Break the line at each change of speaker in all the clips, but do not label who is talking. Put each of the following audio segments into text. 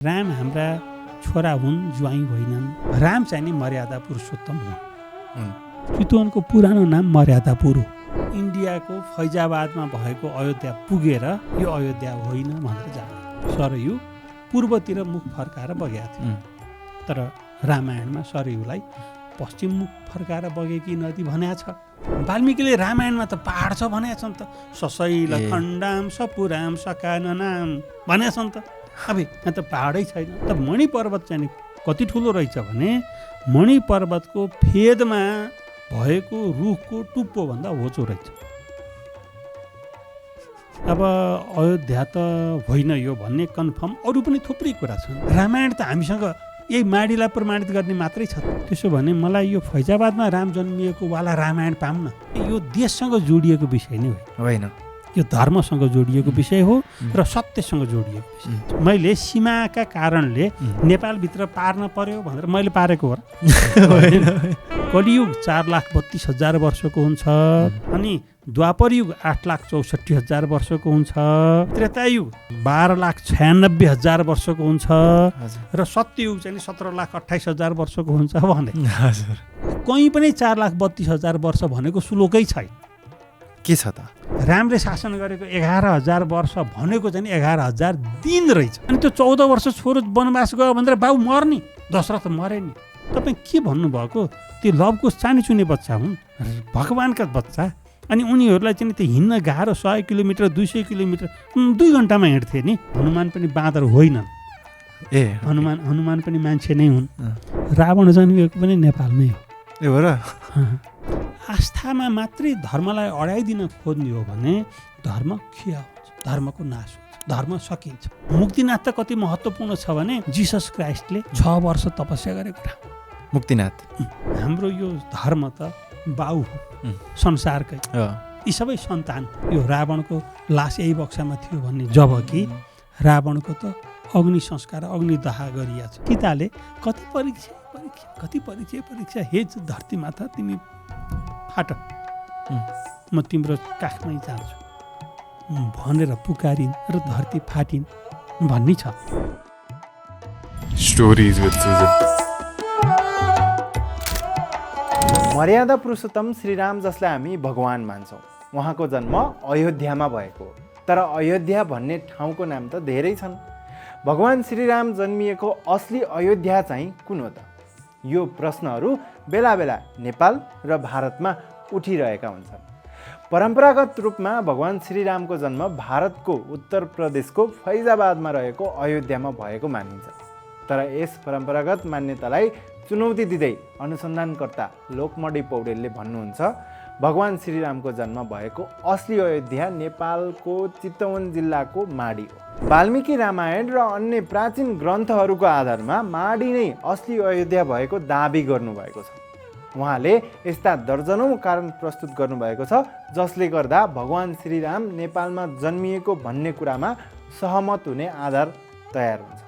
राम हाम्रा छोरा हुन्, ज्वाइँ होइनन्। राम चाहिँ नि मर्यादा पुरुषोत्तम हुन्। चितवनको पुरानो नाम मर्यादापुर हो। इन्डियाको फैजाबादमा भएको अयोध्या पुगेर यो अयोध्या होइन भनेर जाने। सरयू पूर्वतिर मुख फर्काएर बगेको थियो। तर रामायणमा सरयूलाई पश्चिम मुख फर्काएर बगेकी नदी भनेको छ। वाल्मीकिले रामायणमा त पहाड छ भनेका छन् त। सशैल खण्डाम सपुराम सकाननाम भनेका छन् त। अब यहाँ त पहाडै छैन। त मणि पर्वत चाहिँ कति ठुलो रहेछ भने मणि पर्वतको फेदमा भएको रुखको टुप्पो भन्दा होचो रहेछ। अब अयोध्या त होइन यो भन्ने कन्फर्म अरू पनि थुप्रै कुरा छन्। रामायण त हामीसँग यही माडीलाई प्रमाणित गर्ने मात्रै छ। त्यसो भने मलाई यो फैजाबादमा राम जन्मिएको वाला रामायण पाउन यो देशसँग जोडिएको विषय नै होइन। यो धर्मसँग जोडिएको विषय हो र सत्यसँग जोडिएको विषय। मैले सीमाका कारणले नेपालभित्र पार्न पर्यो भनेर मैले पारेको हो र। कलियुग 4,32,000 वर्षको हुन्छ, अनि द्वापर युग 8,64,000 वर्षको हुन्छ, त्रेतायुग 12,96,000 वर्षको हुन्छ र सत्ययुग चाहिँ 17,28,000 वर्षको हुन्छ भने कहीँ पनि 4,32,000 वर्ष भनेको सुलोकै छैन।
के छ त?
रामले शासन गरेको 11,000 वर्ष भनेको चाहिँ 11,000 दिन रहेछ। अनि त्यो 14 वर्ष छोरो वनवास गयो भनेर बाउ मर्ने, दशरथ मरे नि। तपाईँ के भन्नुभएको? त्यो लवकुश चानी चुने बच्चा हुन्, भगवान्का बच्चा। अनि उनीहरूलाई चाहिँ त्यो हिँड्न गाह्रो, 100 किलोमिटर 200 किलोमिटर 2 घन्टामा हिँड्थे नि। हनुमान पनि बाँदर होइनन्। हनुमान पनि मान्छे नै हुन्। रावण जन्मिएको पनि नेपालमै हो।
ए हो र?
आस्थामा मात्रै धर्मलाई अडाइदिन खोज्ने हो भने धर्म खिया हुन्छ, धर्मको नाश हुन्छ, धर्म सकिन्छ। मुक्तिनाथ त कति महत्त्वपूर्ण छ भने जिसस क्राइस्टले 6 वर्ष तपस्या गरेको ठाउँ
मुक्तिनाथ।
हाम्रो यो धर्म त बाउ हो संसारकै। यी सबै सन्तान। यो रावणको लास यही बक्सामा थियो भन्ने, जबकि रावणको त अग्नि संस्कार अग्निदाह गरिएको छ। गीताले कति परीक्षा हे धरती माता तिमी फाट, म तिम्रो काखमै जान्छु भनेर पुकारिन् र धरती फाटिन् भन्ने छ।
मर्यादा पुरुषोत्तम श्रीराम जसलाई हामी भगवान मान्छौँ, उहाँको जन्म अयोध्यामा भएको हो। तर अयोध्या भन्ने ठाउँको नाम त धेरै छन्। भगवान श्रीराम जन्मिएको असली अयोध्या चाहिँ कुन हो त? यो प्रश्नहरू बेला बेला नेपाल र भारतमा उठिरहेका हुन्छन्। परम्परागत रूपमा भगवान श्रीरामको जन्म भारतको उत्तर प्रदेशको फैजाबादमा रहेको अयोध्यामा भएको मानिन्छ। तर यस परम्परागत मान्यतालाई चुनौती दिँदै अनुसन्धानकर्ता लोकमडी पौडेलले भन्नुहुन्छ, भगवान श्रीरामको जन्म भएको असली अयोध्या नेपालको चितवन जिल्लाको माडी हो। वाल्मीकि रामायण र अन्य प्राचीन ग्रन्थहरूको आधारमा माडी नै असली अयोध्या भएको दाबी गर्नुभएको छ। उहाँले यस्ता दर्जनौँ कारण प्रस्तुत गर्नुभएको छ जसले गर्दा भगवान श्रीराम नेपालमा जन्मिएको भन्ने कुरामा सहमत हुने आधार तयार हुन्छ।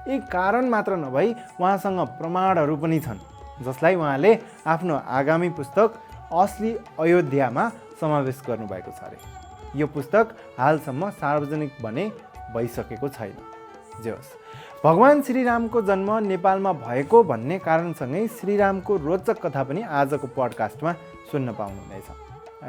यी कारण मात्र नभई उहाँसँग प्रमाणहरू पनि छन्, जसलाई उहाँले आफ्नो आगामी पुस्तक असली अयोध्यामा समावेश गर्नुभएको छ अरे। यो पुस्तक हालसम्म सार्वजनिक भने भइसकेको छैन। जे होस्, भगवान श्रीरामको जन्म नेपालमा भएको भन्ने कारणसँगै श्रीरामको रोचक कथा पनि आजको पडकास्टमा सुन्न पाउनुहुनेछ।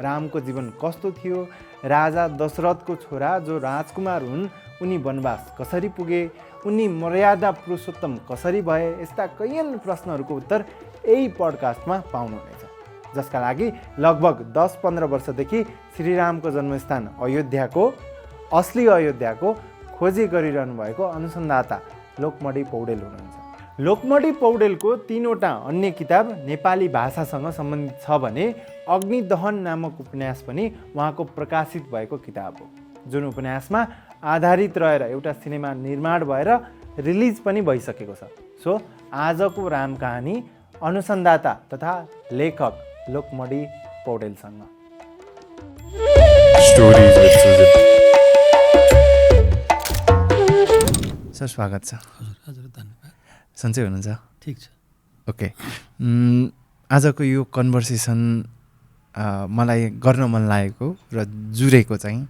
रामको जीवन कस्तो थियो, राजा दशरथको छोरा जो राजकुमार हुन् उनी वनवास कसरी पुगे, उनी मर्यादा पुरुषोत्तम कसरी भए, यस्ता कैयन प्रश्नहरूको उत्तर यही पडकास्टमा पाउनुहुनेछ, जसका लागि लगभग 10-15 वर्षदेखि श्रीरामको जन्मस्थान अयोध्याको असली अयोध्याको खोजी गरिरहनु भएको अनुसन्धाता लोकमडी पौडेल हुनुहुन्छ। लोकमडी पौडेलको 3वटा अन्य किताब नेपाली भाषासँग सम्बन्धित छ भने अग्निदहन नामक उपन्यास पनि उहाँको प्रकाशित भएको किताब हो, जुन उपन्यासमा आधारित रहेर एउटा सिनेमा निर्माण भएर रिलिज पनि भइसकेको छ। सो आजको राम कहानी अनुसन्धाता तथा लेखक लोकमडी पौडेलसँग।
सर स्वागत छ।
हजुर धन्यवाद।
सन्चै हुनुहुन्छ?
ठिक छ।
ओके, आजको यो कन्भर्सेसन मलाई गर्न मन लागेको र जुरेको चाहिँ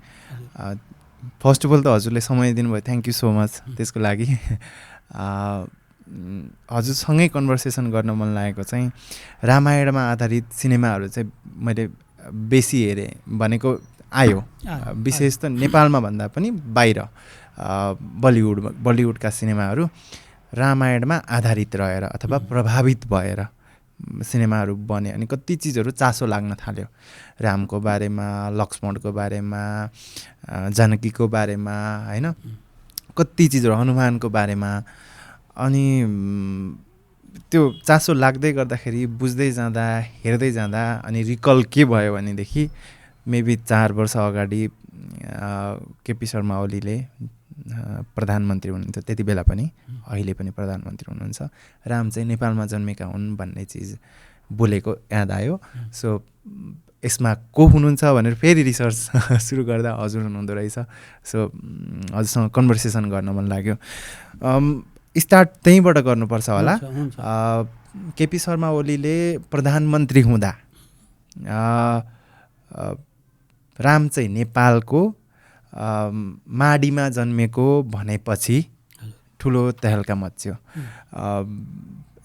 फर्स्ट अफ अल त हजुरले समय दिनुभयो, थ्याङ्क यू सो मच त्यसको लागि। हजुरसँगै कन्भर्सेसन गर्न मन लागेको चाहिँ रामायणमा आधारित सिनेमाहरू चाहिँ मैले बेसी हेरेँ भनेको आयो विशेष त नेपालमा भन्दा पनि बाहिर बलिउडका सिनेमाहरू रामायणमा आधारित रहेर अथवा प्रभावित भएर सिनेमाहरू बने अनि कति चिजहरू चासो लाग्न थाल्यो रामको बारेमा लक्ष्मणको बारेमा जानकीको बारेमा होइन कति चिजहरू हनुमानको बारेमा अनि त्यो चासो लाग्दै गर्दाखेरि बुझ्दै जाँदा हेर्दै जाँदा अनि रिकल के भयो भनेदेखि मेबी 4 वर्ष अगाडि केपी शर्मा ओलीले प्रधानमन्त्री हुनुहुन्थ्यो त्यति बेला पनि अहिले पनि प्रधानमन्त्री हुनुहुन्छ राम चाहिँ नेपालमा जन्मेका हुन् भन्ने चिज बोलेको याद आयो सो यसमा को हुनुहुन्छ भनेर फेरि रिसर्च सुरु गर्दा हजुर हुनुहुँदो रहेछ सो हजुरसँग कन्भर्सेसन गर्न मन लाग्यो स्टार्ट त्यहीँबाट गर्नुपर्छ होला केपी शर्मा ओलीले प्रधानमन्त्री हुँदा राम चाहिँ नेपालको माडीमा जन्मेको भनेपछि ठुलो तहल्का मच्यो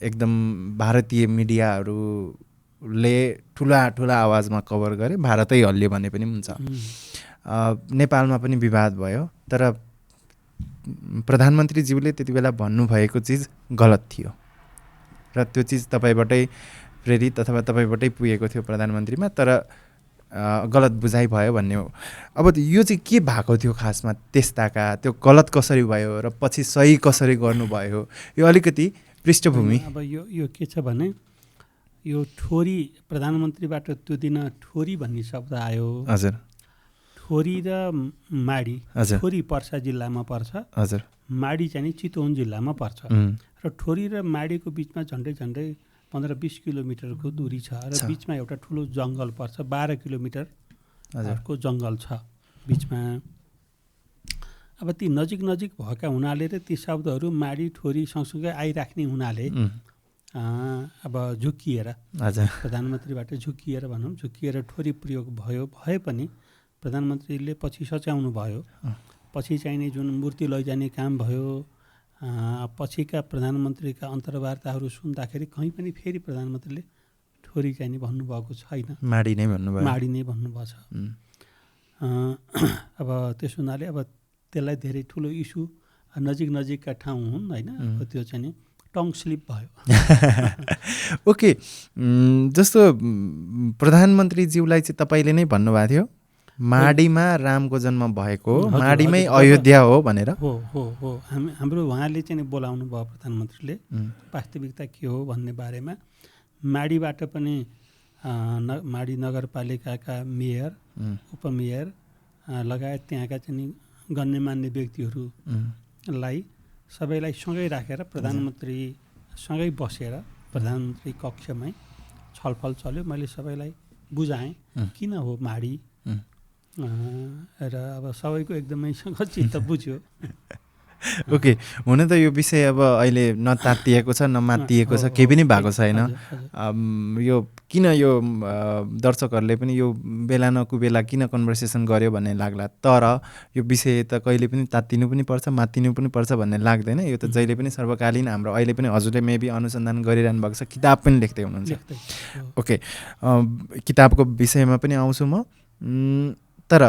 एकदम भारतीय मिडियाहरूले ठुला आवाजमा कभर गरे भारतै हल्लियो भने पनि हुन्छ नेपालमा पनि विवाद भयो तर प्रधानमन्त्रीज्यूले त्यति बेला भन्नुभएको चिज गलत थियो र त्यो चिज तपाईँबाटै प्रेरित अथवा तपाईँबाटै पुगेको थियो प्रधानमन्त्रीमा तर गलत बुझाइ भयो भन्ने हो अब यो चाहिँ के भएको थियो खासमा त्यस्ताका त्यो गलत कसरी भयो र पछि सही कसरी गर्नुभयो यो अलिकति पृष्ठभूमि
अब यो के छ भने यो ठोरी प्रधानमन्त्रीबाट त्यो दिन ठोरी भन्ने शब्द आयो
हजुर
ठोरी र माडी
हजुर
ठोरी पर्सा जिल्लामा पर्छ
हजुर
माडी चाहिँ नि चितवन जिल्लामा पर्छ र ठोरी र माडीको बिचमा झन्डै 15-20 किलोमिटरको दूरी छ र बिचमा एउटा ठुलो जङ्गल पर्छ 12 किलोमिटरको जङ्गल छ बिचमा अब ती नजिक भएका हुनाले र ती शब्दहरू माडी ठोरी सँगसँगै आइराख्ने हुनाले अब झुक्किएर प्रधानमन्त्रीबाट झुक्किएर भनौँ झुक्किएर ठोरी प्रयोग भए पनि प्रधानमन्त्रीले पछि सच्याउनु भयो पछि चाहिने जुन मूर्ति लैजाने काम भयो पछिका प्रधानमन्त्रीका अन्तर्वार्ताहरू सुन्दाखेरि कहीँ पनि फेरि प्रधानमन्त्रीले ठोरी चाहिने भन्नुभएको छैन
माडी नै
भन्नुभएको छ अब त्यस हुनाले अब त्यसलाई धेरै ठुलो इस्यु नजिकका ठाउँ हुन् होइन त्यो चाहिँ नि टङ स्लिप भयो
ओके जस्तो प्रधानमन्त्रीज्यूलाई चाहिँ तपाईँले नै भन्नुभएको थियो माडीमा रामको जन्म भएको माडीमै अयोध्या हो भनेर
हो हाम्रो उहाँले चाहिँ बोलाउनु भयो प्रधानमन्त्रीले वास्तविकता के हो भन्ने बारेमा माडीबाट पनि माडी नगरपालिकाका मेयर उपमेयर लगायत त्यहाँका चाहिँ गण्यमान्य व्यक्तिहरूलाई सबैलाई सँगै राखेर प्रधानमन्त्रीसँगै बसेर प्रधानमन्त्री कक्षमै छलफल चल्यो मैले सबैलाई बुझाएँ किन हो माडी र अब सबैको एकदमै चित्त बुझ्यो
ओके हुन त यो विषय अब अहिले नतातिएको छ नमातिएको छ केही पनि भएको छैन यो किन यो दर्शकहरूले पनि यो बेला नकुबेला किन कन्भर्सेसन गर्यो भन्ने लाग्ला तर यो विषय त कहिले पनि तातिनु पनि पर्छ मातिनु पनि पर्छ भन्ने लाग्दैन यो त जहिले पनि सर्वकालीन हाम्रो अहिले पनि हजुरले मेबी अनुसन्धान गरिरहनु भएको छ किताब पनि लेख्दै हुनुहुन्छ ओके किताबको विषयमा पनि आउँछु म तर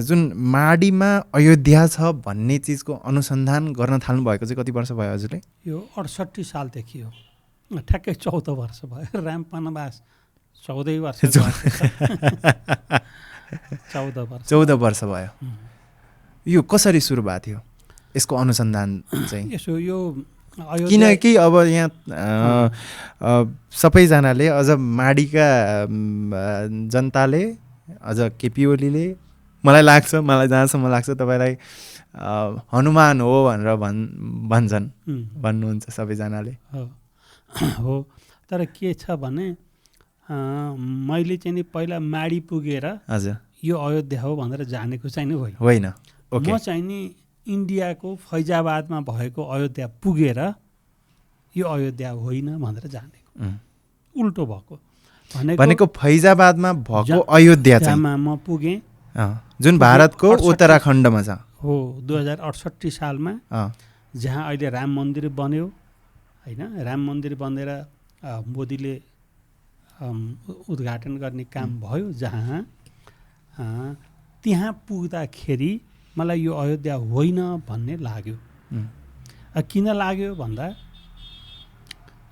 जुन माडीमा अयोध्या छ भन्ने चिजको अनुसन्धान गर्न थाल्नु भएको चाहिँ कति वर्ष भयो हजुरले
यो 68 सालदेखि हो ठ्याक्कै 14 वर्ष भयो राम वनवास 14 वर्ष
14 वर्ष भयो यो कसरी सुरु भएको थियो यसको अनुसन्धान चाहिँ
यसो यो
किनकि अब यहाँ सबैजनाले अझ माडीका जनताले अझ केपी ओलीले मलाई जहाँसम्म लाग्छ तपाईँलाई हनुमान हो भनेर भन्नुहुन्छ सबैजनाले
हो तर के छ भने मैले चाहिँ नि पहिला माडी पुगेर
हजुर
यो अयोध्या हो भनेर जानेको चाहिँ नि
होइन
म चाहिँ नि इन्डियाको फैजाबादमा भएको अयोध्या पुगेर यो अयोध्या होइन भनेर जानेको उल्टो भएको
भनेको फैजाबादमा भएको अयोध्या चाहिँ
म पुगेँ
जुन भारतको उत्तराखण्डमा छ
हो 2068 सालमा जहाँ अहिले राम मन्दिर बन्यो होइन, राम मन्दिर बनेर मोदीले उद्घाटन गर्ने काम भयो, जहाँ त्यहाँ पुग्दाखेरि मलाई यो अयोध्या होइन भन्ने लाग्यो। किन लाग्यो भन्दा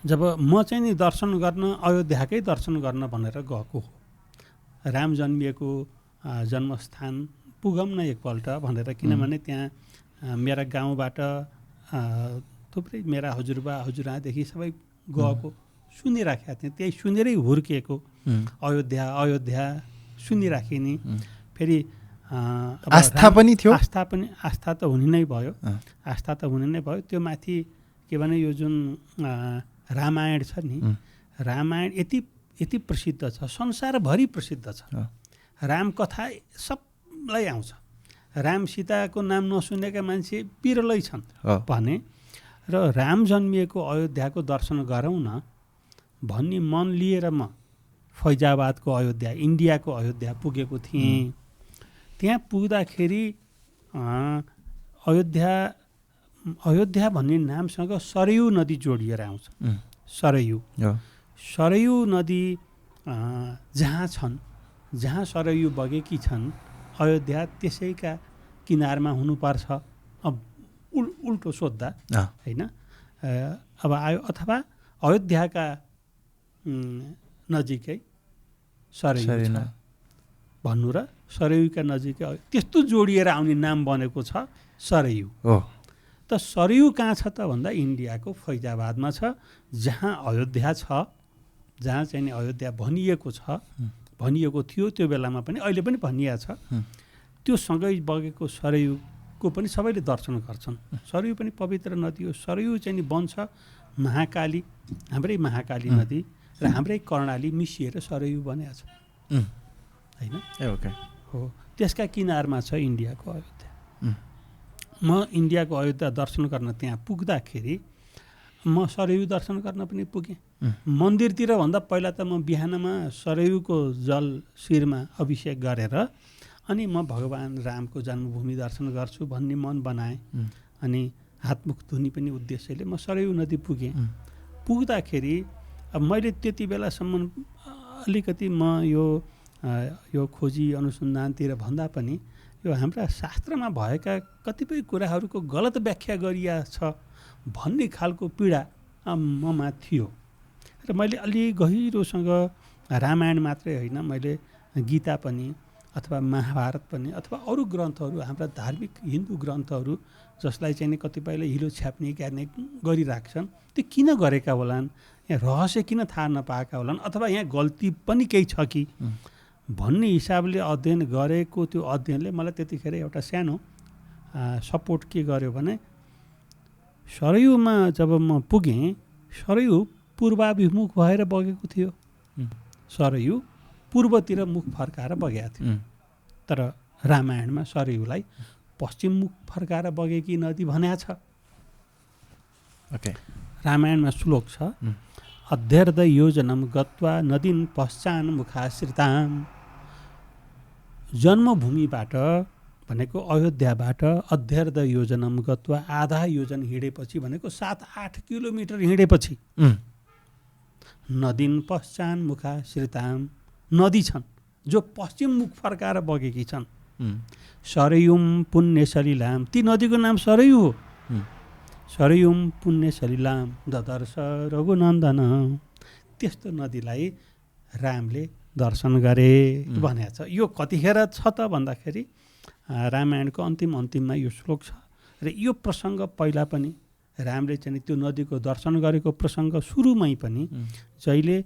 जब म चाहिँ नि दर्शन गर्न अयोध्याकै दर्शन गर्न भनेर गएको हो, राम जन्मिएको जन्मस्थान पुगौँ न एकपल्ट भनेर, किनभने त्यहाँ मेरा गाउँबाट थुप्रै मेरा हजुरबा हजुरआदेखि सबै गएको सुनिराखेका थिएँ, त्यही सुनेरै हुर्किएको। अयोध्या अयोध्या सुनिराखेँ नि। फेरि
आस्था पनि थियो,
आस्था त हुने नै भयो, आस्था त हुने नै भयो। त्यो माथि के भने यो जुन रामायण छ नि, रामायण यति प्रसिद्ध छ, संसारभरि प्रसिद्ध छ। राम कथा सबलाई आउँछ, राम सीताको नाम नसुनेका मान्छे बिरलै छन् भने, र राम जन्मिएको अयोध्याको दर्शन गरौँ न भन्ने मन लिएर म फैजाबादको अयोध्या, इन्डियाको अयोध्या पुगेको थिएँ। त्यहाँ पुग्दाखेरि अयोध्या भन्ने नामसँग सरयू नदी जोडिएर आउँछ। सरयू नदी जहाँ छन्, जहाँ सरयू बगेकी छन्, अयोध्या त्यसैका किनारमा हुनुपर्छ। अब उल्टो सोद्धा होइन, अब आयो अथवा अयोध्याका नजिकै सरयू छ भन्नु र सरयूका नजिकै त्यस्तो जोडिएर आउने नाम बनेको छ सरयू। त सरयू कहाँ छ त भन्दा इन्डियाको फैजाबादमा छ, जहाँ अयोध्या छ, जहाँ चाहिँ नि अयोध्या भनिएको छ, भनिएको थियो त्यो बेलामा पनि, अहिले पनि भनिएको छ। त्यो सँगै बगेको सरयूको पनि सबैले दर्शन गर्छन्। सरयू पनि पवित्र नदी हो। सरयू चाहिँ नि बन्छ महाकाली, हाम्रै महाकाली नदी र हाम्रै कर्णाली मिसिएर सरयू बनेको छ होइन। हो, त्यसका किनारमा छ इन्डियाको अयोध्या। म इन्डियाको अयोध्या दर्शन गर्न त्यहाँ पुग्दाखेरि म सरयू दर्शन गर्न पनि पुगेँ। मन्दिरतिर भन्दा पहिला त म बिहानमा सरयूको जल शिरमा अभिषेक गरेर अनि म भगवान् रामको जन्मभूमि दर्शन गर्छु भन्ने मन बनाएँ। अनि हातमुख धुने पनि उद्देश्यले म सरयू नदी पुगेँ। पुग्दाखेरि अब मैले त्यति बेलासम्म अलिकति म यो खोजी अनुसन्धानतिर भन्दा पनि यो हाम्रा शास्त्रमा भएका कतिपय कुराहरूको गलत व्याख्या गरिया छ भन्ने खालको पीडा ममा थियो। र मैले अलि गहिरोसँग रामायण मात्रै होइन, मैले गीता पनि अथवा महाभारत पनि अथवा अरू ग्रन्थहरू, हाम्रा धार्मिक हिन्दू ग्रन्थहरू जसलाई चाहिँ कतिपयले हिलो छ्याप्ने गर्ने गरिराख्छन्, त्यो किन गरेका होलान्, यहाँ रहस्य किन थाहा नपाएका होलान्, अथवा यहाँ गल्ती पनि केही छ कि भन्ने हिसाबले अध्ययन गरेको त्यो अध्ययनले मलाई त्यतिखेर एउटा सानो सपोर्ट के गर्यो भने, सरयूमा जब म पुगेँ, सरयू पूर्वाभिमुख भएर बगेको थियो। सरयू पूर्वतिर मुख फर्काएर बगेको थियो। तर रामायणमा सरयूलाई पश्चिम मुख फर्काएर बगेकी नदी भनेको छ। रामायणमा श्लोक छ, अध्यर्ध योजनम गत्वा नदीन पश्चान मुखाश्रिताम। जन्मभूमिबाट भनेको अयोध्याबाट अध्यर्ध योजनम गत्वा, आधा योजन हिँडेपछि भनेको 7-8 किलोमिटर हिँडेपछि नदीन पश्चान मुखाश्रिताम, नदी छन् जो पश्चिम मुख फर्काएर बगेकी छन्। सरयुम पुण्य सलिलाम, ती नदीको नाम सरयू हो। सरयुम पुण्य सलिलाम ददर्श रघुनन्दन, त्यस्तो नदीलाई रामले दर्शन गरे भनेको छ। यो कतिखेर छ त भन्दाखेरि रामायणको अन्तिममा यो श्लोक छ। र यो प्रसङ्ग पहिला पनि रामले चाहिँ त्यो नदीको दर्शन गरेको प्रसङ्ग सुरुमै पनि जहिले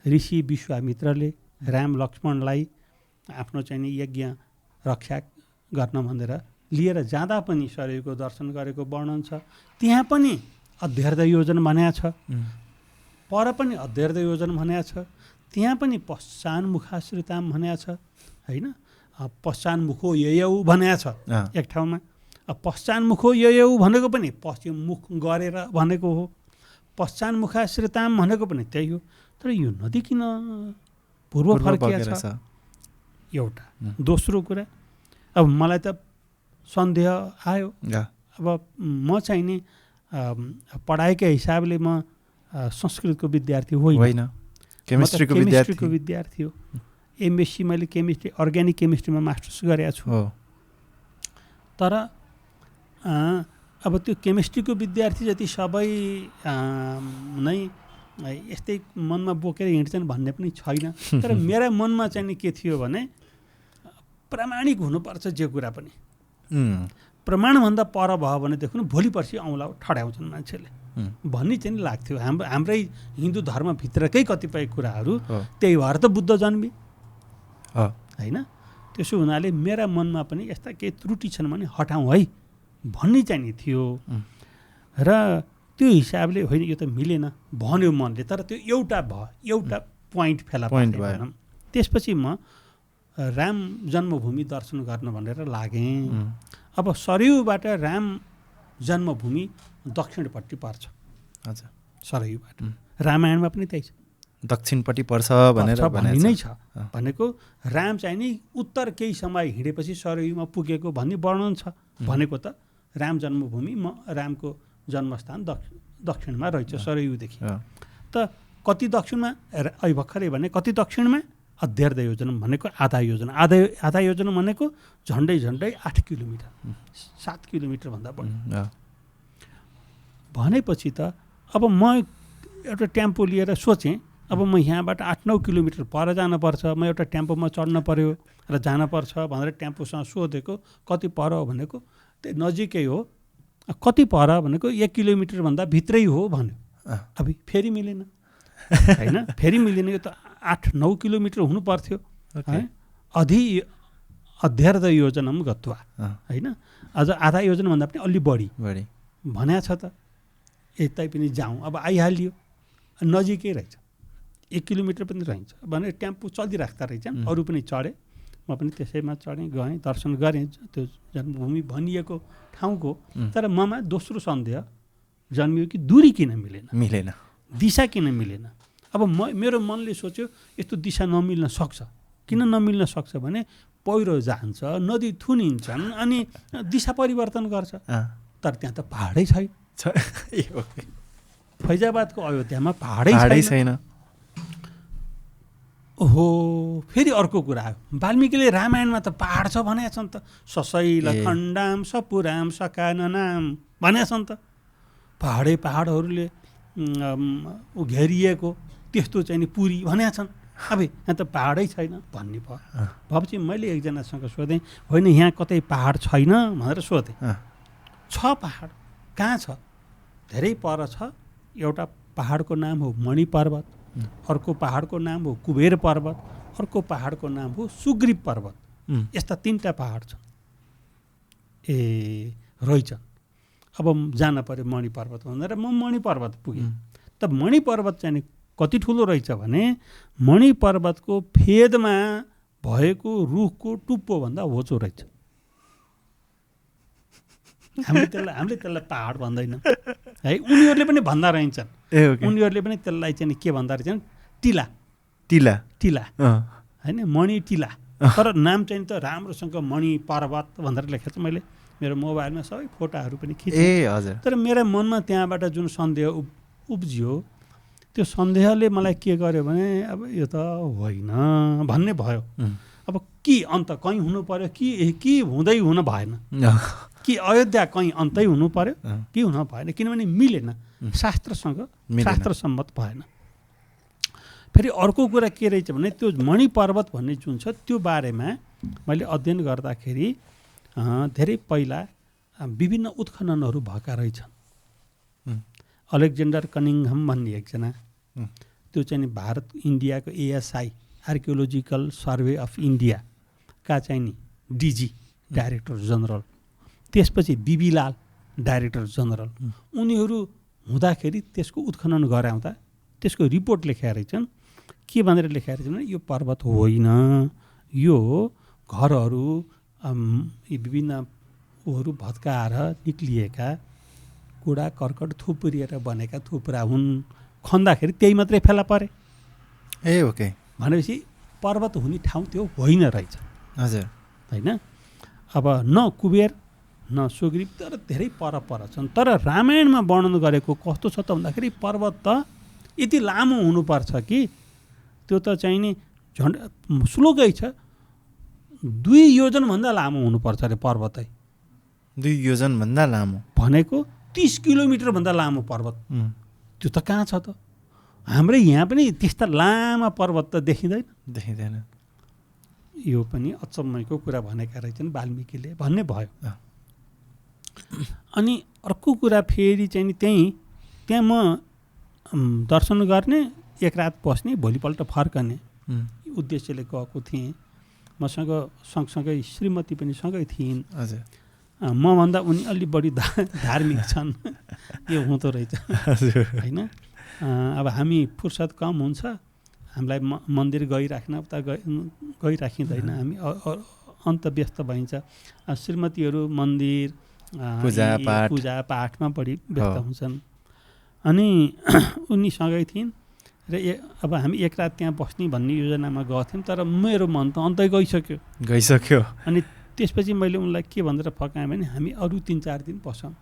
ऋषि विश्वामित्रले राम लक्ष्मणलाई आफ्नो चाहिँ यज्ञ रक्षा गर्न भनेर लिएर जाँदा पनि सरयूको दर्शन गरेको वर्णन छ। त्यहाँ पनि अध्यर्ध योजन भनेको छ, पर पनि अध्यर्ध योजन भनेको छ, त्यहाँ पनि पश्चान मुखाश्रिताम भनेको छ होइन। पश्चान मुखो ययौ भनेको छ एक ठाउँमा। पश्चान मुखो ययौ भनेको पनि पश्चिम मुख गरेर भनेको हो। पश्चान मुखाश्रिताम भनेको पनि त्यही हो। तर यो नदी किन पूर्व फर्किया छ एउटा। दोस्रो कुरा, अब मलाई त सन्देह आयो, अब म चाहिँ नि पढाइकै हिसाबले म संस्कृतको विद्यार्थी
होइन,
केमिस्ट्रीको विद्यार्थी हो। एमएससी मैले केमिस्ट्री अर्ग्यानिक केमिस्ट्रीमा मास्टर्स गरेको छु। तर अब त्यो केमिस्ट्रीको विद्यार्थी जति सबै नै यस्तै मनमा बोकेर हिँड्छन् भन्ने पनि छैन। तर मेरा मनमा चाहिँ नि के थियो भने प्रामाणिक हुनुपर्छ जे कुरा पनि। प्रमाणभन्दा पर भयो भनेदेखि भोलि पर्सि औँला ठड्याउँछन् मान्छेले भन्ने चाहिँ लाग्थ्यो। हाम्रै हिन्दू धर्मभित्रकै कतिपय कुराहरू त्यही भएर त बुद्ध जन्मी होइन। त्यसो हुनाले मेरा मनमा पनि यस्ता केही त्रुटि छन् भने हटाउँ है भन्ने चाहिँ नि थियो। र त्यो हिसाबले होइन यो त मिलेन भन्यो मनले। तर त्यो एउटा पोइन्ट फेला भएन। त्यसपछि म राम जन्मभूमि दर्शन गर्न भनेर लागेँ। अब सरयुबाट राम जन्मभूमि दक्षिणपट्टि पर्छ।
हजुर,
सरयुबाट रामायणमा पनि त्यही छ,
दक्षिणपट्टि पर्छ भनेर
भन्ने नै छ। भनेको राम चाहिँ नि उत्तर केही समय हिँडेपछि सरयुमा पुगेको भन्ने वर्णन छ। भनेको त राम जन्मभूमि रामको जन्मस्थान दक्षिणमा रहेछ सरयुदेखि। त कति दक्षिणमा अहिले भर्खरै भने कति दक्षिणमा अध्यर्ध योजना भनेको आधा योजना। आधा योजना भनेको झन्डै 8 किलोमिटर 7 किलोमिटरभन्दा बढी भनेपछि त अब म एउटा टेम्पो लिएर सोचेँ अब म यहाँबाट 8-9 किलोमिटर पर जानुपर्छ, म एउटा टेम्पोमा चढ्न पर्यो र जानुपर्छ भनेर टेम्पोसँग सोधेको कति पर भनेको त्यही नजिकै हो। कति पर भनेको 1 किलोमिटरभन्दा भित्रै हो भन्यो। अब फेरि मिलेन होइन, फेरि मिलेन। यो त 8-9 किलोमिटर हुनु पर्थ्यो। अध्यर्ध योजना गत्वा होइन, अझ आधा योजनाभन्दा पनि अलि बढी भन्या छ। त यतै पनि जाउँ अब आइहाल्यो, नजिकै रहेछ, 1 किलोमिटर पनि रहन्छ भने टेम्पो चलिराख्दा रहेछन्। अरू पनि चढे, म पनि त्यसैमा चढेँ, गएँ, दर्शन गरेँ त्यो जन्मभूमि भनिएको ठाउँको। तर ममा दोस्रो सन्देह जन्मियो कि दूरी किन मिलेन, दिशा किन मिलेन। अब मेरो मनले सोच्यो यस्तो दिशा नमिल्न सक्छ। किन नमिल्न सक्छ भने पहिरो जान्छ, नदी थुनिन्छन् अनि दिशा परिवर्तन गर्छ। तर त्यहाँ त पहाडै छैन। फैजाबादको अयोध्यामा पहाडै छैन। ओहो, फेरि अर्को कुरा आयो। वाल्मिकीले रामायणमा त पहाड छ भनेका छन् त, सशैल खण्डाम सपुराम सकाननाम भनेका छन् त। पहाडहरूले घेरिएको त्यस्तो चाहिँ नि पुरी भनेका छन्। अब यहाँ त पहाडै छैन भन्ने भयो। भएपछि मैले एकजनासँग सोधेँ, होइन यहाँ कतै पहाड छैन भनेर सोधेँ। छ पहाड, कहाँ छ? धेरै पर छ। एउटा पहाडको नाम हो मणि पर्वत, अर्को पहाडको नाम हो कुबेर पर्वत, अर्को पहाडको नाम हो सुग्रीव पर्वत। यस्ता 3टा पहाड छन्। रहेछन्। अब जान पर्यो मणि पर्वत भनेर म मणि पर्वत पुगेँ। त मणि पर्वत चाहिँ कति ठुलो रहेछ भने मणि पर्वतको फेदमा भएको रुखको टुप्पोभन्दा होचो रहेछ। हामीले त्यसलाई पहाड भन्दैनौँ है, उनीहरूले पनि भन्दा रहन्छन्। उनीहरूले पनि त्यसलाई चाहिँ के भन्दा रहेछन्, टिला होइन, मणि टिला। तर नाम चाहिँ त राम्रोसँग मणि पर्वत भनेर लेखेको छ। मैले मेरो मोबाइलमा सबै फोटोहरू पनि खिचेँ। तर मेरो मनमा त्यहाँबाट जुन सन्देह उब्जियो, त्यो सन्देहले मलाई के गर्यो भने अब यो त होइन भन्ने भयो। अब कि अन्त कहीँ हुनु पर्यो कि हुँदै हुन भएन, कि अयोध्या कहीँ अन्तै हुनु पर्यो कि हुन भएन, किनभने मिलेन, शास्त्रसम्मत भएन। फेरि अर्को कुरा के रहेछ भने त्यो मणि पर्वत भन्ने जुन छ त्यो बारेमा मैले अध्ययन गर्दाखेरि धेरै पहिला विभिन्न उत्खननहरू भएका रहेछन्। अलेक्जेन्डर कनिङहम भन्ने एकजना, त्यो चाहिँ भारत इन्डियाको ASI आर्कियोलोजिकल सर्वे अफ इन्डियाका चाहिँ नि DG डाइरेक्टर जनरल, त्यसपछि BB लाल डाइरेक्टर जनरल, उनीहरू हुँदाखेरि त्यसको उत्खनन गराउँदा त्यसको रिपोर्ट लेखेका रहेछन्। के भनेर लेखेका रहेछन् भने यो पर्वत होइन, यो घरहरू विभिन्न ऊहरू भत्काएर निक्लिएका कुडा कर्कट थुप्रिएर बनेका थुप्रा हुन्। खन्दाखेरि त्यही मात्रै फेला परे।
ओके
भनेपछि पर्वत हुने ठाउँ त्यो होइन रहेछ।
हजुर,
होइन। अब न कुबेर न सुग्रीव तर धेरै पर छन्। तर रामायणमा वर्णन गरेको कस्तो छ त भन्दाखेरि पर्वत त यति लामो हुनुपर्छ कि त्यो त चाहिँ नि झन् श्लोकै छ 2 योजनभन्दा लामो हुनुपर्छ अरे पर्वतै।
2 योजनभन्दा लामो
भनेको 30 किलोमिटरभन्दा लामो पर्वत त्यो त कहाँ छ त? हाम्रै यहाँ पनि त्यस्ता लामा पर्वत त
देखिँदैन।
यो पनि अचम्मैको कुरा भनेका रहेछन् वाल्मिकीले भन्ने भयो। अनि अर्को कुरा फेरि चाहिँ नि त्यहाँ म दर्शन गर्ने एक रात बस्ने भोलिपल्ट फर्कने उद्देश्यले गएको थिएँ। मसँग सँगसँगै श्रीमती पनि सँगै थिइन्।
हजुर
मभन्दा उनी अलि बढी धार्मिक छन् यो हुँदो रहेछ होइन। अब हामी फुर्सद कम हुन्छ, हामीलाई मन्दिर गइराख्न उता गइराखिँदैन, हामी अन्त व्यस्त भइन्छ। श्रीमतीहरू मन्दिर पूजापाठमा बढी व्यस्त हुन्छन्। अनि उनी सँगै थिइन् र अब हामी एक रात त्यहाँ बस्ने भन्ने योजनामा गएको थियौँ। तर मेरो मन त अन्तै गइसक्यो। अनि त्यसपछि मैले उनलाई के भनेर फकाएँ भने हामी अरू 3-4 दिन बसौँ।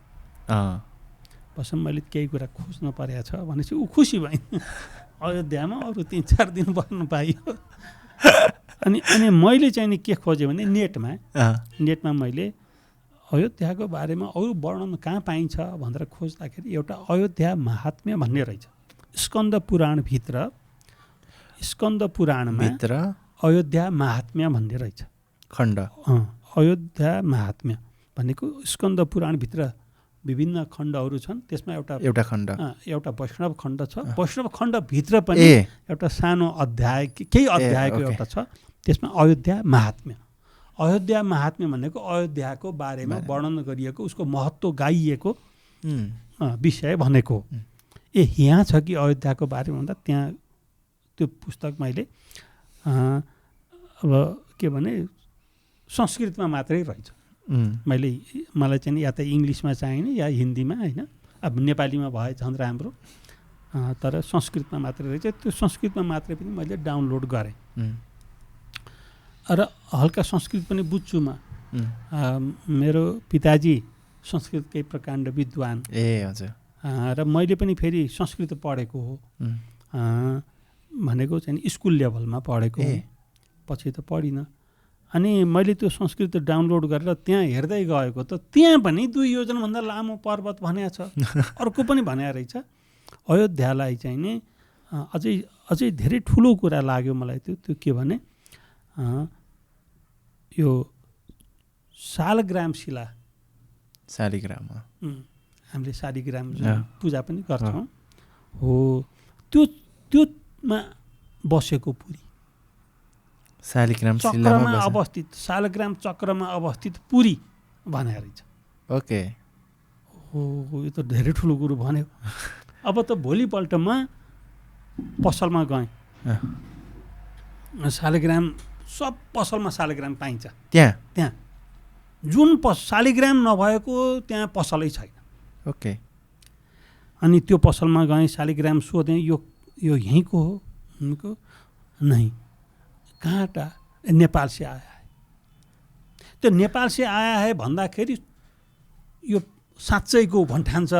मैले केही कुरा खोज्न परेको छ भनेपछि ऊ खुसी भइन्। अयोध्यामा अरू 3-4 दिन बस्नु पाइयो। अनि मैले चाहिँ नि के खोजेँ भने नेटमा मैले अयोध्याको बारेमा अरू वर्णन कहाँ पाइन्छ भनेर खोज्दाखेरि एउटा अयोध्या महात्म्य भन्ने रहेछ। स्कन्द पुराणमा अयोध्या महात्म्य भन्ने रहेछ
खण्ड।
अयोध्या महात्म्य भनेको स्कन्द पुराणभित्र विभिन्न खण्डहरू छन्। त्यसमा एउटा खण्ड एउटा वैष्णव खण्ड छ। वैष्णव खण्डभित्र पनि एउटा सानो अध्याय केही अध्यायको एउटा छ। त्यसमा अयोध्या महात्म्य भनेको अयोध्याको बारेमा वर्णन गरिएको उसको महत्त्व गाइएको विषय भनेको। यहाँ छ कि अयोध्याको बारेमा भन्दा त्यहाँ त्यो पुस्तक मैले अब के भने संस्कृतमा मात्रै रहेछ। मलाई चाहिँ या त इङ्ग्लिसमा चाहिने या हिन्दीमा होइन। अब नेपालीमा भए झन् राम्रो, तर संस्कृतमा मात्रै रहेछ। त्यो संस्कृतमा मात्रै पनि मैले डाउनलोड गरेँ र हल्का संस्कृत पनि बुझ्छु म। मेरो पिताजी संस्कृतकै प्रकाण्ड विद्वान
हजुर।
र मैले पनि फेरि संस्कृत पढेको हो भनेको चाहिँ स्कुल लेभलमा पढेको हो, पछि त पढिनँ। अनि मैले त्यो संस्कृत डाउनलोड गरेर त्यहाँ हेर्दै गएको त त्यहाँ पनि 2 योजनभन्दा लामो पर्वत भनेको छ। अर्को पनि भनेको रहेछ अयोध्यालाई चाहिँ नि अझै धेरै ठुलो कुरा लाग्यो मलाई। त्यो के भने यो शालिग्राम शिला हामीले शालिग्राम पूजा पनि गर्छौँ हो, त्योमा बसेको पुरी शालिग्राम चक्रमा अवस्थित पुरी भनेको रहेछ।
ओके
हो यो त धेरै ठुलो कुरो भन्यो। अब त भोलिपल्ट म पसलमा गएँ। शालिग्राम सब पसलमा शालिग्राम पाइन्छ त्यहाँ जुन शालिग्राम नभएको त्यहाँ पसलै छैन।
ओके
अनि त्यो पसलमा गएँ, शालिग्राम सोधेँ यो यहीँको हो? उनको नहीं, कहाँ टा? नेपाल से आया है। त्यो नेपाल से आया है भन्दाखेरि यो साँच्चैको भन्ठान्छ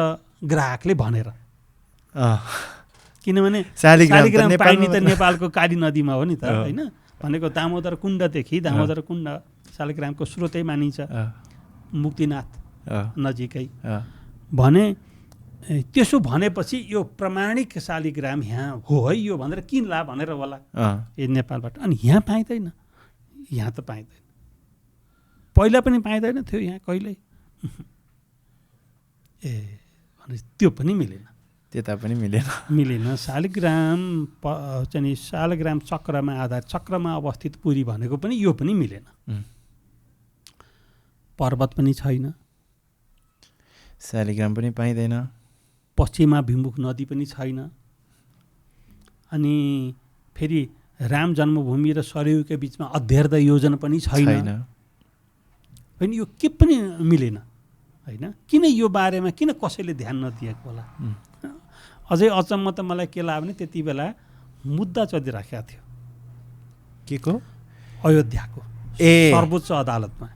ग्राहकले भनेर। किनभने शालिग्राम पाइने त नेपालको काली नदीमा हो नि त होइन। भनेको दामोदर कुण्डदेखि दामोदर कुण्ड शालिग्रामको स्रोतै मानिन्छ, मुक्तिनाथ नजिकै भने। त्यसो भनेपछि यो प्रमाणिक शालिग्राम यहाँ हो है यो भनेर किन्ला भनेर होला नेपालबाट। अनि यहाँ पाइँदैन, यहाँ त पाइँदैन, पहिला पनि पाइँदैन थियो यहाँ कहिल्यै। भने त्यो पनि मिलेन,
त्यता पनि मिलेन।
शालिग्राम चाहिँ शालिग्राम चक्रमा आधारित चक्रमा अवस्थित पुरी भनेको पनि यो पनि मिलेन। पर्वत पनि छैन,
शालिग्राम पनि पाइँदैन,
पश्चिमाभिमुख नदी पनि छैन। अनि फेरि राम जन्मभूमि र सरयुको बिचमा अध्यर्ध योजना पनि छैन। होइन यो के पनि मिलेन होइन। किन यो बारेमा किन कसैले ध्यान नदिएको होला? अझै अचम्म त मलाई के लाग्यो भने त्यति बेला मुद्दा चलिराखेको थियो
के को?
अयोध्याको सर्वोच्च अदालतमा।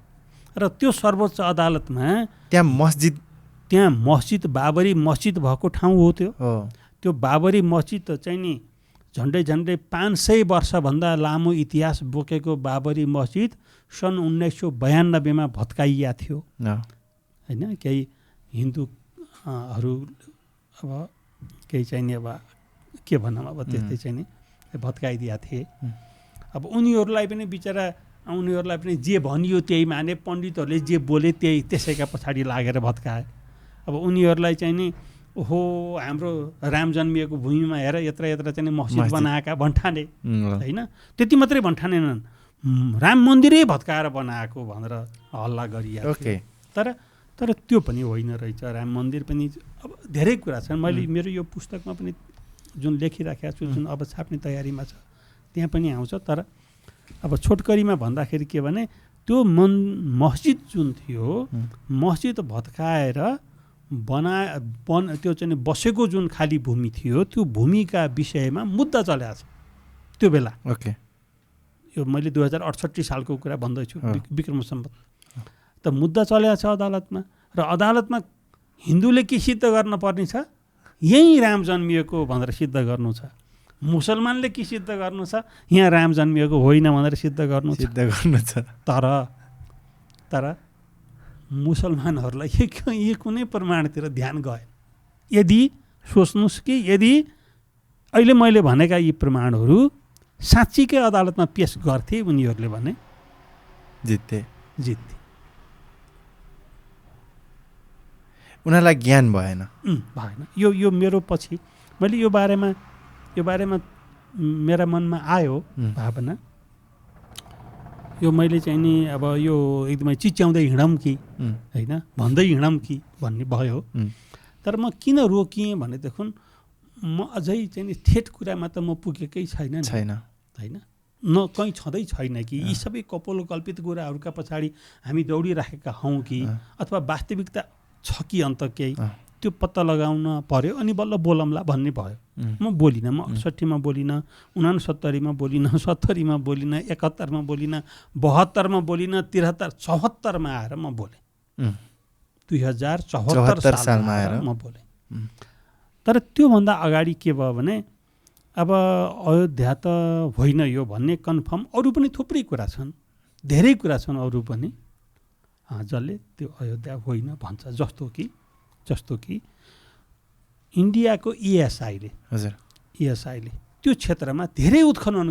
र त्यो सर्वोच्च अदालतमा
त्यहाँ
मस्जिद बाबरी मस्जिद भएको ठाउँ हो त्यो बाबरी मस्जिद चाहिँ नि झन्डै 500 वर्षभन्दा लामो इतिहास बोकेको बाबरी मस्जिद सन् 1992 भत्काइया थियो होइन। केही हिन्दूहरू अब केही चाहिँ नि अब के भनौँ अब त्यस्तै चाहिँ नि भत्काइदिया थिए। अब उनीहरूलाई पनि बिचरा उनीहरूलाई पनि जे भनियो त्यही माने, पण्डितहरूले जे बोले त्यही त्यसैका पछाडि लागेर भत्काए। अब उनीहरूलाई चाहिँ नि ओहो हाम्रो राम जन्मिएको भूमिमा हेर यत्र यत्र चाहिँ मस्जिद बनाएका भन्ठाने होइन। त्यति मात्रै भन्ठानेनन्, राम मन्दिरै भत्काएर बनाएको भनेर हल्ला गरिएको थियो। तर त्यो पनि होइन रहेछ। राम मन्दिर पनि अब धेरै कुरा छन्। मैले मेरो यो पुस्तकमा पनि जुन लेखिराखेको छु, जुन अब छाप्ने तयारीमा छ, त्यहाँ पनि आउँछ। तर अब छोटकरीमा भन्दाखेरि के भने त्यो मस्जिद जुन थियो, मस्जिद भत्काएर त्यो चाहिँ बसेको जुन खाली भूमि थियो, त्यो भूमिका विषयमा मुद्दा चलेको छ त्यो बेला। यो मैले 2068 सालको कुरा भन्दैछु, विक्रम सम्वत। त मुद्दा चलेको छ अदालतमा, र अदालतमा हिन्दूले के सिद्ध गर्न पर्ने छ, यहीँ राम जन्मिएको भनेर सिद्ध गर्नु छ। मुसलमानले के सिद्ध गर्नु छ, यहाँ राम जन्मिएको होइन भनेर सिद्ध गर्नु छ। तर मुसलमानहरूलाई यही कुनै प्रमाणतिर ध्यान गएन। यदि सोच्नुहोस् कि यदि अहिले मैले भनेका यी प्रमाणहरू साँच्चीकै अदालतमा पेश गर्थे, उनीहरूले भने
जित्थे। उनीहरूलाई ज्ञान भएन।
यो मेरो पछि मैले यो बारेमा मेरा मनमा आयो भावना। यो मैले चाहिँ नि अब यो एकदमै चिच्याउँदै हिँडौँ कि होइन, भन्दै हिँडौँ कि भन्ने भयो। तर म किन रोकिएँ भनेदेखि म अझै चाहिँ नि ठेट कुरामा त म पुगेकै छैन होइन। कहीँ छँदै छैन कि यी सबै कपोलो कल्पित कुराहरूका पछाडि हामी दौडिराखेका हौँ कि अथवा वास्तविकता छ कि अन्त केही, त्यो पत्ता लगाउन पर्यो। अनि बल्ल बोलौँला भन्ने भयो। म बोलिनँ, म 68 मा बोलिनँ, 69 मा बोलिनँ, 70 मा बोलिनँ, 71 मा बोलिनँ, 72 मा बोलिनँ, 73, 74 मा आएर म बोलेँ। 2074 सालमा आएर म बोलेँ। तर त्योभन्दा अगाडि के भयो भने अब अयोध्या त होइन यो भन्ने कन्फर्म अरू पनि थुप्रै कुरा छन्, धेरै कुरा छन् अरू पनि जसले त्यो अयोध्या होइन भन्छ। जस्तो कि इन्डियाको इएसआईले त्यो क्षेत्रमा धेरै उत्खनन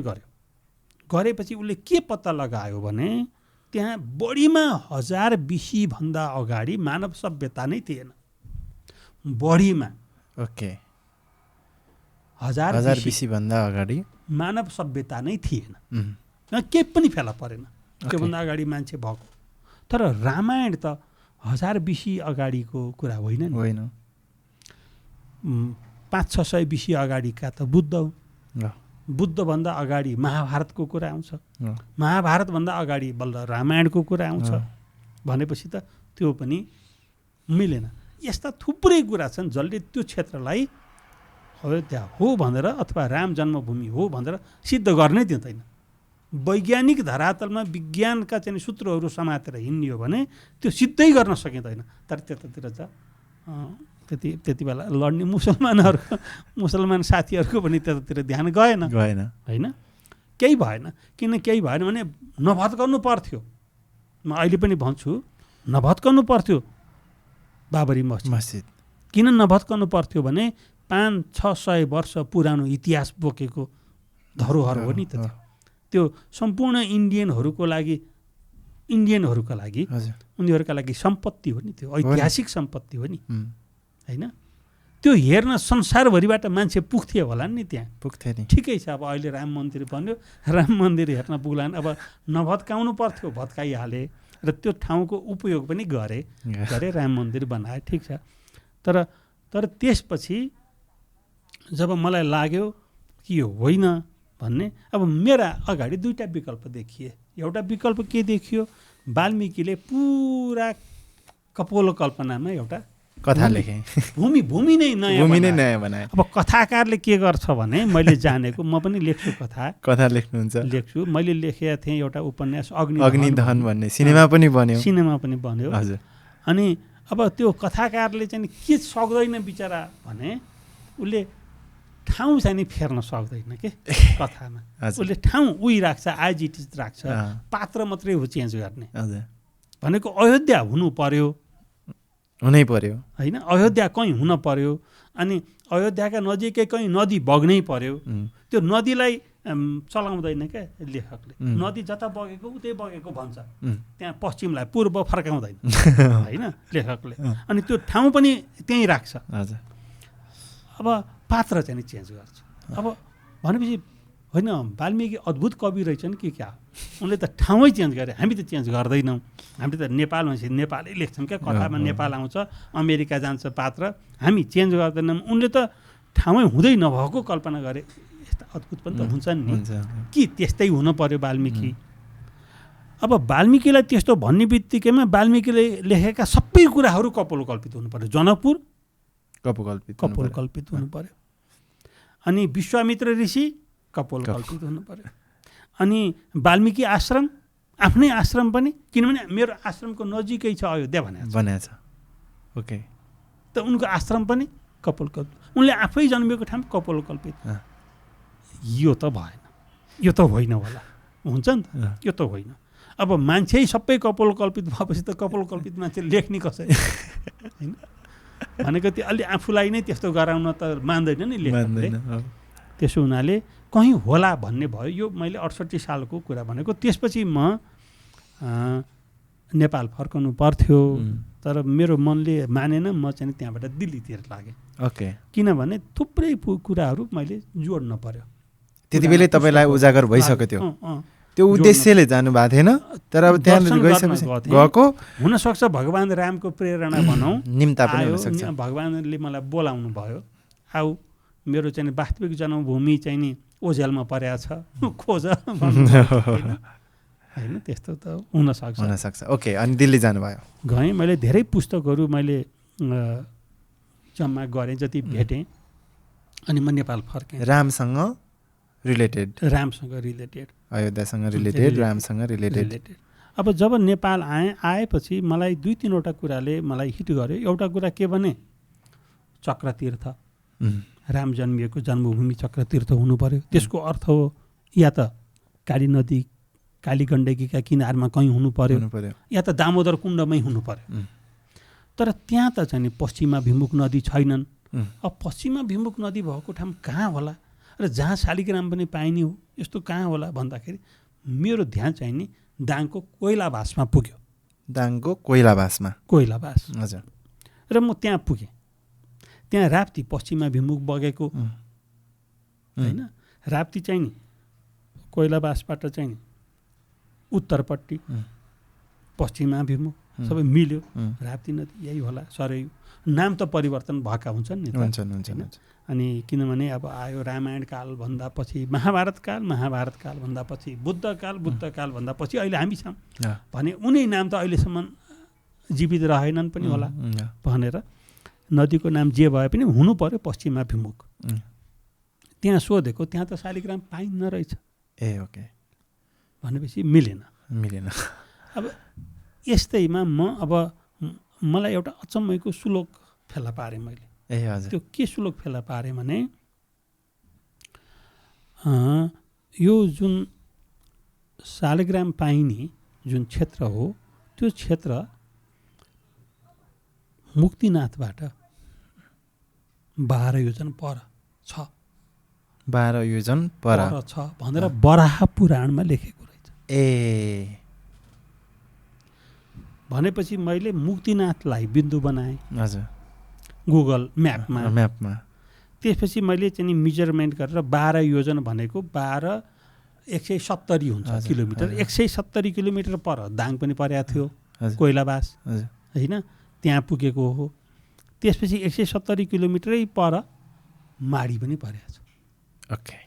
गरेपछि उसले के पत्ता लगायो भने त्यहाँ बढीमा 1000 BC भन्दा अगाडि मानव सभ्यता नै थिएन। बढीमा 1000 BC भन्दा अगाडि मानव सभ्यता नै थिएन, केही पनि फेला परेन त्योभन्दा अगाडि मान्छे भएको। तर रामायण त 1000 BC अगाडिको कुरा होइन नि। 500-600 BC अगाडिका त बुद्धभन्दा अगाडि महाभारतको कुरा आउँछ, महाभारतभन्दा अगाडि बल्ल रामायणको कुरा आउँछ भनेपछि त त्यो पनि मिलेन। यस्ता थुप्रै कुरा छन् जसले त्यो क्षेत्रलाई अयोध्या हो भनेर अथवा राम जन्मभूमि हो भनेर सिद्ध गर्नै दिँदैन। वैज्ञानिक धरातलमा विज्ञानका चाहिँ सूत्रहरू समातेर हिँड्ने हो भने त्यो सिद्धै गर्न सकिँदैन। तर त्यतातिर त त्यति बेला लड्ने मुसलमान साथीहरूको पनि त्यतातिर ध्यान गएन होइन, केही भएन। केही भएन भने नभत्काउनु पर्थ्यो। म अहिले पनि भन्छु नभत्काउनु पर्थ्यो बाबरी मस्जिद। किन नभत्काउनु पर्थ्यो भने 500-600 वर्ष पुरानो इतिहास बोकेको धरोहर हो नि त त्यो सम्पूर्ण इन्डियनहरूका लागि उनीहरूका लागि सम्पत्ति हो नि, त्यो ऐतिहासिक सम्पत्ति हो नि होइन। त्यो हेर्न संसारभरिबाट मान्छे पुग्थे होला नि, त्यहाँ
पुग्थे नि।
ठिकै छ, अब अहिले राम मन्दिर बन्यो, राम मन्दिर हेर्न पुग्लान्, अब नभत्काउनु पर्थ्यो, भत्काइहाले र त्यो ठाउँको उपयोग पनि गरे राम मन्दिर बनाए, ठिक छ। तर त्यसपछि जब मलाई लाग्यो कि यो होइन भन्ने, अब मेरा अगाडि दुईवटा विकल्प देखिए। एउटा विकल्प के देखियो, वाल्मिकीले पुरा कपोलो कल्पनामा एउटा
कथा लेखेँ,
भूमि नै नयाँ
भूमि नै
बनाए।
नयाँ बनाएँ।
अब कथाकारले के गर्छ भने मैले जानेको म पनि लेख्छु
कथा लेख्नुहुन्छ।
लेख्छु। मैले लेखेका थिएँ एउटा उपन्यास
अग्निदहन भन्ने सिनेमा पनि बन्यो।
सिनेमा पनि बन्यो।
हजुर।
अनि अब त्यो कथाकारले चाहिँ के सक्दैन बिचरा भने उसले ठाउँ चाहिँ नि फेर्न सक्दैन के कथामा। उसले ठाउँ उही राख्छ, एज इट इज राख्छ, पात्र मात्रै हो चेन्ज गर्ने।
हजुर।
भनेको अयोध्या हुनु पर्यो,
हुनै पर्यो
होइन, अयोध्या कहीँ हुन पर्यो। अनि अयोध्याका नजिकै कहीँ नदी बग्नै पर्यो। त्यो नदीलाई चलाउँदैन क्या लेखकले। नदी जता बगेको उतै बगेको भन्छ, त्यहाँ पश्चिमलाई पूर्व फर्काउँदैन होइन लेखकले। अनि त्यो ठाउँ पनि त्यहीँ राख्छ।
हजुर।
अब पात्र चाहिँ चेन्ज गर्छ। अब भनेपछि होइन, वाल्मिकी अद्भुत कवि रहेछन् कि क्या, उनले त ठाउँै चेन्ज गरे, हामी त चेन्ज गर्दैनौँ। हामी त नेपालमा नेपालै लेख्छौँ क्या, कथामा नेपाल आउँछ, अमेरिका जान्छ पात्र, हामी चेन्ज गर्दैनौँ। उनले त ठाउँै हुँदै नभएको कल्पना गरे। यस्ता अद्भुत पनि त हुन्छन् नि कि त्यस्तै हुनु पर्यो वाल्मिकी। अब वाल्मिकीलाई त्यस्तो भन्ने बित्तिकैमा वाल्मिकीले लेखेका सबै कुराहरू कपोलकल्पित हुनु पर्यो। जनकपुर कपोलकल्पित हुनु पर्यो। अनि विश्वामित्र ऋषि कपोलकल्पित हुनु पर्यो। अनि वाल्मिकी आश्रम, आफ्नै आश्रम पनि, किनभने मेरो आश्रमको नजिकै छ अयोध्या भनेको
छ। ओके।
त उनको आश्रम पनि कपोलकल्पित, उनले आफै जन्मेको ठाउँ कपोलकल्पित। यो त भएन, यो त होइन होला, हुन्छ नि त, यो त होइन। अब मान्छे सबै कपोलकल्पित भएपछि त कपोलकल्पित मान्छे लेख्ने कसरी होइन। भनेको त्यो अलि आफूलाई नै त्यस्तो गराउन त मान्दैन नि लेखकले। त्यसो हुनाले कहीँ होला भन्ने भयो। यो मैले 68 सालको कुरा भनेको। त्यसपछि म नेपाल फर्कनु पर्थ्यो, तर मेरो मनले मानेन। म चाहिँ त्यहाँबाट दिल्लीतिर लागेँ।
ओके।
किनभने थुप्रै कुराहरू मैले जोड्न पर्यो।
त्यति बेलै तपाईँलाई उजागर भइसक्यो त्यो त्यो उद्देश्यले जानुभएको थिएन, तर अब त्यहाँ गइसकेपछि गएको
हुनसक्छ भगवान् रामको प्रेरणा भनौँ
निम्ता पनि हुनसक्छ।
भगवान्ले मलाई बोलाउनु भयो, आऊ मेरो चाहिँ वास्तविक जन्मभूमि चाहिँ नि ओझेलमा परेको छ, खोज होइन। त्यस्तो त हुनसक्छ।
ओके। अनि दिल्ली जानुभयो?
गएँ। मैले धेरै पुस्तकहरू मैले जम्मा गरेँ, जति भेटेँ। अनि म नेपाल फर्केँ।
रामसँग रिलेटेड, अयोध्यासँग रिलेटेड, रामसँग रिलेटेड।
अब जब नेपाल आएपछि मलाई 2-3वटा कुराले मलाई हिट गर्यो। एउटा कुरा के भने चक्रतीर्थ, राम जन्मिएको जन्मभूमि चक्रतीर्थ हुनु पर्यो। त्यसको अर्थ हो या त काली नदी, काली गण्डकीका किनारमा कहीँ हुनु पर्यो, या त दामोदर कुण्डमै हुनु पर्यो। तर त्यहाँ त चाहिँ पश्चिमाभिमुख नदी छैनन्। अब पश्चिमाभिमुख नदी भएको ठाउँ कहाँ होला र जहाँ शालिग्राम पनि पाइने हो, यस्तो कहाँ होला भन्दाखेरि मेरो ध्यान चाहिँ नि दाङको कोइलाबासमा पुग्यो।
दाङको कोइलाबासमा?
कोइलाबास।
हजुर।
र म त्यहाँ पुगेँ। त्यहाँ राप्ती पश्चिमाभिमुख बगेको होइन, राप्ती चाहिँ नि कोइलाबासबाट चाहिँ नि उत्तरपट्टि पश्चिमाभिमुख सबै मिल्यो। राप्ती नदी यही होला, सरयू। नाम त परिवर्तन भएका हुन्छन् नि। अनि किनभने अब आयो रामायण काल भन्दा पछि महाभारत काल भन्दा पछि बुद्ध काल भन्दा पछि अहिले हामी छौँ भने उनी नाम त अहिलेसम्म जीवित रहेनन् पनि होला भनेर नदीको नाम जे भए पनि हुनु पर्यो पश्चिमाभिमुख। त्यहाँ सोधेको, त्यहाँ त शालिग्राम पाइन्न रहेछ।
ए ओके।
भनेपछि मिलेन। अब यस्तैमा अब मलाई एउटा अचम्मैको श्लोक फेला पारेँ मैले।
ए हजुर।
त्यो के श्लोक फेला पारेँ भने यो जुन शालिग्राम पाइने जुन क्षेत्र हो, त्यो क्षेत्र मुक्तिनाथबाट 12 योजन पर छ।
12 योजन पर
छ भनेर वराह पुराणमा लेखेको रहेछ।
ए
भनेपछि मैले मुक्तिनाथलाई बिन्दु बनाएँ।
हजुर।
गुगल म्यापमा। त्यसपछि मैले चाहिँ मेजरमेन्ट गरेर 12 योजन भनेको 170 हुन्छ किलोमिटर। 170 किलोमिटर पर दाङ पनि परेको थियो, कोइलाबास होइन, त्यहाँ पुगेको हो। त्यसपछि 170 किलोमिटरै पर माडी पनि परेको छ।
ओके।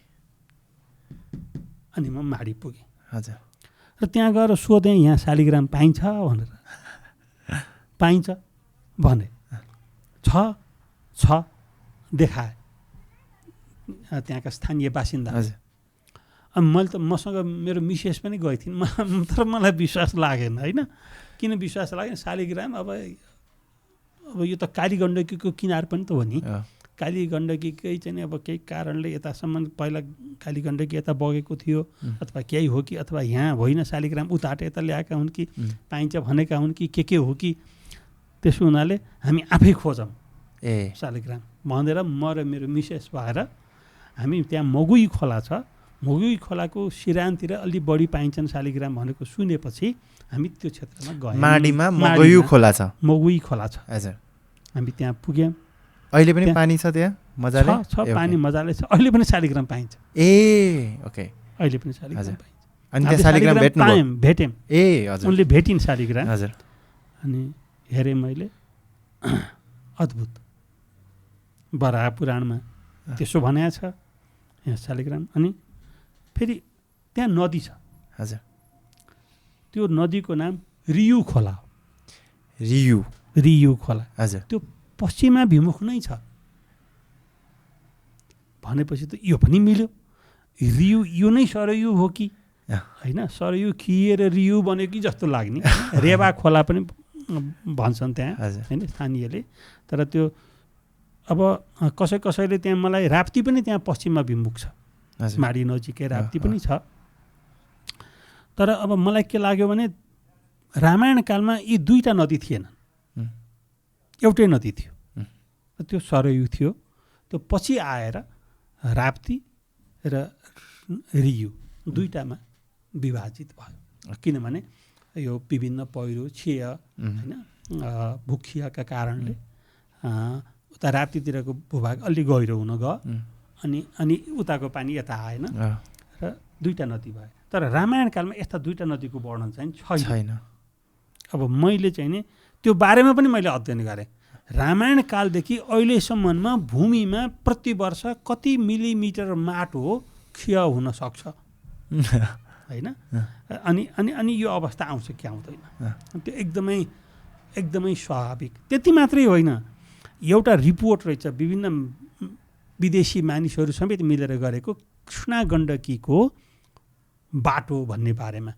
अनि म माडी पुगेँ।
हजुर।
र त्यहाँ गएर सोधेँ यहाँ शालिग्राम पाइन्छ भनेर। पाइन्छ भने। छ देखाए त्यहाँका स्थानीय बासिन्दा।
हजुर
अनि मैले त मसँग मेरो मिसेस पनि गएको थिइन् तर मलाई विश्वास लागेन होइन। किन विश्वास लागेन? शालिग्राम अब यो त काली गण्डकीको किनार पनि त हो नि। काली गण्डकीकै चाहिँ अब केही कारणले यतासम्म पहिला काली गण्डकी यता बगेको थियो अथवा केही हो कि अथवा यहाँ होइन शालिग्राम उताबाट यता ल्याएका हुन् कि पाइन्छ भनेका हुन् कि के हो कि। त्यसो हुनाले हामी आफै खोजौँ शालिग्राम भनेर म र मेरो मिसेस भएर हामी त्यहाँ मगुई खोला छ, मगुई खोलाको सिरानतिर अलि बढी पाइन्छन् शालिग्राम भनेको सुनेपछि हामी त्यो क्षेत्रमा गयौँ।
माडीमा मगुई खोला छ,
मगुई खोला छ।
हजुर
हामी त्यहाँ पुग्यौँ।
अहिले पनि पानी छ त्यहाँ मजाले?
छ पानी मजाले छ। अहिले पनि शालिग्राम पाइन्छ।
ओके
अहिले पनि शालिग्राम पाइन्छ।
अनि त्यहाँ शालिग्राम
भेट्यौँ।
हजुर
उनले भेटिन् शालिग्राम।
हजुर
अनि हेरेँ मैले अद्भुत बराह पुराणमा त्यसो भनेको छ यहाँ शालिग्राम। अनि फेरि त्यहाँ नदी छ।
हजुर
त्यो नदीको नाम रियु खोला हो। रियु खोला।
हजुर
त्यो पश्चिमाभिमुख नै छ भनेपछि त यो पनि मिल्यो। रियु यो नै सरयु हो कि होइन? सरयु खिएर रियु बन्यो कि जस्तो लाग्ने। रेवा खोला पनि भन्छन् त्यहाँ होइन स्थानीयले। तर त्यो अब कसैले त्यहाँ मलाई राप्ती पनि त्यहाँ पश्चिमाभिमुख छ, माडी नजिकै राप्ती पनि छ। तर अब मलाई के लाग्यो भने रामायण कालमा यी दुईवटा नदी थिएनन्, एउटै नदी थियो। त्यो सरयु थियो। त्यो पछि आएर राप्ती र रियु दुईटामा विभाजित भयो। किनभने यो विभिन्न पहिरो क्षय होइन भूक्षयका कारणले उता राप्तीतिरको भूभाग अलि गहिरो हुन गयो अनि उताको पानी यता आएन र दुईटा नदी भयो। तर रामायण कालमा यस्ता दुईटा नदीको वर्णन चाहिँ छैन। अब मैले चाहिँ नि त्यो बारेमा पनि मैले अध्ययन गरेँ। रामायण कालदेखि अहिलेसम्ममा भूमिमा प्रतिवर्ष कति मिलिमिटर माटो क्षय हुन सक्छ होइन? अनि यो अवस्था आउँछ कि आउँदैन? त्यो एकदमै स्वाभाविक। त्यति मात्रै होइन, एउटा रिपोर्ट रहेछ विभिन्न विदेशी मानिसहरू समेत मिलेर गरेको कृष्णा गण्डकीको बाटो भन्ने बारेमा,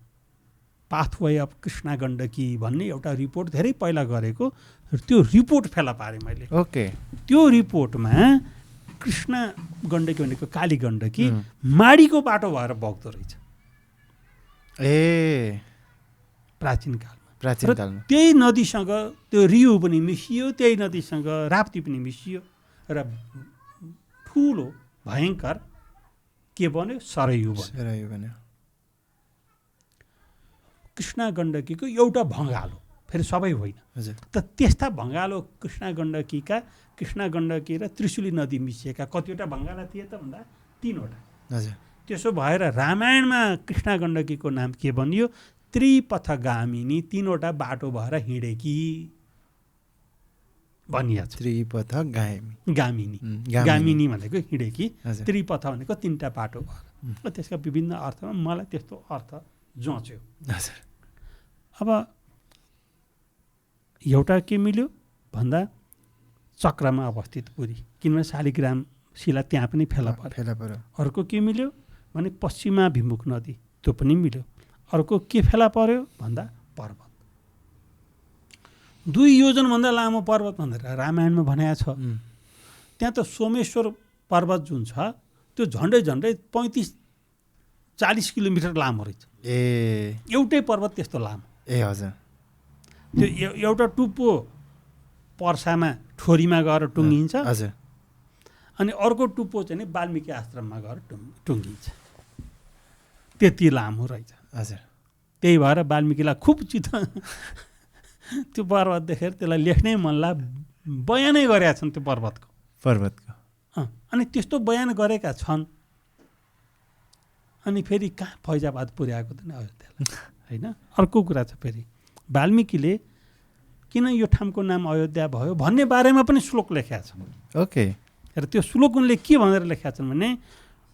पाथवे अफ कृष्णा गण्डकी भन्ने एउटा रिपोर्ट धेरै पहिला गरेको। त्यो रिपोर्ट फेला पारेँ मैले।
ओके।
त्यो रिपोर्टमा कृष्णा गण्डकी भनेको काली गण्डकी माडीको बाटो भएर बग्दो रहेछ प्राचीन कालमा। त्यही नदीसँग त्यो रियु पनि मिसियो, त्यही नदीसँग राप्ती पनि मिसियो र ठुलो भयङ्कर के बन्यो? सरयु बन्यो। कृष्णा गण्डकीको एउटा भँगालो, फेरि सबै होइन। त त्यस्ता भँगालो कृष्णा गण्डकी र त्रिशुली नदी मिसिएका कतिवटा भँगाला थिए त भन्दा 3वटा। त्यसो भएर रामायणमा कृष्णा गण्डकीको नाम के बनियो? त्रिपथगामिनी, 3वटा बाटो भएर हिँडेकी भनिया छ। गामिनी भनेको हिँडेकी, त्रिपथ भनेको 3टा बाटो भएर। त्यसका विभिन्न अर्थमा मलाई त्यस्तो अर्थ जच्यो। अब एउटा के मिल्यो भन्दा चक्रमा अवस्थित पुरी, किनभने शालिग्राम शिला त्यहाँ पनि फेला पर्यो। अर्को के मिल्यो भने पश्चिमाभिमुख नदी, त्यो पनि मिल्यो। अर्को के फेला पर्यो भन्दा पर्वत, 2 योजनभन्दा लामो पर्वत भनेर रामायणमा भनेको छ। त्यहाँ त सोमेश्वर पर्वत जुन छ त्यो झन्डै 35-40 किलोमिटर लामो रहेछ। एउटै पर्वत त्यस्तो लामो।
हजुर।
त्यो एउटा टुप्पो पर्सामा ठोरीमा गएर टुङ्गिन्छ।
हजुर।
अनि अर्को टुप्पो चाहिँ वाल्मिकी आश्रममा गएर टुङ्गिन्छ। त्यति लामो रहेछ।
हजुर।
त्यही भएर वाल्मिकीलाई खुब त्यो पर्वत देखेर त्यसलाई लेख्नै मन लाग्यो, बयानै गरेका छन् त्यो पर्वतको। अनि त्यस्तो बयान गरेका छन्। अनि फेरि कहाँ फैजाबाद पुर्याएको त नि अयोध्यालाई होइन? अर्को कुरा छ, फेरि वाल्मिकीले किन यो ठाउँको नाम अयोध्या भयो भन्ने बारेमा पनि श्लोक लेखेका छन्।
ओके।
र त्यो श्लोक उनले के भनेर लेखेका छन् भने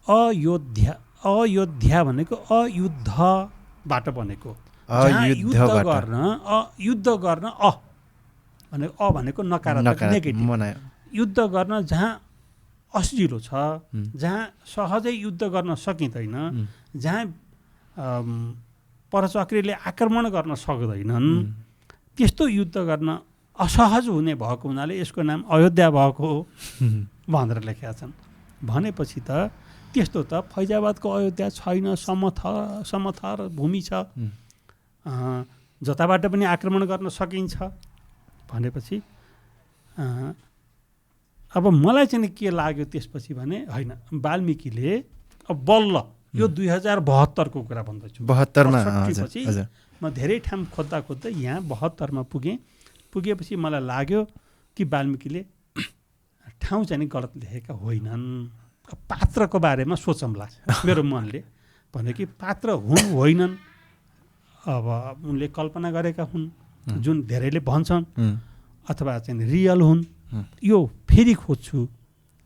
अयोध्या भनेको अयुद्धबाट बनेको, युद्ध गर्न भनेको भनेको नकारात्मक नेगेटिभ
मनायो।
युद्ध गर्न जहाँ असजिलो छ, जहाँ सहजै युद्ध गर्न सकिँदैन, जहाँ परचक्रीले आक्रमण गर्न सक्दैनन्, त्यस्तो युद्ध गर्न असहज हुने भएको हुनाले यसको नाम अयोध्या भएको हो भनेर लेखेका छन्। भनेपछि त त्यस्तो त फैजाबादको अयोध्या छैन, समथर भूमि छ, जताबाट पनि आक्रमण गर्न सकिन्छ भनेपछि अब मलाई चाहिँ के लाग्यो त्यसपछि भने होइन, वाल्मिकीले अब बल्ल यो 2072 कुरा भन्दैछु,
72मा
पछि म धेरै ठाउँ खोज्दा यहाँ 72मा पुगेपछि मलाई लाग्यो कि वाल्मिकीले ठाउँ चाहिँ गलत लेखेका होइनन्। पात्रको बारेमा सोचौँला मेरो मनले भन्यो कि पात्र हुन् होइनन्, अब उनले कल्पना गरेका हुन् जुन धेरैले भन्छन्, अथवा चाहिँ रियल हुन्, यो फेरि खोज्छु।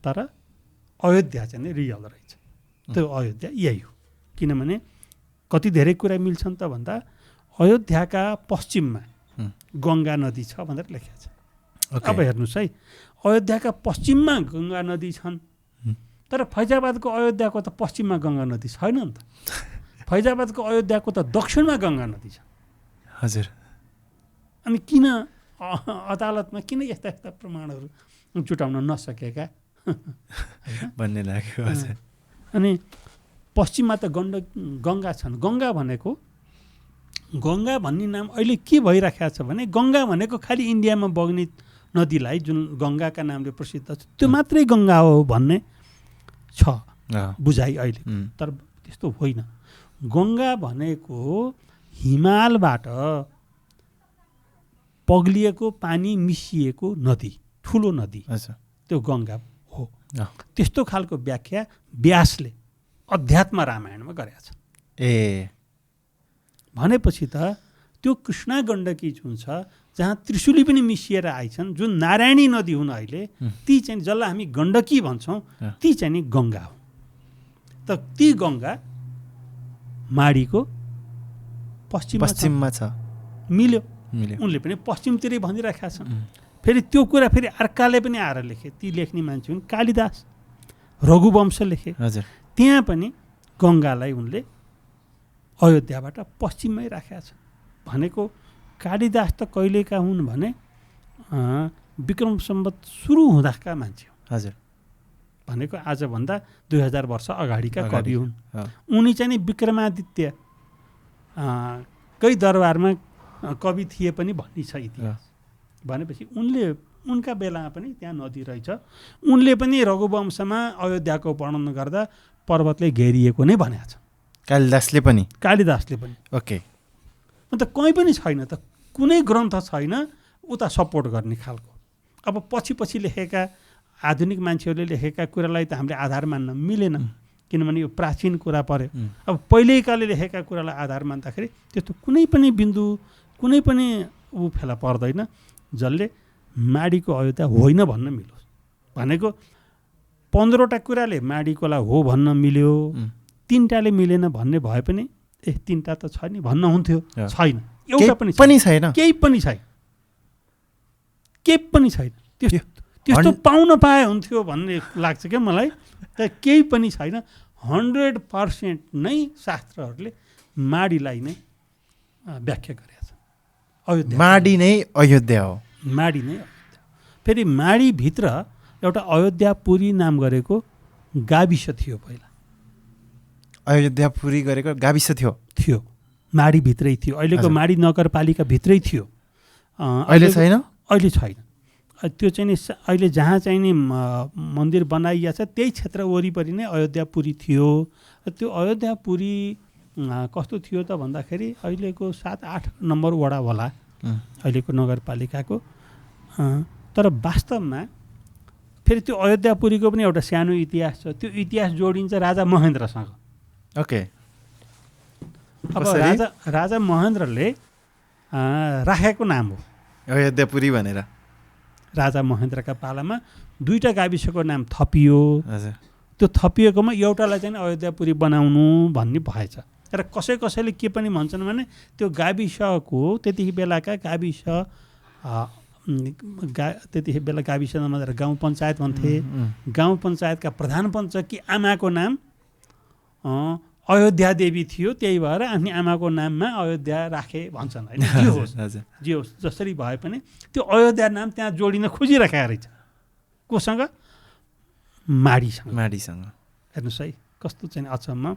तर अयोध्या चाहिँ रियल रहेछ, त्यो अयोध्या यही हो। किनभने कति धेरै कुरा मिल्छन् त भन्दा अयोध्याका पश्चिममा गङ्गा नदी छ भनेर लेखेको छ। अब हेर्नुहोस् है, अयोध्याका पश्चिममा गङ्गा नदी छन्, तर फैजाबादको अयोध्याको त पश्चिममा गङ्गा नदी छैन नि त। फैजाबादको अयोध्याको त दक्षिणमा गङ्गा नदी छ।
हजुर।
अनि किन अदालतमा किन यस्ता यस्ता प्रमाणहरू जुटाउन नसकेका
भन्ने लाग्यो। हजुर।
अनि पश्चिममा त गङ्गा छन्। गङ्गा भनेको, गङ्गा भन्ने नाम अहिले के भइराखेको छ भने गङ्गा भनेको खालि इन्डियामा बग्ने नदीलाई जुन गङ्गाका नामले प्रसिद्ध छ त्यो मात्रै गङ्गा हो भन्ने छ बुझाइ अहिले। तर त्यस्तो होइन। गङ्गा भनेको हिमालबाट पग्लिएको पानी मिसिएको नदी, ठुलो नदी, त्यो गङ्गा हो। त्यस्तो खालको व्याख्या व्यासले अध्यात्म रामायणमा गरेका छन्। भनेपछि त त्यो कृष्णा गण्डकी जुन छ जहाँ त्रिशुली पनि मिसिएर आइछन्, जुन नारायणी नदी हुन् अहिले, ती चाहिँ जसलाई हामी गण्डकी भन्छौँ, ती चाहिँ नि गङ्गा हो। त ती गङ्गा माडीको पश्चिममा छ। मिल्यो, उनले पनि पश्चिमतिरै भनिराखेका छन्। फेरि त्यो कुरा फेरि अर्काले पनि आएर लेखे। ती लेख्ने मान्छे हुन् कालिदास, रघुवंश लेखे। त्यहाँ पनि गङ्गालाई उनले अयोध्याबाट पश्चिममै राखेका छन्। भनेको कालिदास त कहिलेका हुन् भने विक्रम सम्वत सुरु हुँदाका मान्छे हुन्।
हजुर।
भनेको आजभन्दा 2000 वर्ष अगाडिका कवि हुन्। उनी चाहिँ नि विक्रमादित्य कै दरबारमा कवि थिए पनि भन्ने छ इतिहास। भनेपछि उनका बेलामा पनि त्यहाँ नदी रहेछ। उनले पनि रघुवंशमा अयोध्याको वर्णन गर्दा पर्वतले घेरिएको नै भनेको छ।
कालिदासले पनि
ओके। अन्त कहीँ पनि छैन त, कुनै ग्रन्थ छैन उता सपोर्ट गर्ने खालको। अब पछि लेखेका आधुनिक मान्छेहरूले लेखेका कुरालाई त हामीले आधार मान्न मिलेन, किनभने यो प्राचीन कुरा पर्यो। अब पहिल्यैकाले लेखेका कुरालाई आधार मान्दाखेरि त्यस्तो कुनै पनि बिन्दु, कुनै पनि फेला पर्दैन जसले माडीको अयोध्या होइन भन्न मिलोस्। भनेको 15वटा कुराले माडीकोलाई हो भन्न मिल्यो, 3टाले मिलेन भन्ने भए पनि 3टा त छैन भन्न हुन्थ्यो। छैन, एउटा पनि छैन, केही पनि छैन। त्यस्तो पाउन पाए हुन्थ्यो भन्ने लाग्छ क्या मलाई। त केही पनि छैन। 100% नै शास्त्रहरूले माडीलाई नै व्याख्या गरेका छन्। अयोध्या
माडी नै अयोध्या हो।
माडी नै अयोध्या। फेरि माडीभित्र एउटा अयोध्यापुरी नाम गरेको गाविस थियो। पहिला
अयोध्यापुरी गरेको गाविस थियो,
माडीभित्रै थियो। अहिलेको माडी नगरपालिका भित्रै थियो।
अहिले छैन।
त्यो चाहिँ नि अहिले जहाँ चाहिँ नि मन्दिर बनाइया छ त्यही क्षेत्र वरिपरि नै अयोध्यापुरी थियो। त्यो अयोध्यापुरी कस्तो थियो त भन्दाखेरि अहिलेको 7-8 नम्बर वडा होला अहिलेको नगरपालिकाको। तर वास्तवमा फेरि त्यो अयोध्यापुरीको पनि एउटा सानो इतिहास छ। त्यो इतिहास जोडिन्छ राजा महेन्द्रसँग।
ओके।
अब राजा महेन्द्रले राखेको नाम हो
अयोध्यापुरी भनेर।
राजा महेन्द्रका पालामा 2टा गाविसको नाम थपियो। त्यो थपिएकोमा एउटालाई चाहिँ अयोध्यापुरी बनाउनु भन्ने भएछ। र कसैले के पनि भन्छन् भने त्यो गाविसको त्यति बेलाका गाविस त्यति बेला गाविस नभएर गाउँ पञ्चायत भन्थे। गाउँ पञ्चायतका प्रधान पञ्चकी आमाको नाम अयोध्या देवी थियो, त्यही भएर आफ्नो आमाको नाममा अयोध्या राखे भन्छन् होइन। जे होस् जसरी भए पनि त्यो अयोध्या नाम त्यहाँ जोडिन खोजिराखेको रहेछ। कोसँग? माडीसँग। हेर्नुहोस् है कस्तो चाहिँ अचम्म।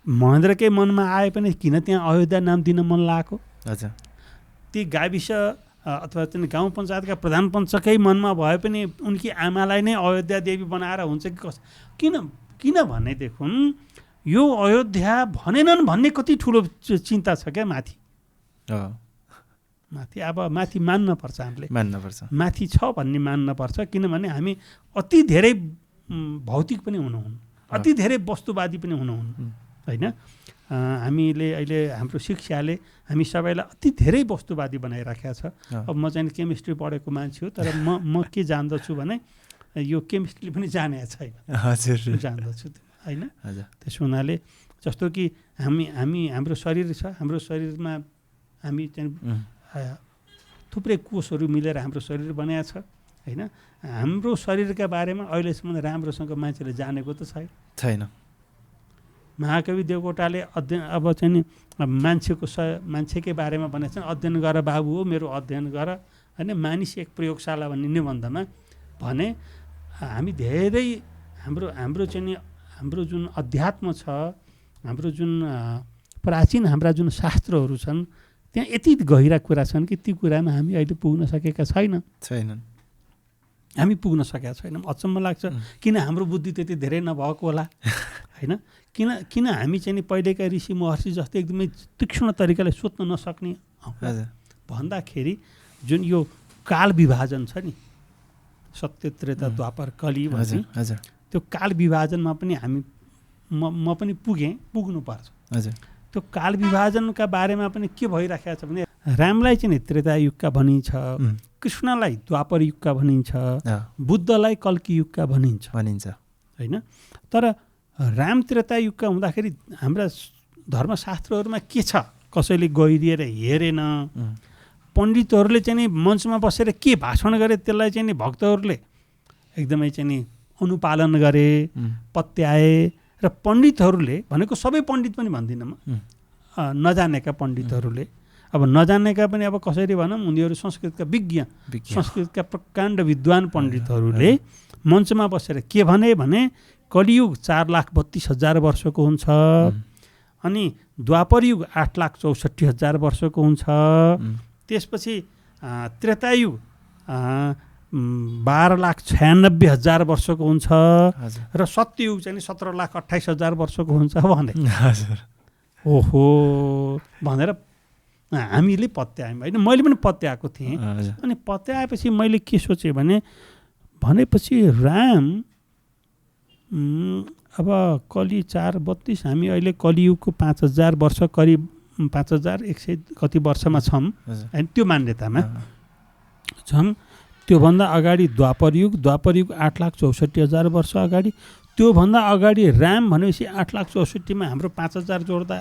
महेन्द्रकै मनमा आए पनि किन त्यहाँ अयोध्या नाम दिन मन लागेको?
हजुर
ती गाविस अथवा चाहिँ गाउँ पञ्चायतका प्रधान पञ्चकै मनमा भए पनि उनकी आमालाई नै अयोध्या देवी बनाएर हुन्छ कि कस किन भनेदेखि यो अयोध्या भनेनन् भन्ने कति ठुलो चिन्ता छ क्या माथि। अब माथि मान्नपर्छ, हामीले माथि छ भन्ने मान्नपर्छ। किनभने हामी अति धेरै भौतिक पनि हुनुहुन्न, अति धेरै वस्तुवादी पनि हुनुहुन्न होइन। हामीले अहिले हाम्रो शिक्षाले हामी सबैलाई अति धेरै वस्तुवादी बनाइराखेको छ। अब म चाहिँ केमिस्ट्री पढेको मान्छे हो, तर म के जान्दछु भने यो केमिस्ट्रीले पनि जाने छैन।
हजुर
जान्दछु होइन। त्यसो हुनाले जस्तो कि हाम्रो शरीर छ, हाम्रो शरीरमा हामी चाहिँ थुप्रै कोषहरू मिलेर हाम्रो शरीर बनाएको छ होइन। हाम्रो शरीरका बारेमा अहिलेसम्म राम्रोसँग मान्छेले जानेको त छैन। महाकवि देवकोटाले अध्ययन अब चाहिँ मान्छेकै बारेमा भनेको छ, अध्ययन गर बाबु हो मेरो अध्ययन गर होइन। मानिस एक प्रयोगशाला भन्ने निबन्धमा भने हामी धेरै हाम्रो चाहिँ हाम्रो जुन अध्यात्म छ, हाम्रो जुन प्राचीन हाम्रा जुन शास्त्रहरू छन् त्यहाँ यति गहिरा कुरा छन् कि ती कुरामा हामी अहिले पुग्न सकेका छैनन्। हामी पुग्न सकेका छैनौँ। अचम्म लाग्छ किन हाम्रो बुद्धि त्यति धेरै नभएको होला होइन। किन हामी चाहिँ पहिलेका ऋषि महर्षि जस्तै एकदमै तीक्ष्ण तरिकाले सोध्न नसक्ने भन्दाखेरि जुन यो काल विभाजन छ नि, सत्य त्रेता द्वापर कली भन्ने त्यो काल विभाजनमा पनि म पनि पुग्नुपर्छ। त्यो काल विभाजनका बारेमा पनि के भइराखेको छ भने रामलाई चाहिँ त्रेता युगका भनिन्छ, कृष्णलाई द्वापर युगका भनिन्छ, बुद्धलाई कल्की युगका भनिन्छ होइन। तर राम त्रेता युगका हुँदाखेरि हाम्रा धर्मशास्त्रहरूमा के छ कसैले गहिरिएर हेरेन। पण्डितहरूले चाहिँ मञ्चमा बसेर के भाषण गरे त्यसलाई चाहिँ भक्तहरूले एकदमै चाहिँ अनुपालन गरे, पत्याए। र पण्डितहरूले भनेको सबै पण्डित पनि भन्दिनँ म, नजानेका पण्डितहरूले, अब नजानेका पनि अब कसरी भनौँ उनीहरू संस्कृतका विज्ञ संस्कृतका प्रकाण्ड विद्वान पण्डितहरूले मञ्चमा बसेर के भने कलियुग 4,32,000 वर्षको हुन्छ, अनि द्वापर युग 8,64,000 वर्षको हुन्छ, त्यसपछि त्रेतायुग 12,96,000 वर्षको हुन्छ र सत्ययुग चाहिँ 17,28,000 वर्षको हुन्छ भने ओहो भनेर हामीले पत्यायौँ होइन। मैले पनि पत्याएको थिएँ। अनि पत्याएपछि मैले के सोचेँ भनेपछि राम अब कलि 4,32 हामी अहिले कलियुगको 5,000 वर्ष करिब 5,100 कति वर्षमा छौँ होइन। त्यो मान्यतामा छौँ। त्योभन्दा अगाडि द्वापर युग 8,64,000 वर्ष अगाडि, त्योभन्दा अगाडि राम भनेपछि 8,64,000मा हाम्रो 5,000 जोड्दा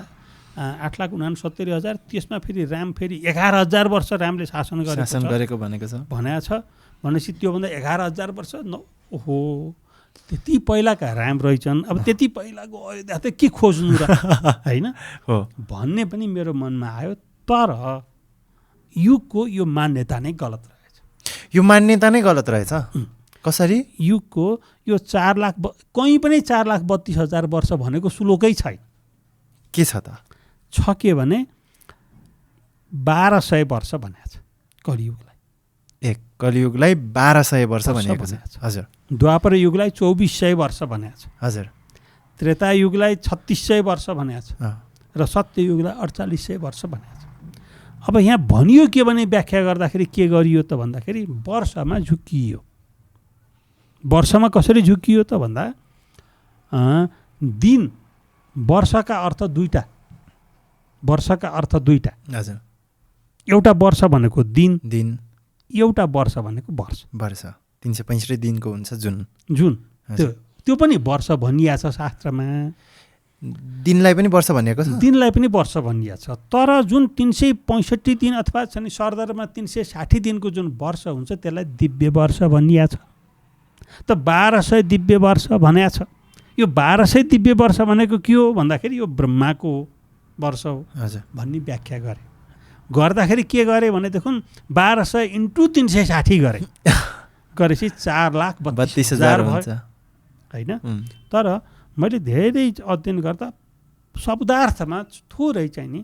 8,69,000, त्यसमा फेरि राम फेरि 11,000 वर्ष रामले शासन गरेको भनेको छ भनेपछि त्योभन्दा 11,000 वर्ष ओहो त्यति पहिलाका राम रहेछन्। अब त्यति पहिलाको अयोध्या त के खोज्नु र होइन भन्ने पनि मेरो मनमा आयो। तर युगको यो मान्यता नै गलत रहेछ।
यो मान्यता नै गलत रहेछ कसरी?
युगको यो 4 लाख कहीँ पनि 4,32,000 वर्ष भनेको श्लोकै छैन।
के छ त?
छ के भने 1,200 वर्ष भनेको छ कलियुगलाई।
कलियुगलाई 1,200 वर्ष भनेको छ। हजुर।
द्वापर युगलाई 2,400 वर्ष भनेको छ।
हजुर।
त्रेता युगलाई 3,600 वर्ष भनेको छ र सत्य युगलाई 4,800 वर्ष भनेको छ। अब यहाँ भनियो के भने व्याख्या गर्दाखेरि के गरियो त भन्दाखेरि वर्षमा झुकियो। वर्षमा कसरी झुकियो त भन्दा दिन वर्षका अर्थ दुईटा। वर्षका अर्थ दुईटा।
हजुर।
एउटा वर्ष भनेको दिन, एउटा वर्ष भनेको वर्ष।
365 दिनको हुन्छ जुन।
त्यो पनि वर्ष भनिया छ शास्त्रमा।
दिनलाई पनि वर्ष भनिएको छ
दिनलाई पनि वर्ष भनिएको छ। तर जुन 365 दिन अथवा चाहिँ सरदरमा 360 दिनको जुन वर्ष हुन्छ त्यसलाई दिव्य वर्ष भनिएको छ। त 1200 दिव्य वर्ष भनेको छ। यो 1200 दिव्य वर्ष भनेको के हो भन्दाखेरि यो ब्रह्माको वर्ष हो भन्ने व्याख्या गरे। गर्दाखेरि के गरे भनेदेखि 1200 × 360 गरे गरेपछि 4,32,000 भयो होइन। तर मैले धेरै अध्ययन गर्दा शब्दार्थमा थोरै चाहिँ नि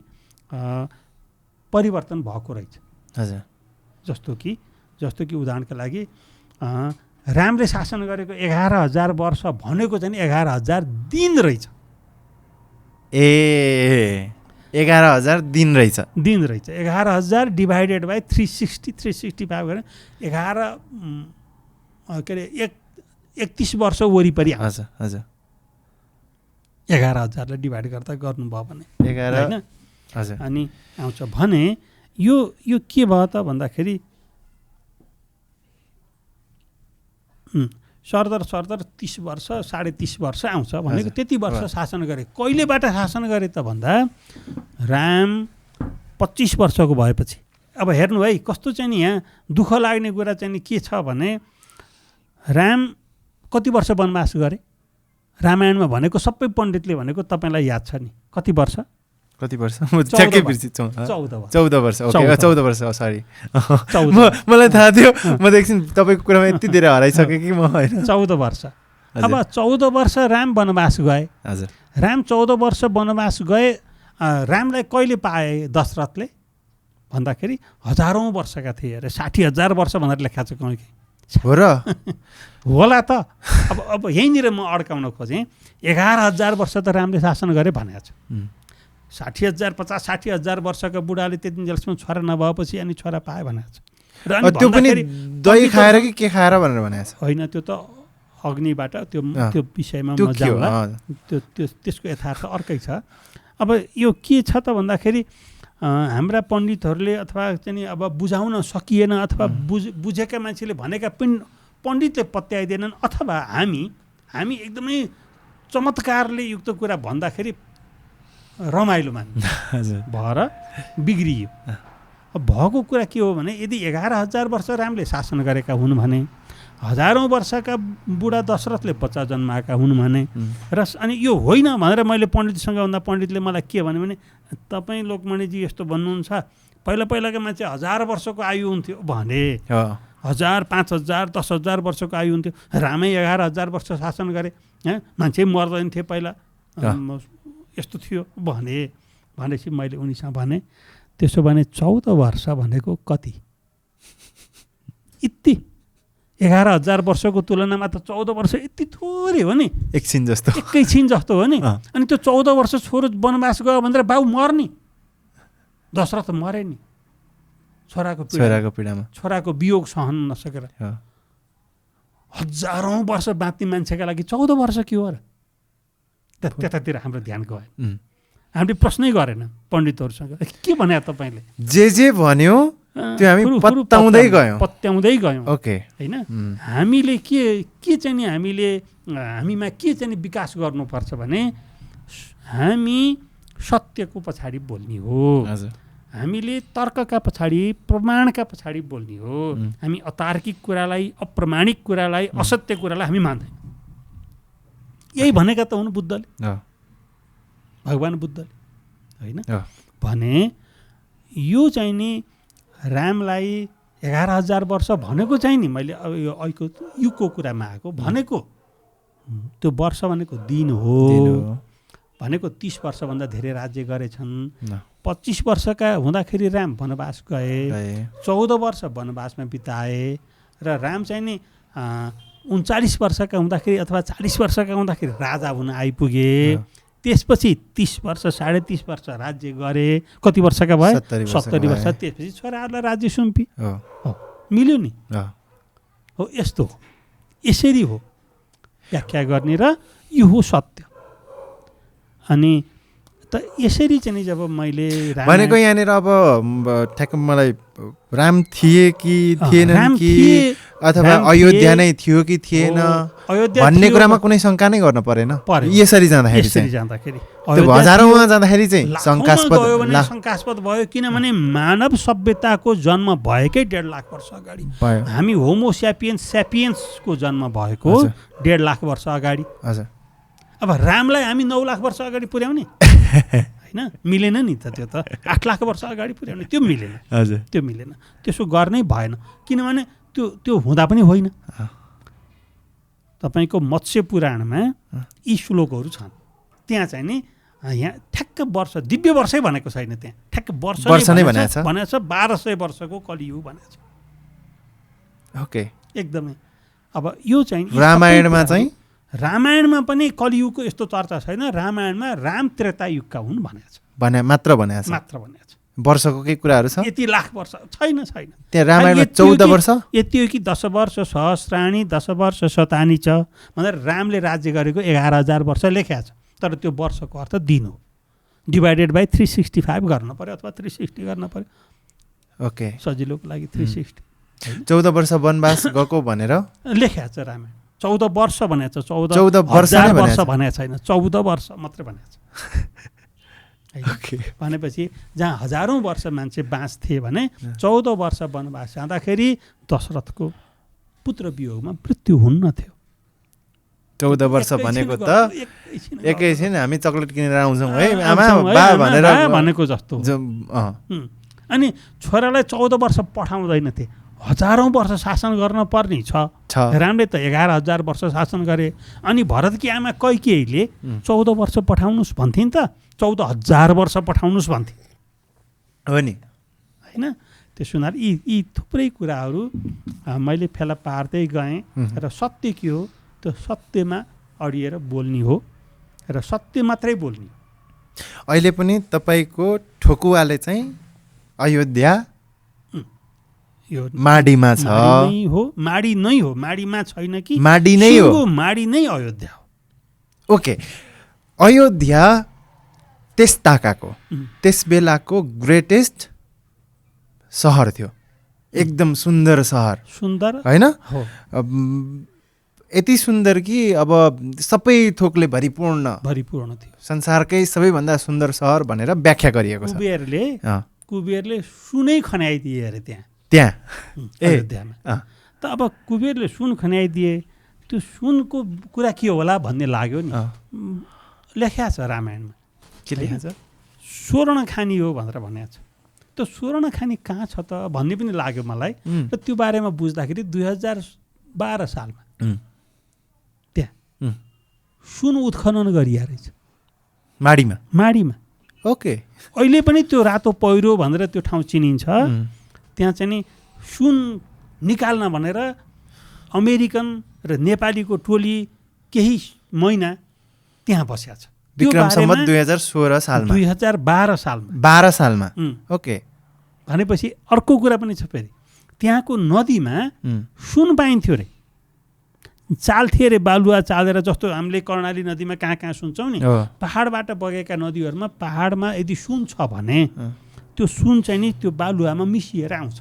परिवर्तन भएको रहेछ।
हजुर
जस्तो कि उदाहरणका लागि रामले शासन गरेको 11,000 वर्ष भनेको चाहिँ 11,000 दिन रहेछ।
11,000 दिन रहेछ।
11,000 डिभाइडेड बाई 365 गरेर 31 वर्ष वरिपरि आउँछ।
हजुर
11,000लाई डिभाइड गर्दा गर्नुभयो भने
11
होइन
हजुर
अनि आउँछ भने यो के भयो त भन्दाखेरि सरदर 30 वर्ष 30.5 वर्ष आउँछ भनेको त्यति वर्ष शासन गरे। कहिलेबाट शासन गरे त भन्दा राम 25 वर्षको भएपछि। अब हेर्नु है कस्तो चाहिँ नि यहाँ दुःख लाग्ने कुरा चाहिँ नि के छ भने राम कति वर्ष वनवास गरे रामायणमा भनेको सबै पण्डितले भनेको तपाईँलाई याद छ नि कति वर्ष
14 वर्ष ओके 14 वर्ष सरी मलाई थाहा थियो म एकछिन तपाईँको कुरामा यति धेरै हराइसकेँ कि म होइन
14 वर्ष। अब 14 वर्ष राम वनवास गए।
हजुर
राम 14 वर्ष वनवास गए। रामलाई कहिले पाए दशरथले भन्दाखेरि हजारौँ वर्षका थिए अरे 60,000 वर्ष भनेर लेखा छ कहीँ
हो र
होला त। अब यहीँनिर म अड्काउन खोजेँ 11,000 वर्ष त रामले शासन गरे भनेको छ। 60,000 50-60,000 वर्षका बुढाले त्यति जेलसम्म छोरा नभएपछि अनि छोरा पाए भनेको छ। र
त्यो पनि दही खाएर कि के खाएर भनेर भनेको छ
होइन त्यो त अग्निबाट त्यो विषयमा म जाउँला त्यसको यथार्थ अर्कै छ। अब यो के छ त भन्दाखेरि हाम्रा पण्डितहरूले अथवा चाहिँ अब बुझाउन सकिएन अथवा बुझेका मान्छेले भनेका पण्डितले पत्याइदिएनन् अथवा हामी एकदमै चमत्कारले युक्त कुरा भन्दाखेरि रमाइलो मान्नु भएर बिग्रियो। अब भएको कुरा के हो भने यदि 11,000 वर्ष रामले शासन गरेका हुन् भने हजारौँ वर्षका बुढा दशरथले बच्चा जन्माएका हुन् भने र अनि यो होइन भनेर मैले पण्डितसँग भन्दा पण्डितले मलाई के भन्यो भने तपाईँ लोकमणिजी यस्तो भन्नुहुन्छ पहिलाका मान्छे 1000 वर्षको आयु हुन्थ्यो भने 1000 5,000 10,000 वर्षको आयु हुन्थ्यो। रामै 11,000 वर्ष शासन गरे मान्छे मर्दैन थिए पहिला यस्तो थियो भनेपछि मैले उनीसँग भने त्यसो भने 14 वर्ष भनेको कति यति 11,000 वर्षको तुलनामा त 14 वर्ष यति थोरै हो नि
एकछिन
जस्तो हो नि। अनि त्यो 14 वर्ष छोरो वनवास गयो भनेर बाउ मर्ने दशरथ मरे नि छोराको पीडामा छोराको वियोग सहन नसकेर हजारौँ वर्ष बाँच्ने मान्छेका लागि 14 वर्ष के हो र त्यतातिर हाम्रो ध्यान गयो। हामीले प्रश्नै गरेन पण्डितहरूसँग के भने तपाईँले
जे भन्यो त्यो हामी पत्याउँदै
गयौँ
ओके
होइन। हामीले के चाहिँ नि हामीमा के चाहिँ विकास गर्नुपर्छ भने हामी सत्यको पछाडि बोल्ने हो। हामीले तर्कका पछाडि प्रमाणका पछाडि बोल्ने हो। हामी अतार्किक कुरालाई अप्रमाणिक कुरालाई असत्य कुरालाई हामी मान्दैनौँ। यही भनेका त हुन् बुद्धले भगवान् बुद्धले होइन भने यो चाहिँ नि रामलाई 11,000 वर्ष भनेको चाहिँ नि मैले अब यो अहिलेको युगको कुरामा आएको भनेको त्यो वर्ष भनेको दिन हो भनेको 30 वर्षभन्दा धेरै राज्य गरेछन्। 25 वर्षका हुँदाखेरि राम वनवास गए 14 वर्ष वनवासमा बिताए र राम चाहिँ नि 39 वर्षका हुँदाखेरि अथवा 40 वर्षका हुँदाखेरि राजा हुन आइपुगे। त्यसपछि 30 वर्ष 30.5 वर्ष राज्य गरे। कति वर्षका भए 70 वर्ष। त्यसपछि छोराहरूलाई राज्य सुम्पी मिल्यो नि हो। यस्तो हो यसरी हो व्याख्या गर्ने र यो हो सत्य। अनि त यसरी चाहिँ नि जब मैले
भनेको यहाँनिर अब ठ्याक्क मलाई राम थिए कि थिएनन् कि अथवा अयोध्या नै थियो कि थिएन भन्ने कुरामा कुनै शङ्का नै गर्नु परेन यसरी जाँदाखेरि चाहिँ त्यो हजारौँमा जाँदाखेरि चाहिँ
शङ्कास्पद भयो किनभने मानव सभ्यताको जन्म भएकै 1.5 लाख वर्ष अगाडि हामी होमो स्यापियन्सको जन्म भएको 1.5 लाख वर्ष अगाडि
हजुर
अब रामलाई हामी 9 लाख वर्ष अगाडि पुर्याउने होइन मिलेन नि त त्यो त 8 लाख वर्ष अगाडि पुर्याउने त्यो मिलेन
हजुर
त्यो मिलेन त्यसो गर्नै भएन किनभने त्यो हुँदा पनि होइन तपाईँको मत्स्य पुराणमा यी श्लोकहरू छन् त्यहाँ चाहिँ नि यहाँ ठ्याक्क वर्ष दिव्य वर्षै भनेको छैन त्यहाँ ठ्याक्क वर्ष नै भनेको छ 1200 वर्षको कलियुग भनेको छ
ओके
एकदमै अब यो चाहिँ रामायणमा पनि कलियुगको यस्तो चर्चा छैन रामायणमा राम त्रेतायुगका हुन् भनेको छ
मात्र भनेको छ वर्षको केही कुराहरू छ
यति लाख वर्ष छैन
त्यहाँ रामायणमा 14 वर्ष
यति हो कि 10 वर्ष सहस्राणी 10 वर्ष शतानी छ भनेर रामले राज्य गरेको 11,000 वर्ष लेखेको छ तर त्यो वर्षको अर्थ दिन हो डिभाइडेड बाई 365 गर्नु पर्यो अथवा 360 गर्नु पर्यो
ओके
सजिलोको लागि 360
14 वर्ष वनवास गएको भनेर
लेखेको छ रामायण 14 वर्ष भनेको छ
14 वर्ष
भनेको छैन 14 वर्ष मात्रै भनेको छ भनेपछि जहाँ हजारौँ वर्ष मान्छे बाँच्थे भने 14 वर्ष वनवास जाँदाखेरि दशरथको पुत्र वियोगमा मृत्यु हुन्न थियो
14 वर्ष भनेको त एकैछिन हामी चक्लेट किनेर आउँछौँ है आमा बा भनेर
भनेको जस्तो अनि छोरालाई 14 वर्ष पठाउँदैनथे हजारौँ वर्ष शासन गर्न पर्ने छ रामले त 11,000 वर्ष शासन गरे अनि भरतकी आमा कैकेयीले 14 वर्ष पठाउनुहोस् भन्थिन् त 14,000 वर्ष पठाउनुहोस् भन्थे
हो नि
होइन त्यसो हुनाले यी थुप्रै कुराहरू मैले फेला पार्दै गएँ र सत्य के हो त्यो सत्यमा अडिएर बोल्ने हो र सत्य मात्रै बोल्ने
अहिले पनि तपाईँको ठोकुवाले चाहिँ अयोध्या
यो
माडीमा छ
माडी नै हो माडीमा छैन कि
माडी नै हो
माडी नै अयोध्या
हो ओके अयोध्या त्यस ताकाको त्यस बेलाको ग्रेटेस्ट सहर थियो एकदम सुन्दर सहर
सुन्दर
होइन यति सुन्दर कि अब सबै थोकले भरिपूर्ण थियो संसारकै सबैभन्दा सुन्दर सहर भनेर व्याख्या गरिएको छ
कुबेरले सुनै खन्याइदिए अरे
त्यहाँ
अयोध्यामा त अब कुबेरले सुन खन्याइदिए त्यो सुनको कुरा के होला भन्ने लाग्यो नि लेख्या छ रामायणमा
के लेख्या छ
स्वर्ण खानी हो भनेर भनेको छ त्यो स्वर्ण खानी कहाँ छ त भन्ने पनि लाग्यो मलाई र त्यो बारेमा बुझ्दाखेरि 2012 सालमा त्यहाँ सुन उत्खनन गरिया रहेछ माडीमा
ओके
अहिले पनि त्यो रातो पहिरो भनेर त्यो ठाउँ चिनिन्छ त्यहाँ चाहिँ नि सुन निकाल्न भनेर अमेरिकन र नेपालीको टोली केही महिना त्यहाँ बस्या छ
विक्रम सम्वत 2012 सालमा 12 सालमा ओके
भनेपछि अर्को कुरा पनि छ फेरि त्यहाँको नदीमा सुन पाइन्थ्यो रे चाल्थे रे बालुवा चालेर जस्तो हामीले कर्णाली नदीमा कहाँ सुन्छौँ नि पहाडबाट बगेका नदीहरूमा पहाडमा यदि सुन छ भने त्यो सुन चाहिँ नि त्यो बालुवामा मिसिएर आउँछ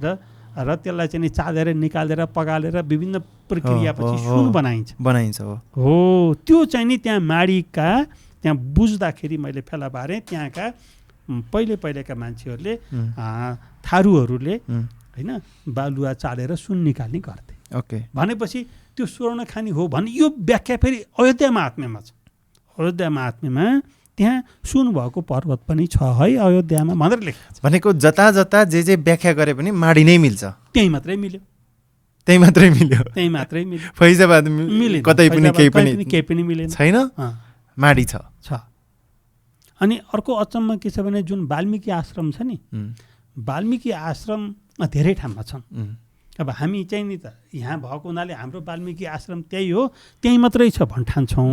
र त्यसलाई चाहिँ नि चालेर निकालेर पगालेर विभिन्न प्रक्रियापछि सुन बनाइन्छ हो त्यो चाहिँ नि त्यहाँ माडीका त्यहाँ बुझ्दाखेरि मैले फेला पारेँ त्यहाँका पहिलेका मान्छेहरूले थारूहरूले होइन बालुवा चालेर सुन निकाल्ने गर्थे
ओके
भनेपछि त्यो स्वर्ण खानी हो भने यो व्याख्या फेरि अयोध्या महात्म्यमा छ अयोध्या महात्म्यमा त्यहाँ सुन भएको पर्वत पनि छ है अयोध्यामा भनेर लेखेको छ
भनेको जता जे व्याख्या गरे पनि माडी नै मिल्छ
त्यही मात्रै मिल्यो
फैजाबाद कतै पनि
केही पनि मिलेन
छैन माडी छ
अनि अर्को अचम्म के छ भने जुन वाल्मीकि आश्रम छ नि वाल्मीकि आश्रम धेरै ठाउँमा छन् अब हामी चाहिँ नि त यहाँ भएको हुनाले हाम्रो वाल्मीकि आश्रम त्यही हो त्यही मात्रै छ भन्ठान्छौँ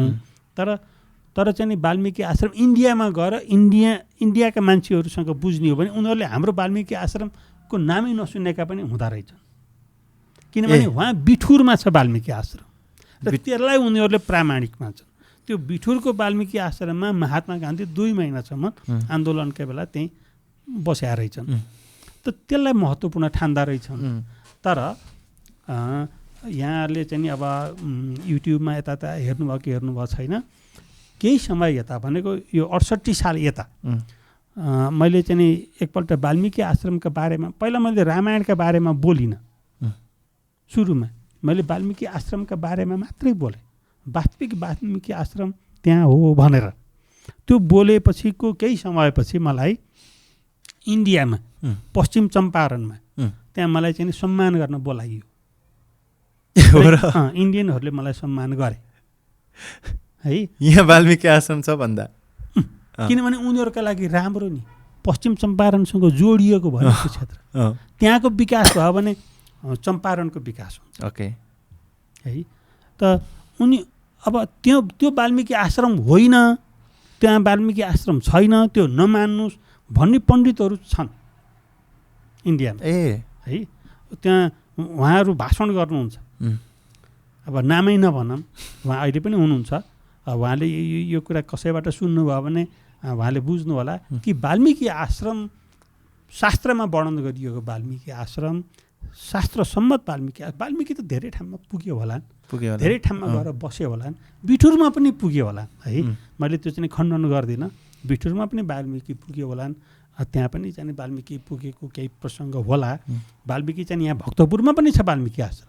तर चाहिँ नि वाल्मीकि आश्रम इन्डियामा गएर इन्डियाका मान्छेहरूसँग बुझ्ने हो भने उनीहरूले हाम्रो वाल्मीकि आश्रमको नामै नसुनेका पनि हुँदो रहेछन् किनभने उहाँ बिठुरमा छ वाल्मीकि आश्रम र त्यसलाई उनीहरूले प्रामाणिक मान्छन् त्यो बिठुरको वाल्मिकी आश्रममा महात्मा गान्धी 2 महिनासम्म आन्दोलनका बेला त्यहीँ बस्या रहेछन्। त त्यसलाई महत्त्वपूर्ण ठान्दा रहेछन्। तर यहाँहरूले चाहिँ अब युट्युबमा यता हेर्नुभयो कि हेर्नुभएको छैन, केही समय यता भनेको यो 68 साल यता मैले चाहिँ एकपल्ट वाल्मिकी आश्रमका बारेमा, पहिला मैले रामायणका बारेमा बोलिनँ। सुरुमा मैले वाल्मिकी आश्रमका बारेमा मात्रै बोलेँ, वास्तविक वाल्मिकी आश्रम त्यहाँ हो भनेर। त्यो बोलेपछिको केही समयपछि मलाई इन्डियामा पश्चिम चम्पारणमा त्यहाँ मलाई चाहिँ सम्मान गर्न बोलाइयो। इन्डियनहरूले मलाई सम्मान गरे है।
यहाँ वाल्मिकी आश्रम छ भन्दा,
किनभने उनीहरूका लागि राम्रो नि, पश्चिम चम्पारणसँग जोडिएको भयो त्यो क्षेत्र। त्यहाँको विकास भयो भने चम्पारणको विकास हुन्छ।
ओके
है। त उनी अब त्यो वाल्मिकी आश्रम होइन, त्यहाँ वाल्मिकी आश्रम छैन, त्यो नमान्नुहोस् भन्ने पण्डितहरू छन् इन्डियामा। है। त्यहाँ उहाँहरू भाषण गर्नुहुन्छ। अब नामै नभनौँ, उहाँ अहिले पनि हुनुहुन्छ। उहाँले यो कुरा कसैबाट सुन्नुभयो भने उहाँले बुझ्नु होला कि वाल्मिकी आश्रम शास्त्रमा वर्णन गरिएको वाल्मिकी आश्रम, शास्त्रसम्मत वाल्मिकी त धेरै ठाउँमा पुग्यो होला, धेरै ठाउँमा गएर बस्यो होला, बिठुरमा पनि पुग्यो होला है। मैले त्यो चाहिँ खण्डन गर्दिनँ। बिठुरमा पनि वाल्मिकी पुग्यो होला, त्यहाँ पनि चाहिँ वाल्मिकी पुगेको केही प्रसङ्ग होला। वाल्मिकी चाहिँ यहाँ भक्तपुरमा पनि छ वाल्मिकी आश्रम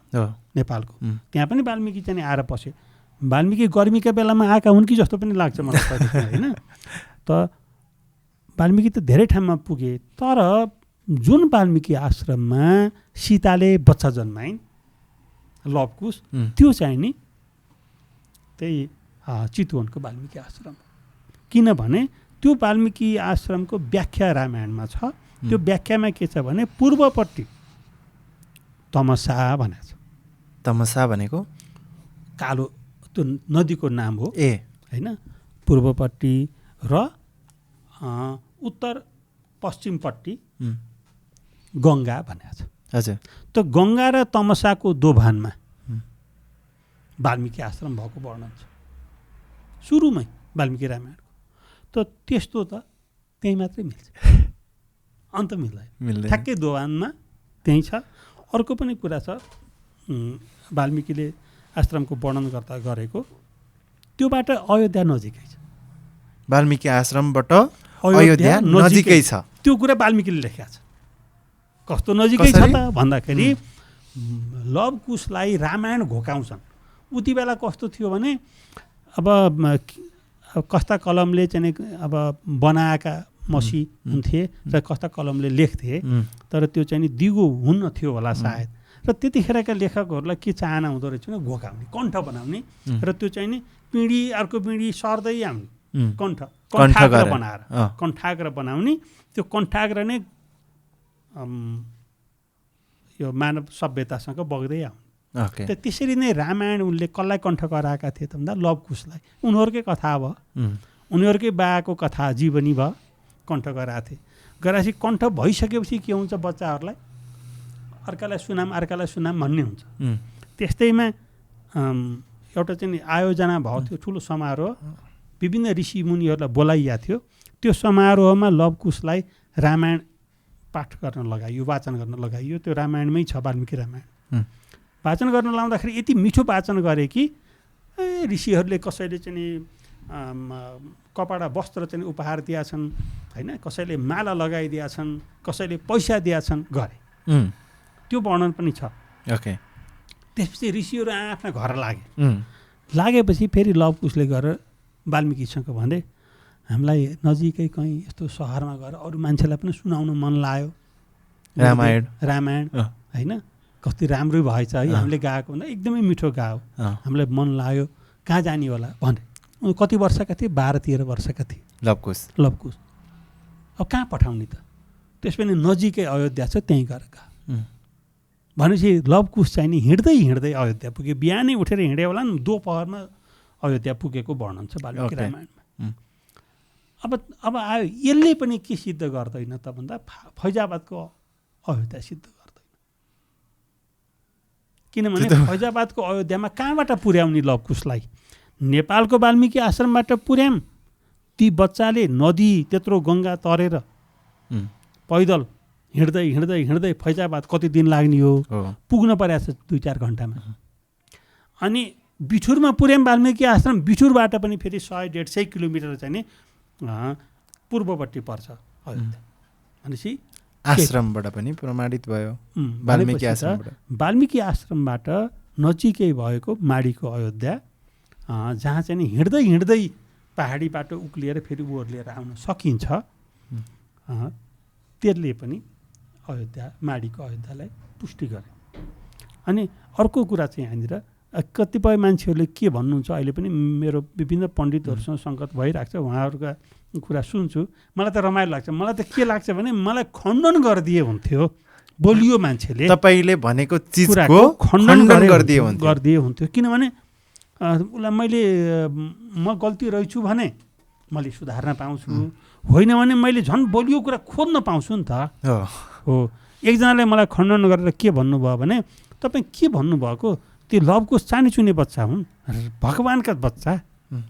नेपालको, त्यहाँ पनि वाल्मिकी चाहिँ आएर बस्यो। वाल्मिकी गर्मीका बेलामा आएका हुन् कि जस्तो पनि लाग्छ मलाई होइन। त वाल्मिकी त धेरै ठाउँमा पुगे, तर जुन वाल्मिकी आश्रममा सीताले बच्चा जन्माइन् लवकुश, त्यो चाहिँ नि त्यही चितवनको वाल्मिकी आश्रम। किनभने त्यो वाल्मिकी आश्रमको व्याख्या रामायणमा छ। त्यो व्याख्यामा के छ भने पूर्वपट्टि तमसा भनेको छ।
तमसा भनेको
कालो त्यो नदीको नाम हो होइन। पूर्वपट्टि र उत्तर पश्चिमपट्टि गङ्गा भनेको छ।
हजुर।
त गङ्गा र तमसाको दोभानमा वाल्मिकी आश्रम भएको वर्णन छ सुरुमै वाल्मिकी रामायणको। त त्यस्तो त त्यहीँ मात्रै मिल्छ, अन्त मिल्दैन। ठ्याक्कै दोभानमा त्यहीँ छ। अर्को पनि कुरा छ, वाल्मिकीले आश्रमको वर्णन गर्दा गरेको, त्योबाट अयोध्या नजिकै छ।
वाल्मिकी आश्रमबाट अयोध्या नजिकै छ,
त्यो कुरा वाल्मिकीले लेखेको छ। कस्तो नजिकै छ त भन्दाखेरि लवकुशलाई रामायण घोकाउँछन्। उति बेला कस्तो थियो भने अब कस्ता कलमले चाहिँ अब बनाएका मसी हुन्थे र कस्ता कलमले लेख्थे, तर त्यो चाहिँ दिगो हुन्न थियो होला सायद। र त्यतिखेरका लेखकहरूलाई के चाहना हुँदो रहेछ भने घोकाउने, कण्ठ बनाउने, र त्यो चाहिँ नि पिँढी अर्को पिँढी सर्दै आउने कण्ठाग्र बनाएर, कण्ठाग्र बनाउने। त्यो कण्ठाग्र नै यो मानव सभ्यतासँग बग्दै आउने। त त्यसरी नै रामायण उनले कसलाई कण्ठ गराएका थिए त भन्दा लवकुशलाई। उनीहरूकै कथा भयो, उनीहरूकै बाको कथा जीवनी भयो, कण्ठ गराएको थिए। गराएपछि कण्ठ भइसकेपछि के हुन्छ, बच्चाहरूलाई अर्कालाई सुनाम भन्ने हुन्छ। त्यस्तैमा एउटा चाहिँ आयोजना भएको थियो, ठुलो समारोह, विभिन्न ऋषि मुनिहरूलाई बोलाइएको थियो। त्यो समारोहमा लवकुशलाई रामायण पाठ गर्न लगाइयो, वाचन गर्न लगाइयो। त्यो रामायणमै छ, वाल्मिकी रामायण। वाचन गर्न लाउँदाखेरि यति मिठो वाचन गरे कि ऋषिहरूले कसैले चाहिँ कपडा वस्त्र चाहिँ उपहार दिएछन् होइन, कसैले माला लगाइदिएछन्, कसैले पैसा दिएछन् गरे। त्यो वर्णन पनि छ।
ओके।
त्यसपछि ऋषिहरू आफ्ना घर लागेपछि फेरि लवकुशले गएर वाल्मिकीसँग भन्दै, हामीलाई नजिकै कहीँ यस्तो सहरमा गएर अरू मान्छेलाई पनि सुनाउन मन लाग्यो रामायण होइन, कति राम्रो भएछ है, हामीले गाएको भन्दा एकदमै मिठो गायो, हामीलाई मन लाग्यो, कहाँ जाने होला भने। कति वर्षका थिए? 12-13 वर्षका थिए लवकुश। अब कहाँ पठाउने त? त्यसपछि नजिकै अयोध्या छ, त्यहीँ गएर गा भनेपछि लवकुश चाहिँ नि हिँड्दै अयोध्या पुग्यो। बिहानै उठेर हिँड्यो होला नि, दोपहरमा अयोध्या पुगेको वर्णन छ वाल्मिकी रामायणमा। अब आयो, यसले पनि के सिद्ध गर्दैन त भन्दा फैजाबादको अयोध्या सिद्ध गर्दैन। किनभने फैजाबादको अयोध्यामा कहाँबाट पुर्याउने लवकुशलाई? नेपालको वाल्मिकी आश्रमबाट पुर्याम, ती बच्चाले नदी त्यत्रो गङ्गा तरेर पैदल हिँड्दै हिँड्दै हिँड्दै फैजाबाद कति दिन लाग्ने हो, पुग्न परेको छ 2-4 घन्टामा। अनि बिठुरमा पुर्याम वाल्मिकी आश्रम, बिठुरबाट पनि फेरि 100-150 किलोमिटर चाहिँ नि पूर्वपट्टि पर्छ अयोध्या। भनेपछि
आश्रमबाट पनि प्रमाणित भयो, वाल्मिकी आश्रमबाट।
वाल्मिकी आश्रमबाट नजिकै भएको माडीको अयोध्या, जहाँ चाहिँ नि हिँड्दै हिँड्दै पहाडी बाटो उक्लिएर फेरि ओर्लिएर आउन सकिन्छ, त्यसले पनि अयोध्या, माडीको अयोध्यालाई पुष्टि गरे। अनि अर्को कुरा चाहिँ यहाँनिर कतिपय मान्छेहरूले के भन्नुहुन्छ, अहिले पनि मेरो विभिन्न पण्डितहरूसँग सङ्गत भइरहेको छ, उहाँहरूका कुरा सुन्छु, मलाई त रमाइलो लाग्छ। मलाई त के लाग्छ भने मलाई खण्डन गरिदिए हुन्थ्यो, बोलियो मान्छेले
तपाईँले भनेको चिजको
खण्डन
गरिदिए
हुन्थ्यो। किनभने उसलाई म गल्ती रहेछु भने मैले सुधार्न पाउँछु, होइन भने मैले झन् बोलियो कुरा खोज्न पाउँछु नि त। हो, एकजनाले मलाई खण्डन गरेर के भन्नुभयो भने तपाईँ के भन्नुभएको, त्यो लभको सानीचुने बच्चा हुन्, भगवान्का बच्चा,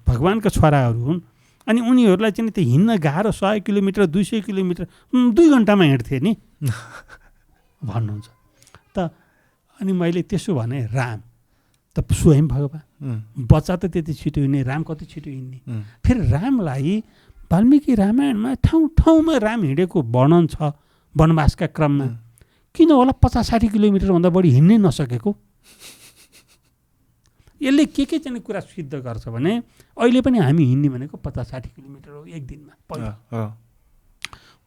भगवान्का छोराहरू हुन्, अनि उनीहरूलाई चाहिँ त्यो हिँड्न गाह्रो 100 किलोमिटर 200 किलोमिटर 2 घन्टामा हिँड्थे नि भन्नुहुन्छ त। अनि मैले त्यसो भने राम त स्वयं भगवान्, बच्चा त त्यति छिटो हिँड्ने, राम कति छिटो हिँड्ने। फेरि रामलाई वाल्मिकी रामायणमा ठाउँ ठाउँमा राम हिँडेको वर्णन छ वनवासका क्रममा। किन होला 50-60 किलोमिटरभन्दा बढी हिँड्नै नसकेको? यसले के चाहिँ कुरा सिद्ध गर्छ भने अहिले पनि हामी हिँड्ने भनेको 50-60 किलोमिटर हो एक दिनमा पहिला।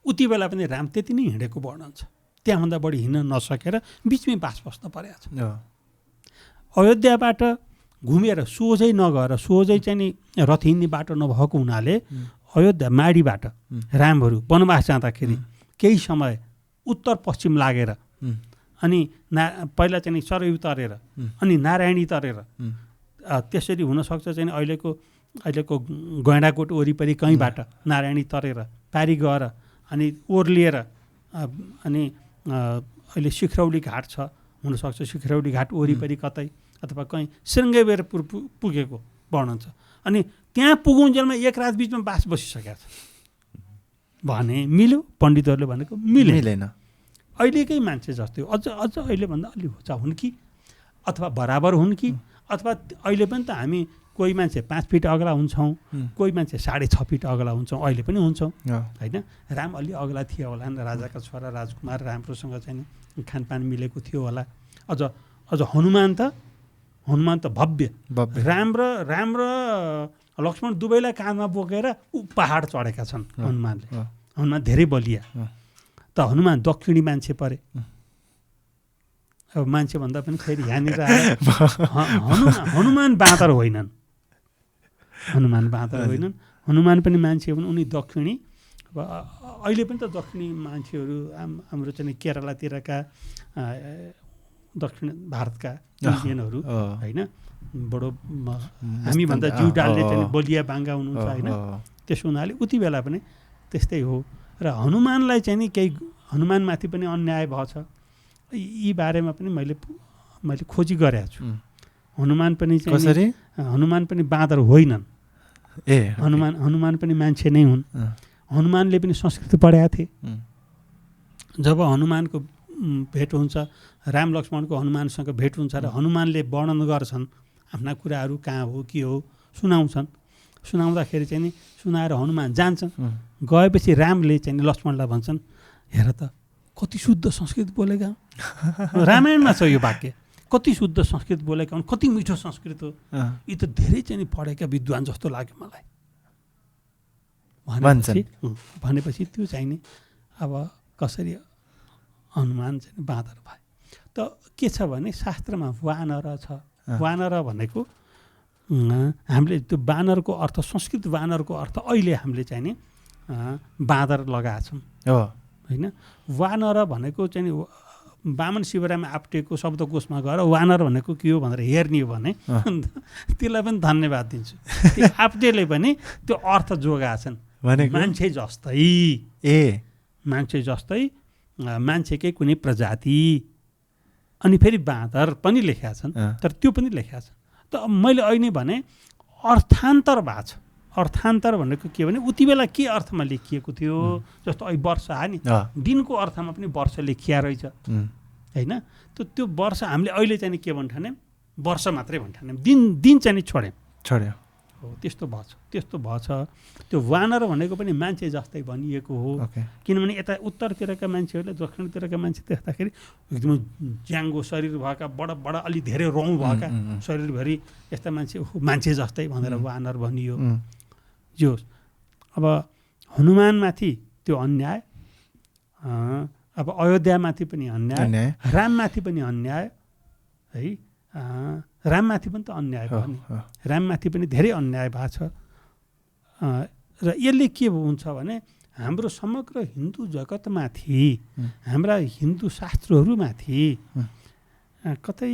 उति बेला पनि राम त्यति नै हिँडेको वर्णन छ, त्यहाँभन्दा बढी हिँड्न नसकेर बिचमै बास बस्न परेको छ। अयोध्याबाट घुमेर सोझै नगएर, सोझै चाहिँ नि रथ हिँड्ने बाटो नभएको हुनाले अयोध्या माडीबाट रामहरू वनवास जाँदाखेरि केही समय उत्तर पश्चिम लागेर अनि पहिला चाहिँ सरयू तरेर अनि नारायणी तरेर, त्यसरी हुनसक्छ चाहिँ अहिलेको गैँडाकोट वरिपरि कहीँबाट नारायणी तरेर पारी गएर अनि ओर्लिएर अनि अहिले शिखरौली घाट छ, हुनसक्छ शिखरौली घाट वरिपरि कतै अथवा कहीँ शृङ्गेबेरपुर पुगेको वर्णन छ। अनि त्यहाँ पुगुन्जेलमा एक रात बिचमा बास बसिसकेको छ भने मिल्यो? पण्डितहरूले भनेको मिलेन। अहिलेकै मान्छे जस्तै हो, अझ अहिलेभन्दा अलि होचा हुन् कि अथवा बराबर हुन् कि, अथवा अहिले पनि त हामी कोही मान्छे 5 फिट अग्ला हुन्छौँ, कोही मान्छे 6.5 फिट अग्ला हुन्छौँ, अहिले पनि हुन्छौँ होइन। राम अलि अग्ला थिए होला, राजाका छोरा राजकुमार राम्रोसँग चाहिँ खानपान मिलेको थियो होला। अझ हनुमान त भव्य, राम र लक्ष्मण दुवैलाई काँधमा बोकेर पहाड चढेका छन् हनुमानले। हनुमान धेरै बलिया, त हनुमान दक्षिणी मान्छे परे। अब मान्छे भन्दा पनि फेरि यहाँनिर हनुमान बाँदर होइनन्, हनुमान पनि मान्छे हुन्, उनी दक्षिणी। अब अहिले पनि त दक्षिणी मान्छेहरू हाम्रो चाहिँ केरलातिरका दक्षिण भारतका इन्डियनहरू होइन, बडो हामीभन्दा जिउ डाल्ने चाहिँ बलिया बाङ्गा हुनुहुन्छ होइन। त्यसो हुनाले उति बेला पनि त्यस्तै हो। र हनुमानलाई चाहिँ नि केही हनुमानमाथि पनि अन्याय भएछ, यी बारेमा पनि मैले खोजी गरेको छु। हनुमान पनि हनुमान पनि बाँदर होइनन्, हनुमान पनि मान्छे नै हुन्। हनुमानले पनि संस्कृत पढाएको थिए। जब हनुमानको भेट हुन्छ, राम लक्ष्मणको हनुमानसँग भेट हुन्छ र हनुमानले वर्णन गर्छन् आफ्ना कुराहरू कहाँ हो के हो सुनाउँछन्, सुनाउँदाखेरि चाहिँ नि सुनाएर हनुमान जान्छन्। गएपछि रामले चाहिँ लक्ष्मणलाई भन्छन्, हेर त कति शुद्ध संस्कृत बोलेका, रामायणमा छ यो वाक्य, कति शुद्ध संस्कृत बोलेका हुन्, कति मिठो संस्कृत हो, यी त धेरै चाहिँ पढेका विद्वान जस्तो लाग्यो मलाई भनेपछि त्यो चाहिँ नि अब कसरी हनुमान चाहिँ बाँदर भए त के छ भने शास्त्रमा वानर छ। वानर भनेको हामीले त्यो वानरको अर्थ, संस्कृत वानरको अर्थ अहिले हामीले चाहिँ नि बाँदर लगाएछौँ होइन। वानर भनेको चाहिँ वामन शिवराम आप्टेको शब्दकोशमा गएर वानर भनेको के हो भनेर हेर्ने हो भने त्यसलाई पनि धन्यवाद दिन्छु। त्यो आप्टेले पनि त्यो अर्थ जोगाएछन्, मान्छे जस्तै मान्छेकै कुनै प्रजाति। अनि फेरि बाँदर पनि लेखेका छन्, तर त्यो पनि लेखेका छन्। त मैले अहिले भने अर्थान्तर भएको छ। अर्थान्तर भनेको के भने उति बेला के अर्थमा लेखिएको थियो, जस्तो अहिले वर्ष आयो नि, दिनको अर्थमा पनि वर्ष लेखिया रहेछ होइन। त्यो वर्ष हामीले अहिले चाहिँ के भन्ठाने, वर्ष मात्रै भन्ठाने, दिन चाहिँ छोड्यो हो। त्यस्तो भएछ। त्यो वानर भनेको पनि मान्छे जस्तै भनिएको हो, किनभने यता उत्तरतिरका मान्छेहरूले दक्षिणतिरका मान्छे देख्दाखेरि एकदमै ज्याङ्गो शरीर भएका, बडा अलि धेरै रौँ भएका शरीरभरि यस्ता मान्छे जस्तै भनेर वानर भनियो। जो अब हनुमानमाथि त्यो अन्याय, अब अयोध्यामाथि पनि अन्याय, राममाथि पनि अन्याय है। राममाथि पनि त अन्याय भयो नि, राममाथि पनि धेरै अन्याय भएको छ। र यसले के हुन्छ भने हाम्रो समग्र हिन्दू जगतमाथि, हाम्रा हिन्दू शास्त्रहरूमाथि कतै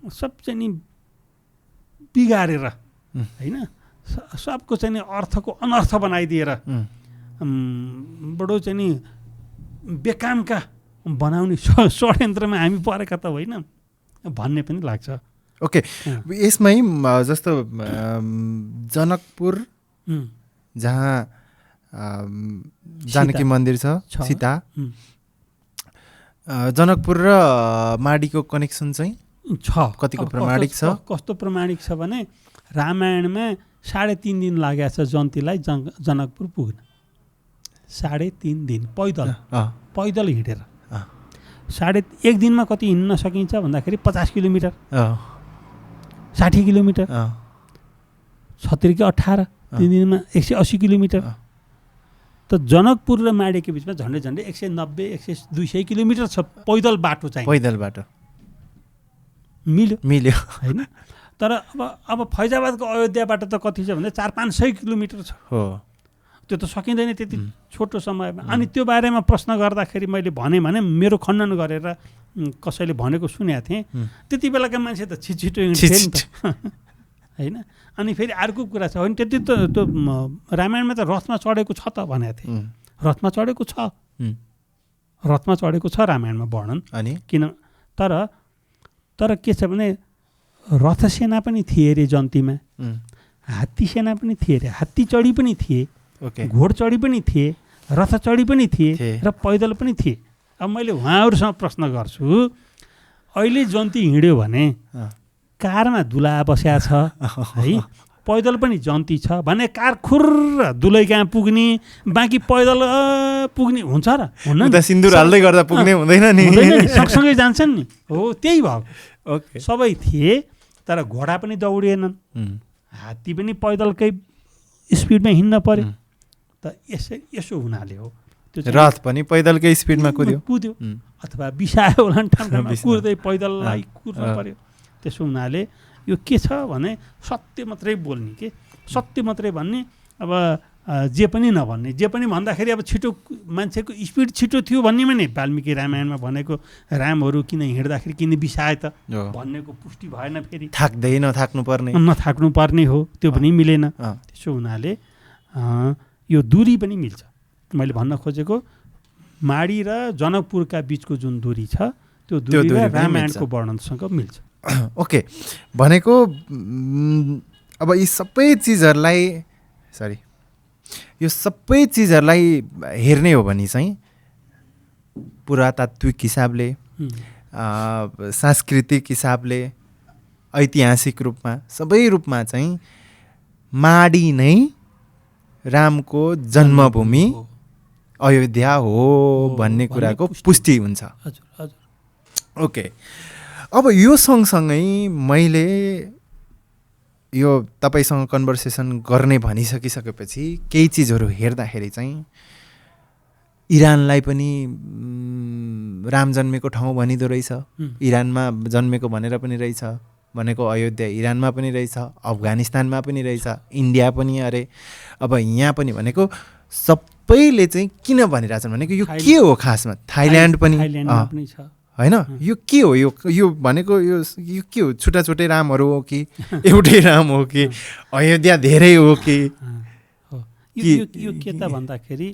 सब चाहिँ नि बिगारेर होइन, सबको चाहिँ नि अर्थको अनर्थ बनाइदिएर बडो चाहिँ नि बेकामका बनाउने षड्यन्त्रमा हामी परेका त होइन भन्ने पनि लाग्छ।
ओके, यसमै जस्तो जनकपुर जहाँ जानकी मन्दिर छ, सीता, जनकपुर र माडीको कनेक्सन चाहिँ
छ।
कतिको प्रमाणिक छ?
कस्तो प्रमाणिक छ भने रामायणमा 3.5 दिन लागेको छ जन्तीलाई जनकपुर पुग्न। 3.5 दिन पैदल हिँडेर। 1 दिनमा कति हिँड्न सकिन्छ भन्दाखेरि 50 किलोमिटर, 60 किलोमिटर, 70 कि 18, 3 दिनमा 180 किलोमिटर। त जनकपुर र माडीको बिचमा झन्डै 190-200 किलोमिटर छ पैदल बाटो चाहिँ।
पैदल बाटो
मिल्यो
होइन।
तर अब फैजाबादको अयोध्याबाट त कति छ भने 400-500 किलोमिटर छ हो। त्यो त सकिँदैन त्यति छोटो समयमा। अनि त्यो बारेमा प्रश्न गर्दाखेरि मैले भने मेरो खण्डन गरेर कसैले भनेको सुनेको थिएँ। त्यति बेलाका मान्छे त छिटो हिँड्थे नि त होइन। अनि फेरि अर्को कुरा छ होइन, त्यति त त्यो रामायणमा त रथमा चढेको छ त भनेको थिएँ। रथमा चढेको छ रामायणमा वर्णन। अनि किन तर के छ भने रथ सेना पनि थिए अरे जन्तीमा, हात्ती सेना पनि थिए अरे, हात्ती चढी पनि थिए, घोडचढी पनि थिए, रथ चढी पनि थिए र पैदल पनि थिए। अब मैले उहाँहरूसँग प्रश्न गर्छु, अहिले जन्ती हिँड्यो भने कारमा दुला बस्या छ है, पैदल पनि जन्ती छ भने कार खुर्र दुलै कहाँ पुग्ने, बाँकी पैदल पुग्ने हुन्छ र हुन्न?
सिन्दुर हाल्दै गर्दा पुग्ने हुँदैन नि,
सँगसँगै जान्छन् नि। हो त्यही भयो। सबै थिए तर घोडा पनि दौडिएनन्, हात्ती पनि पैदलकै स्पिडमा हिँड्न पर्यो। त यसो हुनाले हो त्यो
रथ पनि पैदलकै स्पिडमा कुद्यो
अथवा बिसायो होला नि, ठाउँमा कुर्दै पैदललाई कुर्न पर्यो। त्यसो हुनाले यो के छ भने सत्य मात्रै बोल्ने, के सत्य मात्रै भन्ने। अब जे पनि नभन्ने, जे पनि भन्दाखेरि अब छिटो मान्छेको स्पिड छिटो थियो भन्नेमा नि वाल्मिकी रामायणमा भनेको रामहरू किन हिँड्दाखेरि किन बिसाए त भन्नेको पुष्टि भएन। फेरि नथाक्नु पर्ने हो, त्यो पनि मिलेन। त्यसो हुनाले यो दूरी पनि मिल्छ। मैले भन्न खोजेको माडी र जनकपुरका बिचको जुन दूरी छ त्यो दूरी रामायणको वर्णनसँग मिल्छ।
ओके, भनेको अब यी सबै चिजहरूलाई यो सबै चिजहरूलाई हेर्ने हो भने चाहिँ पुरातात्विक हिसाबले, सांस्कृतिक हिसाबले, ऐतिहासिक रूपमा, सबै रूपमा चाहिँ माडी नै रामको जन्मभूमि अयोध्या हो भन्ने कुराको पुष्टि हुन्छ। ओके, अब यो सँगसँगै मैले यो तपाईसँग कन्भर्सेसन गर्ने भनिसकिसकेपछि केही चिजहरू हेर्दाखेरि चाहिँ इरानलाई पनि राम जन्मेको ठाउँ भनिदो रहेछ, इरानमा जन्मेको भनेर पनि रहेछ, भनेको अयोध्या इरानमा पनि रहेछ, अफगानिस्तानमा पनि रहेछ, इन्डिया पनि अरे। अब यहाँ पनि भनेको सबैले चाहिँ किन भनिरहेछन् भनेको यो के हो खासमा? थाइल्यान्ड पनि होइन, यो के हो? यो भनेको यो के हो? छुट्टा छुट्टै रामहरू हो कि एउटै राम हो कि अयोध्या धेरै हो कि
यो के त भन्दाखेरि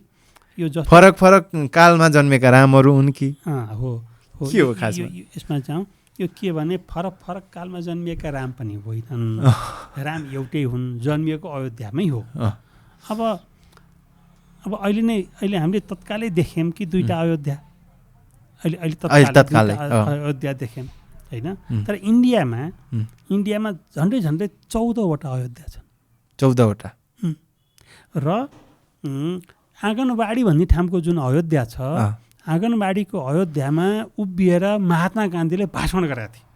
यो
फरक कालमा जन्मेका रामहरू हुन् कि
हो
के हो खासमा?
यसमा जाउँ, यो के भने फरक फरक कालमा जन्मिएका राम पनि होइनन्, राम एउटै हुन्, जन्मिएको अयोध्यामै हो। अब अहिले हामीले तत्कालै देख्यौँ कि दुईवटा अयोध्या, अहिले तत्काल अयोध्या देख्यौँ होइन। तर इन्डियामा झन्डै 14वटा अयोध्या छन्।
14वटा।
र आँगनबाडी भन्ने ठाउँको जुन अयोध्या छ, आँगनबाडीको अयोध्यामा उभिएर महात्मा गान्धीले भाषण गरेका थिए।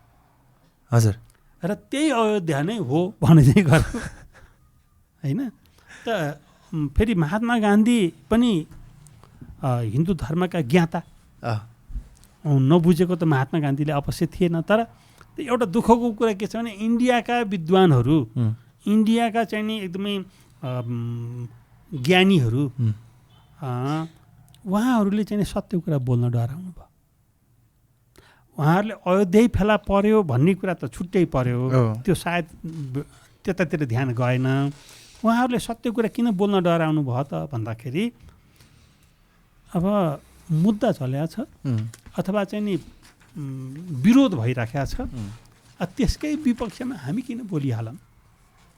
हजुर।
र त्यही अयोध्या नै हो भने चाहिँ गर्यो होइन। त फेरि महात्मा गान्धी पनि हिन्दू धर्मका ज्ञाता, नबुझेको त महात्मा गान्धीले अवश्य थिएन। तर एउटा दुःखको कुरा के छ भने इन्डियाका विद्वानहरू, इन्डियाका चाहिँ नि एकदमै ज्ञानीहरू, उहाँहरूले चाहिँ सत्य कुरा बोल्न डराउनु भयो। उहाँहरूले अयोध्या फेला पर्यो भन्ने कुरा त छुट्टै पर्यो, त्यो सायद त्यतातिर ध्यान गएन। उहाँहरूले सत्य कुरा किन बोल्न डराउनु भयो त भन्दाखेरि अब मुद्दा चलेको छ अथवा चाहिँ नि विरोध भइराखेको छ, त्यसकै विपक्षमा हामी किन बोलिहालौँ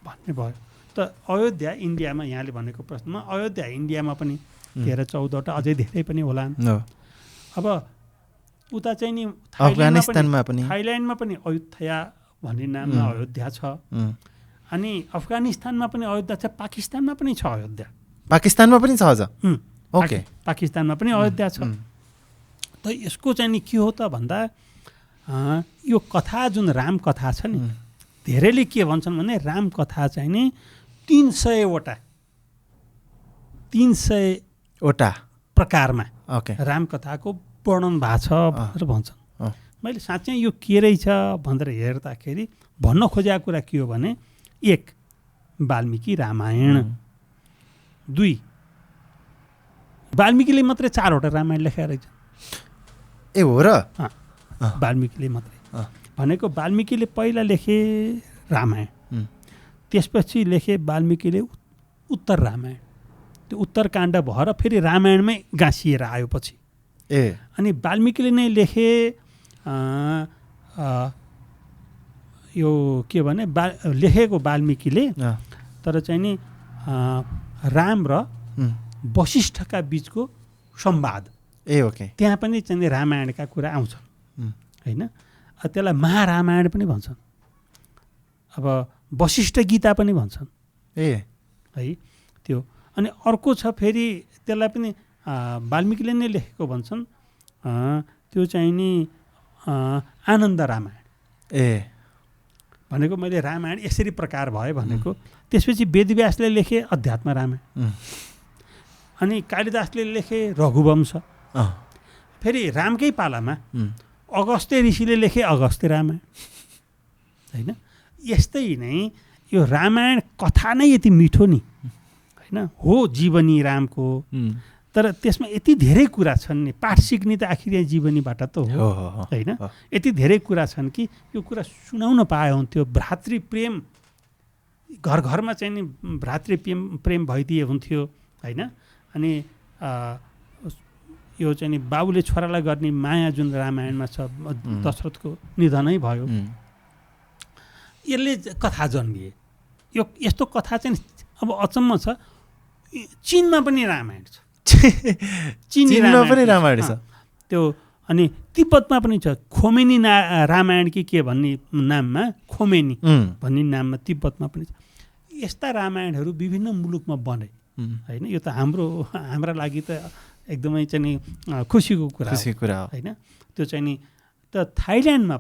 भन्ने भयो। त अयोध्या इन्डियामा यहाँले भनेको प्रश्नमा अयोध्या इन्डियामा पनि 13-14वटा, अझै धेरै पनि होलान्। अब उता चाहिँ नि
अफगानिस्तानमा पनि,
थाइल्यान्डमा पनि अयोध्या भन्ने नाममा अयोध्या छ। अनि अफगानिस्तानमा पनि अयोध्या छ, पाकिस्तानमा पनि छ अयोध्या।
पाकिस्तानमा पनि छ अझ? ओके।
पाकिस्तानमा पनि अयोध्या छ। त यसको चाहिँ नि के हो त भन्दा यो कथा जुन राम कथा छ नि, धेरैले के भन्छन् भने राम कथा चाहिँ नि 300वटा प्रकारमा राम कथाको वर्णन भएको छ भनेर भन्छन्। मैले साँच्चै यो के रहेछ भनेर हेर्दाखेरि भन्न खोजेको कुरा के हो भने 1 वाल्मिकी रामायण, 2 वाल्मिकीले मात्रै 4वटा रामायण लेखेका रहेछन्।
ए हो र?
वाल्मिकीले मात्रै भनेको वाल्मिकीले पहिला लेखे रामायण, त्यसपछि लेखे वाल्मिकीले उत्तर रामायण। त्यो उत्तरकाण्ड भएर फेरि रामायणमै गाँसिएर आयो पछि। अनि वाल्मिकीले नै लेखे यो के भने लेखेको वाल्मिकीले, तर चाहिँ नि राम र वशिष्ठका बिचको संवाद, त्यहाँ पनि चाहिँ रामायणका कुरा आउँछ होइन। त्यसलाई महारामायण पनि भन्छन्, अब वशिष्ठ गीता पनि भन्छन् है त्यो। अनि अर्को छ फेरि त्यसलाई पनि वाल्मिकीले नै लेखेको भन्छन्, त्यो चाहिँ नि आनन्द रामायण भनेको। मैले रामायण यसरी प्रकार भयो भनेको। त्यसपछि वेदव्यासले लेखे अध्यात्म रामायण, अनि कालिदासले लेखे रघुवंश, फेरि रामकै पालामा अगस्त्य ऋषिले लेखे अगस्त्य रामायण होइन। यस्तै नै यो रामायण कथा नै यति मिठो नि होइन, हो जीवनी रामको, तर त्यसमा यति धेरै कुरा छन् नि। पाठ सिक्ने त आखिर यहाँ जीवनीबाट त हो होइन। यति धेरै कुरा छन् कि यो कुरा सुनाउन पाए हुन्थ्यो। भ्रातृप्रेम घर घरमा चाहिँ नि भ्रातृप्रेम भइदिए हुन्थ्यो होइन। अनि यो चाहिँ नि बाबुले छोरालाई गर्ने माया जुन रामायणमा छ, दशरथको निधनै भयो, यसले कथा जन्मिए। यो यस्तो कथा चाहिँ अब अचम्म छ, चीनमा पनि रामायण छ,
चीनमा पनि रामायण छ
त्यो। अनि तिब्बतमा पनि छ, खोमेनी रामायण के भन्ने नाममा, खोमेनी भन्ने नाममा तिब्बतमा पनि छ। यस्ता रामायणहरू विभिन्न मुलुकमा बने होइन। यो त हाम्रा लागि त एकदमै चाहिँ नि खुसीको कुरा होइन। त्यो चाहिँ नि त थाइल्यान्डमा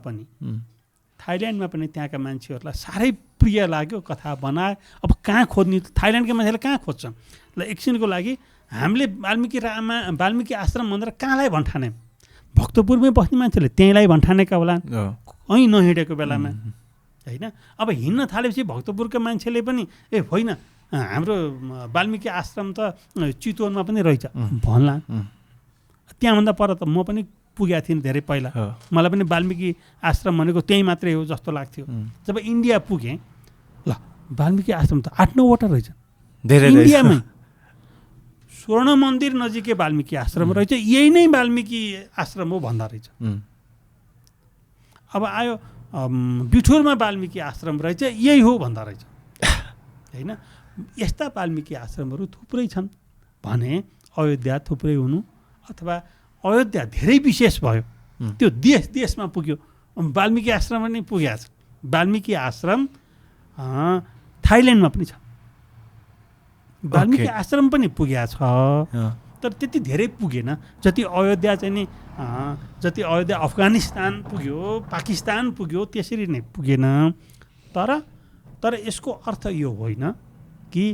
पनि त्यहाँका मान्छेहरूलाई साह्रै प्रिय लाग्यो, कथा बनाए। अब कहाँ खोज्ने, थाइल्यान्डका मान्छेले कहाँ खोज्छन् ल? एकछिनको लागि हामीले वाल्मिकी आश्रम भनेर कहाँलाई भन्ठाने, भक्तपुरमै बस्ने मान्छेले त्यहीँलाई भन्ठानेका होलान् ऐ नहिँडेको बेलामा होइन। अब हिँड्न थालेपछि भक्तपुरका मान्छेले पनि होइन हाम्रो वाल्मिकी आश्रम त चितवनमा पनि रहेछ भन्ला। त्यहाँभन्दा पर त म पनि पुगेको थिएँ धेरै पहिला, मलाई पनि वाल्मिकी आश्रम भनेको त्यहीँ मात्रै हो जस्तो लाग्थ्यो। जब इन्डिया पुगेँ, ल वाल्मिकी आश्रम त 8-9वटा रहेछ इन्डियामै। स्वर्ण मन्दिर नजिकै वाल्मिकी आश्रम रहेछ, यही नै वाल्मिकी आश्रम हो भन्दा रहेछ। अब आयो बिठुरमा वाल्मिकी आश्रम रहेछ, यही हो भन्दा रहेछ होइन। यस्ता वाल्मिकी आश्रमहरू थुप्रै छन् भने अयोध्या थुप्रै हुनु अथवा अयोध्या धेरै विशेष भयो, त्यो देशमा पुग्यो। वाल्मिकी आश्रम पनि पुगेको छ। वाल्मिकी आश्रम थाइल्यान्डमा पनि छ, वाल्मिकी आश्रम पनि पुगेको छ, तर त्यति धेरै पुगेन जति अयोध्या चाहिँ नि जति अयोध्या अफगानिस्तान पुग्यो, पाकिस्तान पुग्यो, त्यसरी नै पुगेन। तर यसको अर्थ यो होइन कि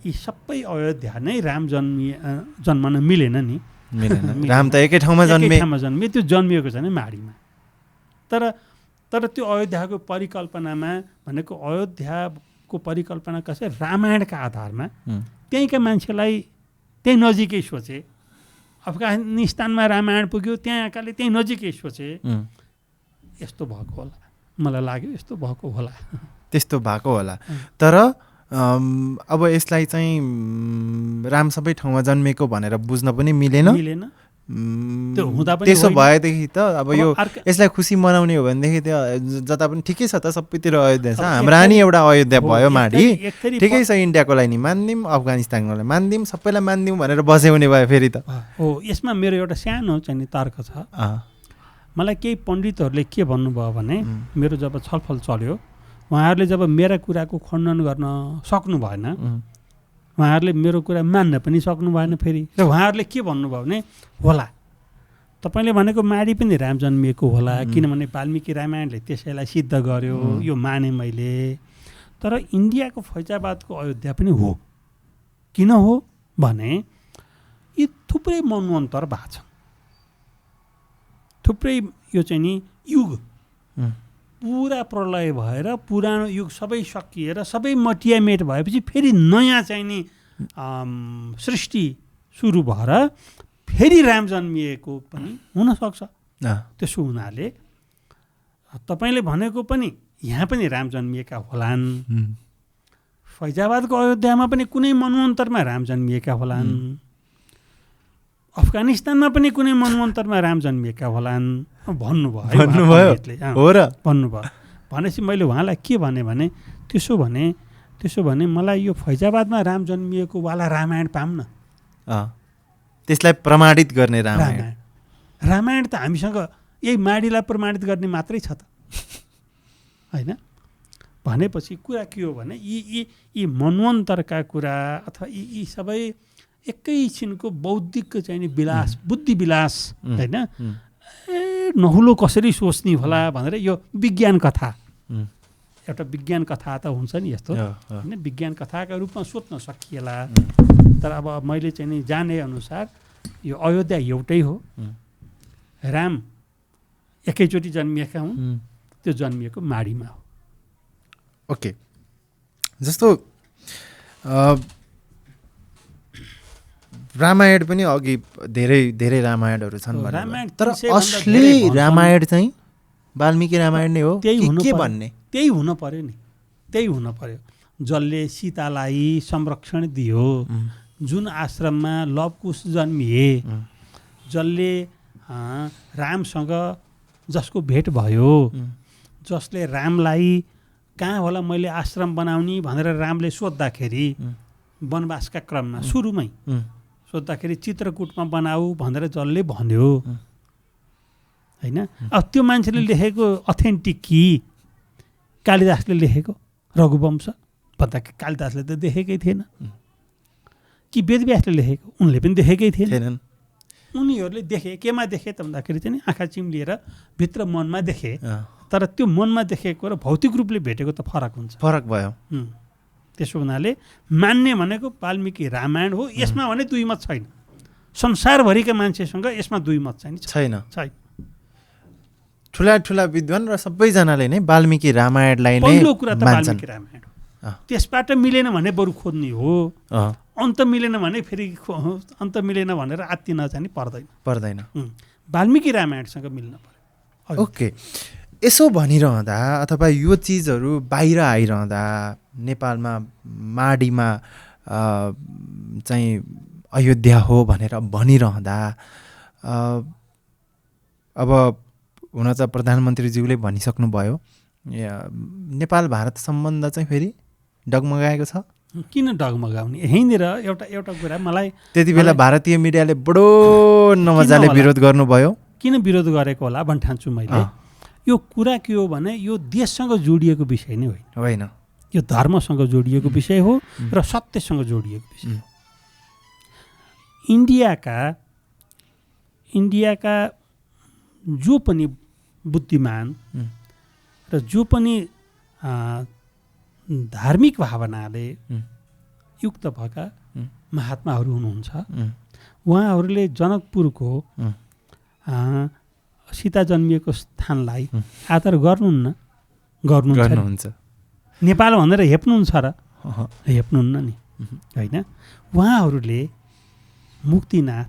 यी सबै अयोध्या नै राम जन्मन मिलेन नि।
राम त एकै ठाउँमा
जन्मे, त्यो जन्मिएको छ नि माडीमा। तर त्यो अयोध्याको परिकल्पनामा भनेको अयोध्याको परिकल्पना कसै रामायणका आधारमा त्यहीँका मान्छेलाई त्यही नजिकै सोचे। अफगानिस्तानमा रामायण पुग्यो, त्यहाँकाले त्यही नजिकै सोचे। यस्तो भएको होला, मलाई लाग्यो यस्तो भएको होला,
त्यस्तो भएको होला। तर अब यसलाई चाहिँ राम सबै ठाउँमा जन्मेको भनेर बुझ्न पनि मिलेन। त्यसो भएदेखि त अब यो यसलाई खुसी मनाउने हो भनेदेखि त्यो जता पनि ठिकै छ त, सबैतिर अयोध्या छ, हाम्रो नि एउटा अयोध्या भयो माडी, ठिकै छ, इन्डियाको लागि नि मानिदिउँ, अफगानिस्तानको लागि मानिदिउँ, सबैलाई मानिदिउँ भनेर बसे हुने भयो फेरि त
हो। यसमा मेरो एउटा सानो चाहिँ नि तर्क छ। मलाई केही पण्डितहरूले के भन्नुभयो भने, मेरो जब छलफल चल्यो उहाँहरूले जब मेरा कुराको खण्डन गर्न सक्नु भएन, उहाँहरूले मेरो कुरा मान्न पनि सक्नु भएन। फेरि र उहाँहरूले के भन्नुभयो भने, होला तपाईँले भनेको माडी पनि राम जन्मिएको होला, किनभने वाल्मिकी रामायणले त्यसैलाई सिद्ध गर्यो, यो माने मैले। तर इन्डियाको फैजाबादको अयोध्या पनि हो। किन हो भने यी थुप्रै मनवन्तर भएको छ, थुप्रै यो चाहिँ नि युग पुरा प्रलय भएर पुरानो युग सबै सकिएर सबै मटियामेट भएपछि फेरि नयाँ चाहिँ नि सृष्टि सुरु भएर फेरि राम जन्मिएको पनि हुनसक्छ। त्यसो हुनाले तपाईँले भनेको पनि यहाँ पनि राम जन्मिएका होलान्, फैजाबादको अयोध्यामा पनि कुनै मनवन्तरमा राम जन्मिएका होलान्, अफगानिस्तानमा पनि कुनै मनवन्तरमा राम जन्मिएका होलान् भन्नुभयो। भनेपछि मैले उहाँलाई के भने त्यसो भने मलाई यो फैजाबादमा राम जन्मिएको वाला रामायण पाऊँ न,
त्यसलाई प्रमाणित गर्ने
रामायण त हामीसँग यही माडीलाई प्रमाणित गर्ने मात्रै छ त होइन। भनेपछि कुरा के हो भने यी मनवन्तरका कुरा अथवा यी सबै एकैछिनको बौद्धिक चाहिँ नि विलास, बुद्धि विलास होइन, नहुलो कसरी सोच्ने होला भनेर यो विज्ञान कथा, एउटा विज्ञान कथा त हुन्छ नि यस्तो होइन, विज्ञान कथाका रूपमा सोच्न सकिएला। तर अब मैले चाहिँ नि जाने अनुसार यो अयोध्या एउटै हो, राम एकैचोटि जन्मिएका हुन्, त्यो जन्मिएको माडीमा हो।
ओके, जस्तो रामायण पनि अघि धेरै धेरै रामायणहरू छन्, तर असली रामायण चाहिँ वाल्मिकी रामायण नै हो के भन्ने?
त्यही हुन पर्यो नि, त्यही हुन पर्यो। जसले सीतालाई संरक्षण दियो, जुन आश्रममा लवकुश जन्मिए, जसले रामसँग जसको भेट भयो, जसले रामलाई कहाँ होला मैले आश्रम बनाउने भनेर रामले सोद्धाखेरि वनवासका क्रममा सुरुमै सोद्धाखेरि चित्रकूटमा बनाऊ भनेर जसले भन्यो होइन। अब त्यो मान्छेले लेखेको अथेन्टिक कि कालिदासले लेखेको रघुवंश भन्दाखेरि कालिदासले त देखेकै थिएन, कि वेदव्यासले लेखेको उनले पनि देखेकै थिएनन्। उनीहरूले देखे, केमा देखे त भन्दाखेरि चाहिँ आँखा चिम्लिएर भित्र मनमा देखे, तर त्यो मनमा देखेको र भौतिक रूपले भेटेको त फरक हुन्छ,
फरक भयो।
त्यसो हुनाले मान्ने भनेको वाल्मिकी रामायण हो। यसमा भने दुई मत छैन, संसारभरिका मान्छेसँग यसमा दुई मत छैन।
ठुला ठुला विद्वान र सबैजनाले नै वाल्मिकी रामायणलाई नै
पहिलो कुरा त वाल्मिकी रामायण हो। त्यसबाट मिलेन भने बरु खोज्ने हो, अन्त मिलेन भने फेरि अन्त मिलेन भनेर आत्तिन चाहिँ पर्दैन। वाल्मिकी रामायणसँग मिल्न पर्यो।
ओके, यसो भनिरहँदा अथवा यो चिजहरू बाहिर आइरहँदा नेपालमा माडीमा चाहिँ अयोध्या हो भनेर भनिरहँदा अब हुन त प्रधानमन्त्रीज्यूले भनिसक्नुभयो नेपाल भारत सम्बन्ध चाहिँ फेरि डगमगाएको छ।
किन डगमगाउने? यहीँनिर एउटा कुरा मलाई
त्यति बेला भारतीय मिडियाले बडो नमजाले विरोध गर्नुभयो।
किन विरोध गरेको होला भन्न ठान्छु मैले। यो कुरा के हो भने यो देशसँग जोडिएको विषय नै होइन, यो धर्मसँग जोडिएको विषय हो र सत्यसँग जोडिएको विषय हो। इन्डियाका जो पनि बुद्धिमान र जो पनि धार्मिक भावनाले युक्त भएका महात्माहरू हुनुहुन्छ, उहाँहरूले जनकपुरको सीता जन्मिएको स्थानलाई आदर गर्नुहुन्छ। नेपाल भनेर हेप्नुहुन्छ र हेप्नुहुन्न नि, होइन? उहाँहरूले मुक्तिनाथ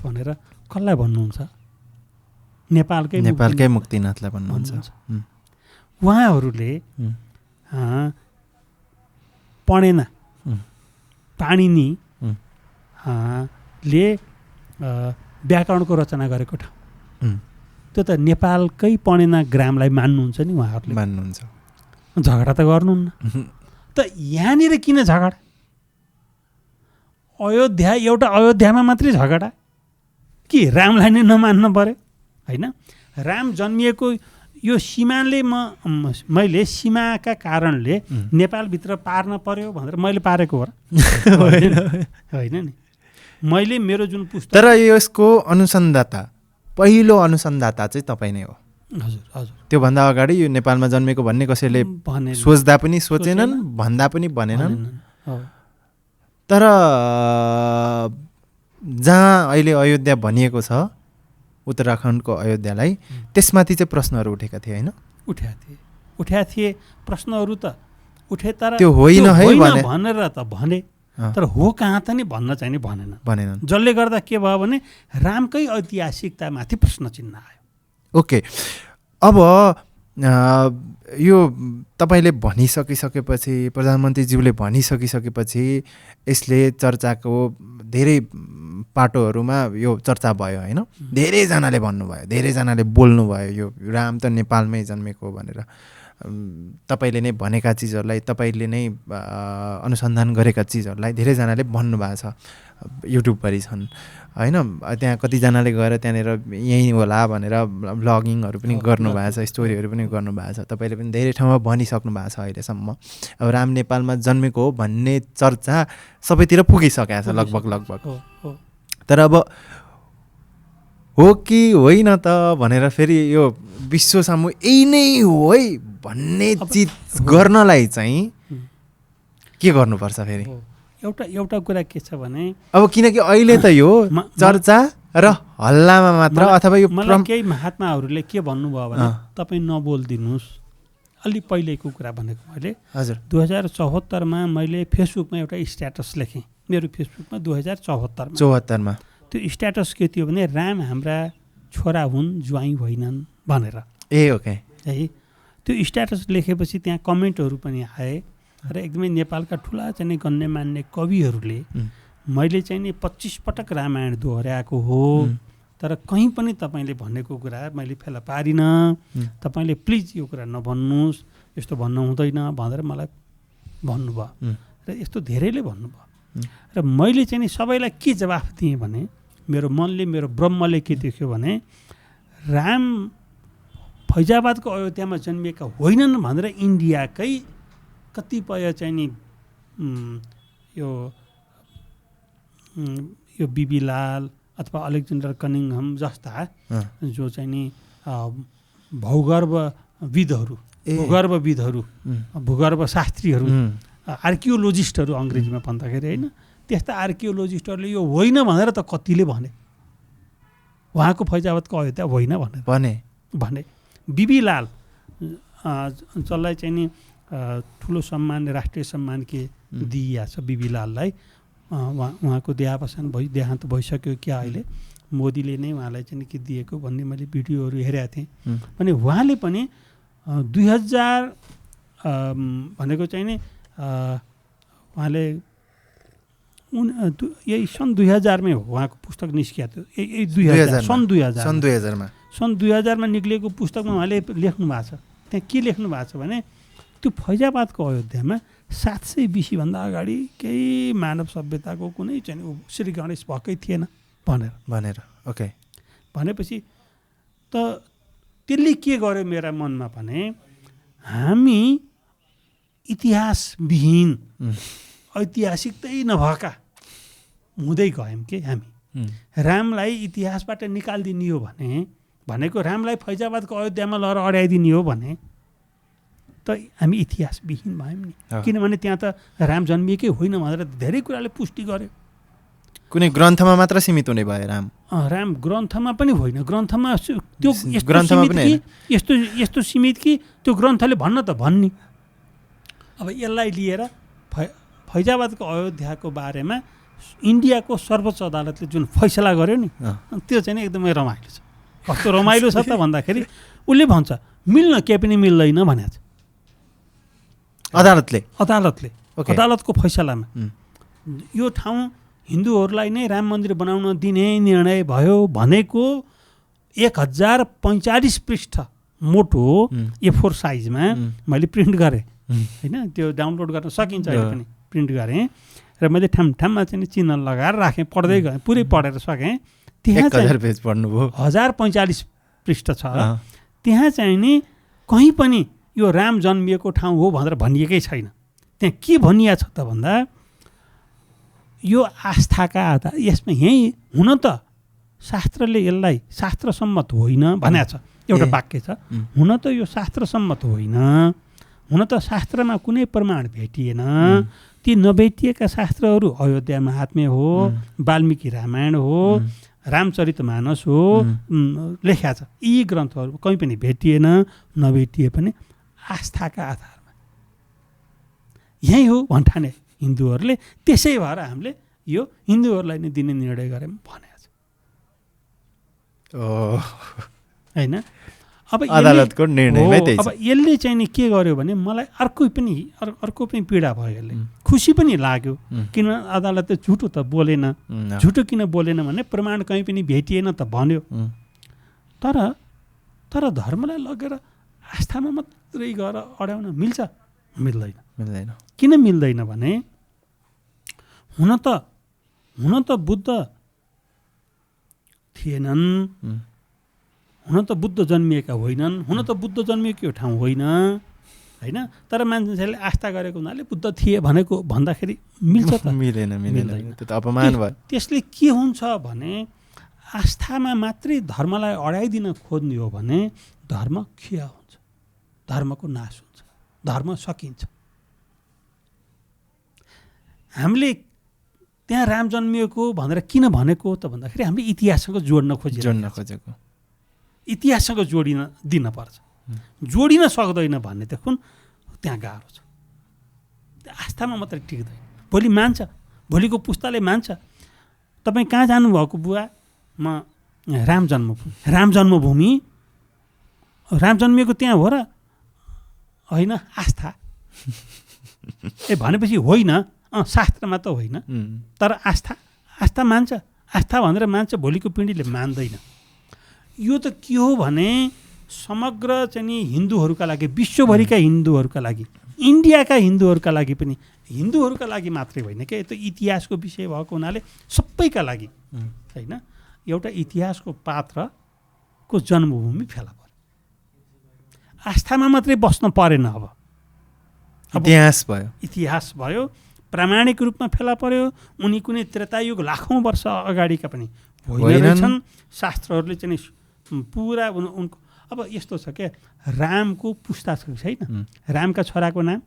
भनेर कसलाई भन्नुहुन्छ?
नेपालकै मुक्तिनाथलाई भन्नुहुन्छ।
उहाँहरूले पढेना पाणिनि ले व्याकरणको रचना गरेको ठाउँ, त्यो त नेपालकै पढेना ग्रामलाई मान्नुहुन्छ नि उहाँहरूले।
मान्नुहुन्छ,
झगडा त गर्नुहुन्न। त यहाँनिर किन झगडा? अयोध्यामा मात्रै झगडा कि रामलाई नै नमान्नु पर्यो? होइन, राम जन्मिएको यो सीमाले मैले सीमाका कारणले नेपालभित्र पार्न पर्यो भनेर मैले पारेको हो र? होइन नि, मैले मेरो जुन पुस्तक।
तर यसको अनुसन्धाता, पहिलो अनुसन्धाता चाहिँ तपाईँ नै हो।
हजुर हजुर।
त्योभन्दा अगाडि यो नेपालमा जन्मेको भन्ने कसैले सोच्दा पनि सोचेनन्, भन्दा पनि भनेनन्। तर जहाँ अहिले अयोध्या भनिएको छ, उत्तराखण्डको अयोध्यालाई, त्यसमाथि चाहिँ प्रश्नहरू उठेका थिए, होइन?
उठेका थिए प्रश्नहरू त उठे, तर
त्यो होइन है
भनेर त भने, तर हो कहाँ त नि भन्न चाहिँ भनेनन्। जसले गर्दा के भयो भने रामकै ऐतिहासिकतामाथि प्रश्न चिन्ह आयो।
ओके, अब यो तपाईँले भनिसकिसकेपछि, प्रधानमन्त्रीज्यूले भनिसकिसकेपछि यसले चर्चाको धेरै पाटोहरूमा यो चर्चा भयो, होइन? धेरैजनाले भन्नुभयो, धेरैजनाले बोल्नुभयो यो राम त नेपालमै जन्मेको भनेर। तपाईँले नै भनेका चिजहरूलाई, तपाईँले नै अनुसन्धान गरेका चिजहरूलाई धेरैजनाले भन्नुभएको छ, युट्युबभरि छन्, होइन? त्यहाँ कतिजनाले गएर त्यहाँनिर यहीँ होला भनेर भ्लगिङहरू पनि गर्नुभएको छ, स्टोरीहरू पनि गर्नुभएको छ। तपाईँले पनि धेरै ठाउँमा भनिसक्नु भएको छ अहिलेसम्म। अब राम नेपालमा जन्मेको हो भन्ने चर्चा सबैतिर पुगिसकेको छ लगभग। तर अब हो कि होइन त भनेर फेरि यो विश्व सामु यही नै हो है भन्ने चिज गर्नलाई चाहिँ के गर्नुपर्छ फेरि?
एउटा कुरा के छ भने,
अब किनकि अहिले त यो चर्चा र हल्लामा मात्र, अथवा यो
मलाई केही महात्माहरूले के भन्नुभयो भने तपाईँ नबोलिदिनुहोस्। अलि पहिलेको कुरा भनेको मैले।
हजुर,
2074मा मैले फेसबुकमा एउटा स्ट्याटस लेखेँ, मेरो फेसबुकमा 2074मा। त्यो स्ट्याटस के थियो भने राम हाम्रा छोरा हुन्, ज्वाइँ होइनन् भनेर।
ओके
है, त्यो स्ट्याटस लेखेपछि त्यहाँ कमेन्टहरू पनि आए र एकदमै नेपालका ठुला चाहिँ गण्यमान्य कविहरूले मैले चाहिँ नि 25 पटक रामायण दोहोऱ्याएको हो, तर कहीँ पनि तपाईँले भनेको कुरा मैले फेला पारिनँ, तपाईँले प्लिज यो कुरा नभन्नुहोस्, यस्तो भन्नु हुँदैन भनेर मलाई भन्नुभयो। र यस्तो धेरैले भन्नुभयो। र मैले चाहिँ नि सबैलाई के जवाफ दिएँ भने, मेरो मनले, मेरो ब्रह्मले के देख्यो भने राम फैजाबादको अयोध्यामा जन्मिएका होइनन् भनेर इन्डियाकै कतिपय चाहिँ नि यो बिबी लाल अथवा अलेक्जेन्डर कनिङहम जस्ता जो चाहिँ नि भूगर्भविदहरू, भूगर्भशास्त्रीहरू, आर्कियोलोजिस्टहरू अङ्ग्रेजीमा भन्दाखेरि, होइन? त्यस्ता आर्कियोलोजिस्टहरूले यो होइन भनेर त कतिले भने, उहाँको फैजाबादको अयोध्या होइन भने। बिबी लाल जसलाई चाहिँ नि ठुलो सम्मान, राष्ट्रिय सम्मान के दिइया छ बिबी लाललाई, उहाँको देहान्त भइसक्यो क्या अहिले, मोदीले नै उहाँलाई चाहिँ के दिएको भन्ने मैले भिडियोहरू हेरेको थिएँ। अनि उहाँले पनि 2000 भनेको चाहिँ नि उहाँले यही सन् 2000मै हो उहाँको पुस्तक निस्किएको थियो। यही 2000 सन् 2000 सन् 2000मा निक्लिएको पुस्तकमा उहाँले लेख्नु भएको छ। त्यहाँ के लेख्नु भएको छ भने त्यो फैजाबादको अयोध्यामा 700 BC भन्दा अगाडि केही मानव सभ्यताको कुनै चाहिँ श्री गणेश भएकै थिएन भनेर
ओके
भनेपछि त त्यसले के गर्यो मेरा मनमा भने हामी इतिहासविहीन ऐतिहासिकतै नभएका हुँदै गयौँ कि हामी रामलाई इतिहासबाट निकालिदिने हो भनेको रामलाई फैजाबादको अयोध्यामा लगेर अड्याइदिने हो भने त हामी इतिहासविहीन भयौँ नि। किनभने त्यहाँ त राम जन्मिएकै होइन भनेर धेरै कुराले पुष्टि गर्यो।
कुनै ग्रन्थमा मात्र सीमित हुने भयो राम
ग्रन्थमा पनि होइन। ग्रन्थमा त्यो यस्तो सीमित कि त्यो ग्रन्थले भन्न त भन्ने। अब यसलाई लिएर फैजाबादको अयोध्याको बारेमा इन्डियाको सर्वोच्च अदालतले जुन फैसला गर्यो नि त्यो चाहिँ एकदमै रमाइलो छ। कस्तो रमाइलो छ त भन्दाखेरि उसले भन्छ मिल्न केही पनि मिल्दैन भनेको छ अदालतको फैसलामा। यो ठाउँ हिन्दूहरूलाई नै राम मन्दिर बनाउन दिने निर्णय भयो भनेको 1045 पृष्ठ मोटो A4 साइजमा मैले प्रिन्ट गरेँ होइन। त्यो डाउनलोड गर्न सकिन्छ अहिले पनि। प्रिन्ट गरेँ र मैले ठाममा चाहिँ चिन्ह लगाएर राखेँ। पढ्दै गएँ पुरै पढेर सकेँ। त्यहाँ
1000 पेज पढ्नुभयो।
1045 पृष्ठ छ। त्यहाँ चाहिँ नि कहीँ पनि यो राम जन्मिएको ठाउँ हो भनेर भनिएकै छैन। त्यहाँ के भनिया छ त भन्दा यो आस्थाका आधार यसमा यहीँ हुन त शास्त्रले यसलाई शास्त्रसम्मत होइन भनेको छ। एउटा वाक्य छ हुन त यो शास्त्रसम्मत होइन। हुन त शास्त्रमा कुनै प्रमाण भेटिएन। ती नभेटिएका शास्त्रहरू अयोध्या महात्म्य हो, वाल्मीकि रामायण हो, रामचरितमानस हो लेख्या छ। यी ग्रन्थहरू कहीँ पनि भेटिएन। नभेटिए पनि आस्थाका आधारमा यहीँ हो भन्ठाने हिन्दूहरूले। त्यसै भएर हामीले यो हिन्दूहरूलाई नै दिने निर्णय गऱ्यौँ भनेको छ होइन। अब
अदालतको निर्णयमै त्यही छ।
अब यसले चाहिँ नि के गर्यो भने मलाई अर्को पनि पीडा भयो। यसले खुसी पनि लाग्यो किन अदालतले झुटो त बोलेन। झुटो किन बोलेन भने प्रमाण कहीँ पनि भेटिएन त भन्यो। तर धर्मलाई लगेर आस्थामा मात्रै गएर अड्याउन मिल्छ? मिल्दैन। किन मिल्दैन भने हुन त बुद्ध थिएनन्। हुन त बुद्ध जन्मिएका होइनन्। हुन त बुद्ध जन्मिएको यो ठाउँ होइन होइन। तर मान्छेले आस्था गरेको हुनाले बुद्ध थिए भनेको भन्दाखेरि मिल्छ त?
मिल्दैन। त्यो त अपमान भयो।
त्यसले के हुन्छ भने आस्थामा मात्रै धर्मलाई अड्याइदिन खोज्ने हो भने धर्म क्षय हुन्छ, धर्मको नाश हुन्छ, धर्म सकिन्छ। हामीले त्यहाँ राम जन्मिएको भनेर किन भनेको त भन्दाखेरि हामीले इतिहाससँग जोड्न खोजेको। इतिहाससँग दिन पर्छ। जोडिन सक्दैन भने त त्यहाँ गाह्रो छ। आस्थामा मात्रै टिक्दैन। भोलि मान्छ, भोलिको पुस्ताले मान्छ। तपाईँ कहाँ जानुभएको बुवा? म राम जन्मभूमि। राम जन्मिएको त्यहाँ हो र? होइन, आस्था। भनेपछि होइन, शास्त्रमा त होइन। तर आस्था मान्छ। आस्था भनेर मान्छ, भोलिको पिँढीले मान्दैन। यो त के हो भने समग्र चाहिँ नि हिन्दूहरूका लागि, विश्वभरिका हिन्दूहरूका लागि, इन्डियाका हिन्दूहरूका लागि पनि, हिन्दूहरूका लागि मात्रै होइन क्या, यो त इतिहासको विषय भएको हुनाले सबैका लागि होइन। एउटा इतिहासको पात्रको जन्मभूमि फेला पर्यो। आस्थामा मात्रै बस्न परेन। अब इतिहास भयो, प्रामाणिक रूपमा फेला पर्यो। उनी कुनै त्रेतायुग लाखौँ वर्ष अगाडिका पनि होइनन्। शास्त्रहरूले चाहिँ पुरा उनको अब यस्तो छ क्या, रामको पुस्ता छ छैन। रामका छोराको नाम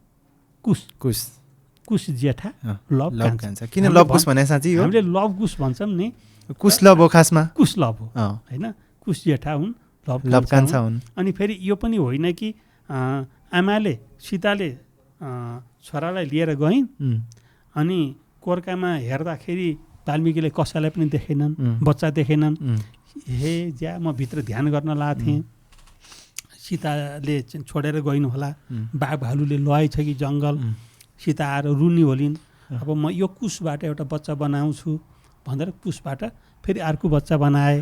कुश जेठा लव कान्छा।
किन लव कुश भने साँच्ची हो?
हामीले लव कुश भन्छौँ नि।
कुश लव हो खासमा।
कुश लव हो होइन। कुश जेठा हुन्,
लव कान्छा हुन्।
अनि फेरि यो पनि होइन कि आमाले सीताले छोरालाई लिएर गइन् अनि कोर्कामा हेर्दाखेरि वाल्मीकिले कसैलाई पनि देखेनन्, बच्चा देखेनन्। हे ज्या, म भित्र ध्यान गर्न लागेको थिएँ। सीताले छोडेर गइन् होला, बाघ भालुले लगाएछ कि जङ्गल। सीता आएर रुनी होलिन् अब म यो कुशबाट एउटा बच्चा बनाउँछु भनेर कुशबाट फेरि अर्को बच्चा बनाए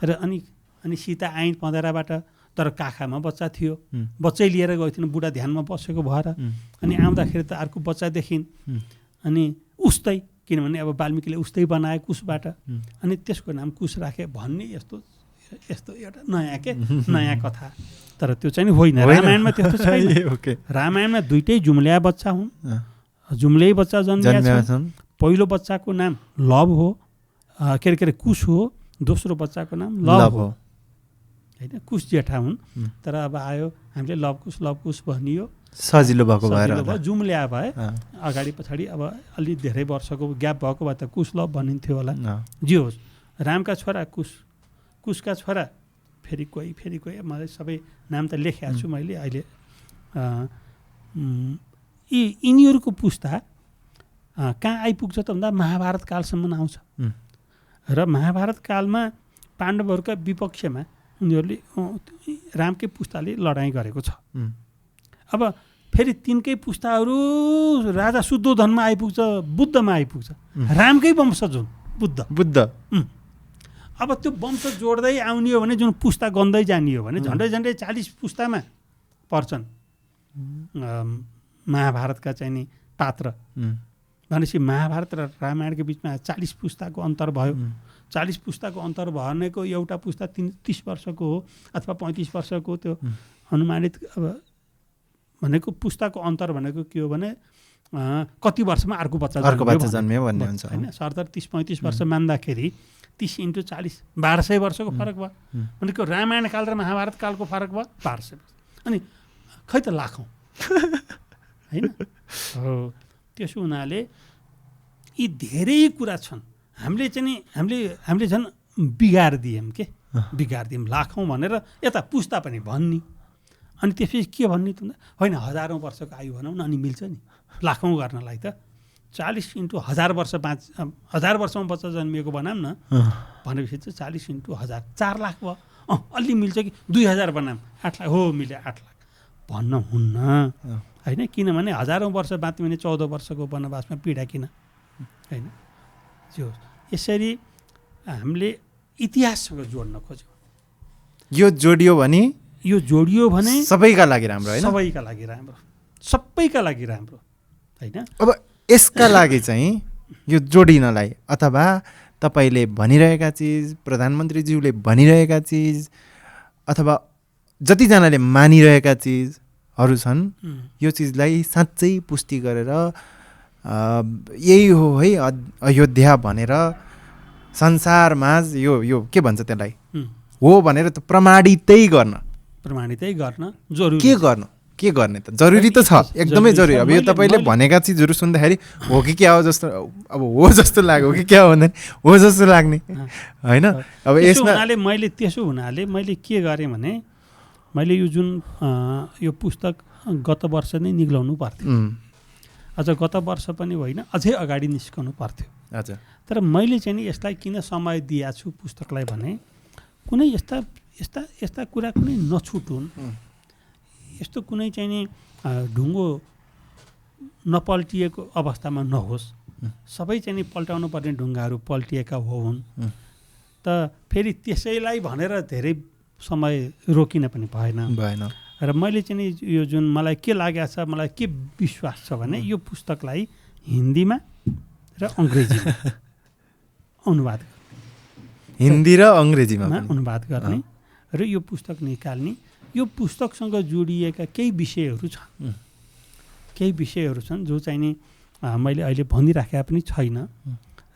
र अनि सीता आइन् पँधराबाट तर काखामा बच्चा थियो बच्चै लिएर गएको थिएन बुढा ध्यानमा बसेको भएर अनि आउँदाखेरि त अर्को बच्चा देखिन् अनि उस्तै किनभने अब वाल्मिकीले उस्तै बनाए कुशबाट अनि त्यसको नाम कुश राखे भन्ने यस्तो एउटा नयाँ कथा तर त्यो चाहिँ होइन रामायणमा त्यस्तो छैन रामायणमा दुईटै जुम्ल्याए बच्चा हुन् जुम्ल्याई बच्चा जन्मिया छन् पहिलो बच्चाको नाम लव हो के अरे कुश हो दोस्रो बच्चाको नाम लव हो होइन कुश जेठा हुन् तर अब आयो हामीले लवकुश भनियो
सजिलो भएको भएर
जुम्ल्या भए अगाडि पछाडि अब अलि धेरै वर्षको ग्याप भएको भए त कुश लव भनिन्थ्यो होला जे होस् रामका छोरा कुशका छोरा फेरि कोही मलाई सबै नाम त लेखेको छु मैले अहिले यिनीहरूको पुस्ता कहाँ आइपुग्छ त भन्दा महाभारत कालसम्म आउँछ र महाभारत कालमा पाण्डवहरूका विपक्षमा उनीहरूले रामकै पुस्ताले लडाइँ गरेको छ अब फेरि तिनकै पुस्ताहरू राजा शुद्धोधनमा आइपुग्छ बुद्धमा आइपुग्छ रामकै वंशज हुन् बुद्ध अब त्यो वंश जोड्दै आउने हो भने जुन पुस्ता गन्दै जाने हो भने झन्डै 40 पुस्तामा पर्छन् महाभारतका चाहिँ नि पात्र भनेपछि महाभारत र रामायणको बिचमा 40 पुस्ताको अन्तर भयो 40 पुस्ताको अन्तर भनेको एउटा पुस्ता 30 वर्षको हो अथवा 35 वर्षको त्यो अनुमानित अब भनेको पुस्ताको अन्तर भनेको के हो भने कति वर्षमा अर्को बच्चा
जन्मियो भन्ने हुन्छ
हैन सरदर 30-35 वर्ष मान्दाखेरि 30 × 40 1200 वर्षको फरक भयो भनेको रामायण काल र महाभारत कालको फरक भयो 1200 अनि खै त लाखौँ हैन हो त्यसो हुनाले यी धेरै कुरा छन् हामीले झन् बिगार्दियौँ लाखौँ भनेर यता पुस्ता पनि भन्ने अनि त्यसपछि के भन्ने त होइन हजारौँ वर्षको आयु भनौँ न अनि मिल्छ नि लाखौँ गर्नलाई त 40 × 1000 वर्ष 1000 वर्षमा बच्चा जन्मिएको बनाऊँ न भनेपछि चाहिँ 40 × 1000 4 लाख भयो अलि मिल्छ कि 2000 बनाऊँ 8 लाख हो मिल्यो 8 लाख भन्न हुन्न होइन किनभने हजारौँ वर्ष बाँच्यो भने 14 वर्षको वनवासमा पीडा किन होइन यसरी हामीले इतिहाससँग जोड्न खोज्यौँ
यो जोडियो भने
सबैका लागि राम्रो होइन सबैका लागि राम्रो होइन
अब यसका लागि चाहिँ यो जोडिनलाई अथवा तपाईँले भनिरहेका चिज प्रधानमन्त्रीज्यूले भनिरहेका चिज अथवा जतिजनाले मानिरहेका चिजहरू छन् यो चिजलाई साँच्चै पुष्टि गरेर यही हो है अयोध्या भनेर संसारमाझ यो के भन्छ त्यसलाई हो भनेर त प्रमाणितै गर्न
जरुरी
के गर्ने त जरुरी त छ एकदमै जरुरी अब यो तपाईँले भनेका चिजहरू सुन्दाखेरि हो कि क्या हो जस्तो अब हो जस्तो लाग्यो कि क्या हो भन्दा हो जस्तो लाग्ने होइन अब यसमा
त्यसो हुनाले मैले के गरेँ भने मैले यो जुन यो पुस्तक गत वर्ष नै निक्लाउनु पर्थ्यो अझ गत वर्ष पनि होइन अझै अगाडि निस्कनु पर्थ्यो
हजुर
तर मैले चाहिँ नि यसलाई किन समय दिएको छु पुस्तकलाई भने कुनै यस्ता कुरा कुनै नछुटुन् यस्तो कुनै चाहिँ नि ढुङ्गो नपल्टिएको अवस्थामा नहोस् सबै चाहिँ नि पल्टाउनु पर्ने ढुङ्गाहरू पल्टिएका हुन् त फेरि त्यसैलाई भनेर धेरै समय रोकिन पनि भएन र मैले चाहिँ नि यो जुन मलाई के लागेको छ मलाई के विश्वास छ भने यो पुस्तकलाई हिन्दीमा र अङ्ग्रेजीमा अनुवाद
हिन्दी र अङ्ग्रेजीमा
अनुवाद गर्ने र यो पुस्तक निकाल्ने यो पुस्तकसँग जोडिएका केही विषयहरू छन् जो चाहिँ नि मैले अहिले भनिराखेका पनि छैन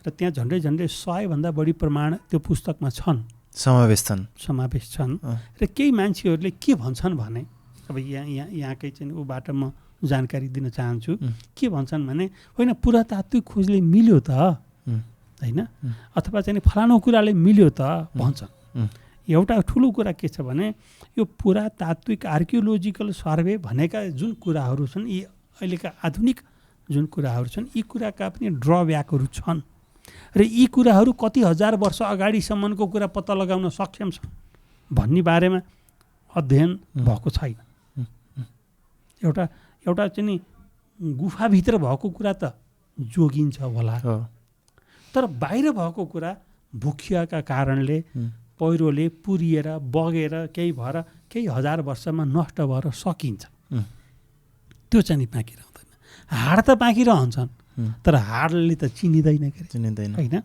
र त्यहाँ झन्डै 100 भन्दा बढी प्रमाण त्यो पुस्तकमा छन्
समावेश
छन् र केही मान्छेहरूले के भन्छन् भने अब यहाँकै चाहिँ उबाट म जानकारी दिन चाहन्छु के भन्छन् भने होइन पुरातात्विक खोजले मिल्यो त होइन अथवा चाहिँ फलानु कुराले मिल्यो त भन्छन् एउटा ठुलो कुरा के छ भने यो पुरातात्विक आर्कियोलोजिकल सर्वे भनेका जुन कुराहरू छन् यी अहिलेका आधुनिक जुन कुराहरू छन् यी कुराका पनि ड्रब्याकहरू छन् र यी कुराहरू कति हजार वर्ष अगाडिसम्मको कुरा पत्ता लगाउन सक्षम छन् भन्ने बारेमा अध्ययन भएको छैन एउटा चाहिँ नि गुफाभित्र भएको कुरा त जोगिन्छ होला।
हो
तर बाहिर भएको कुरा भुखियाका कारणले पहिरोले पुरिएर बगेर केही भएर केही हजार वर्षमा नष्ट भएर सकिन्छ। त्यो चाहिँ नि बाँकी रहँदैन। हाड त बाँकी रहन्छन् तर हाडले त चिनिँदैन के
चिनिँदैन
होइन।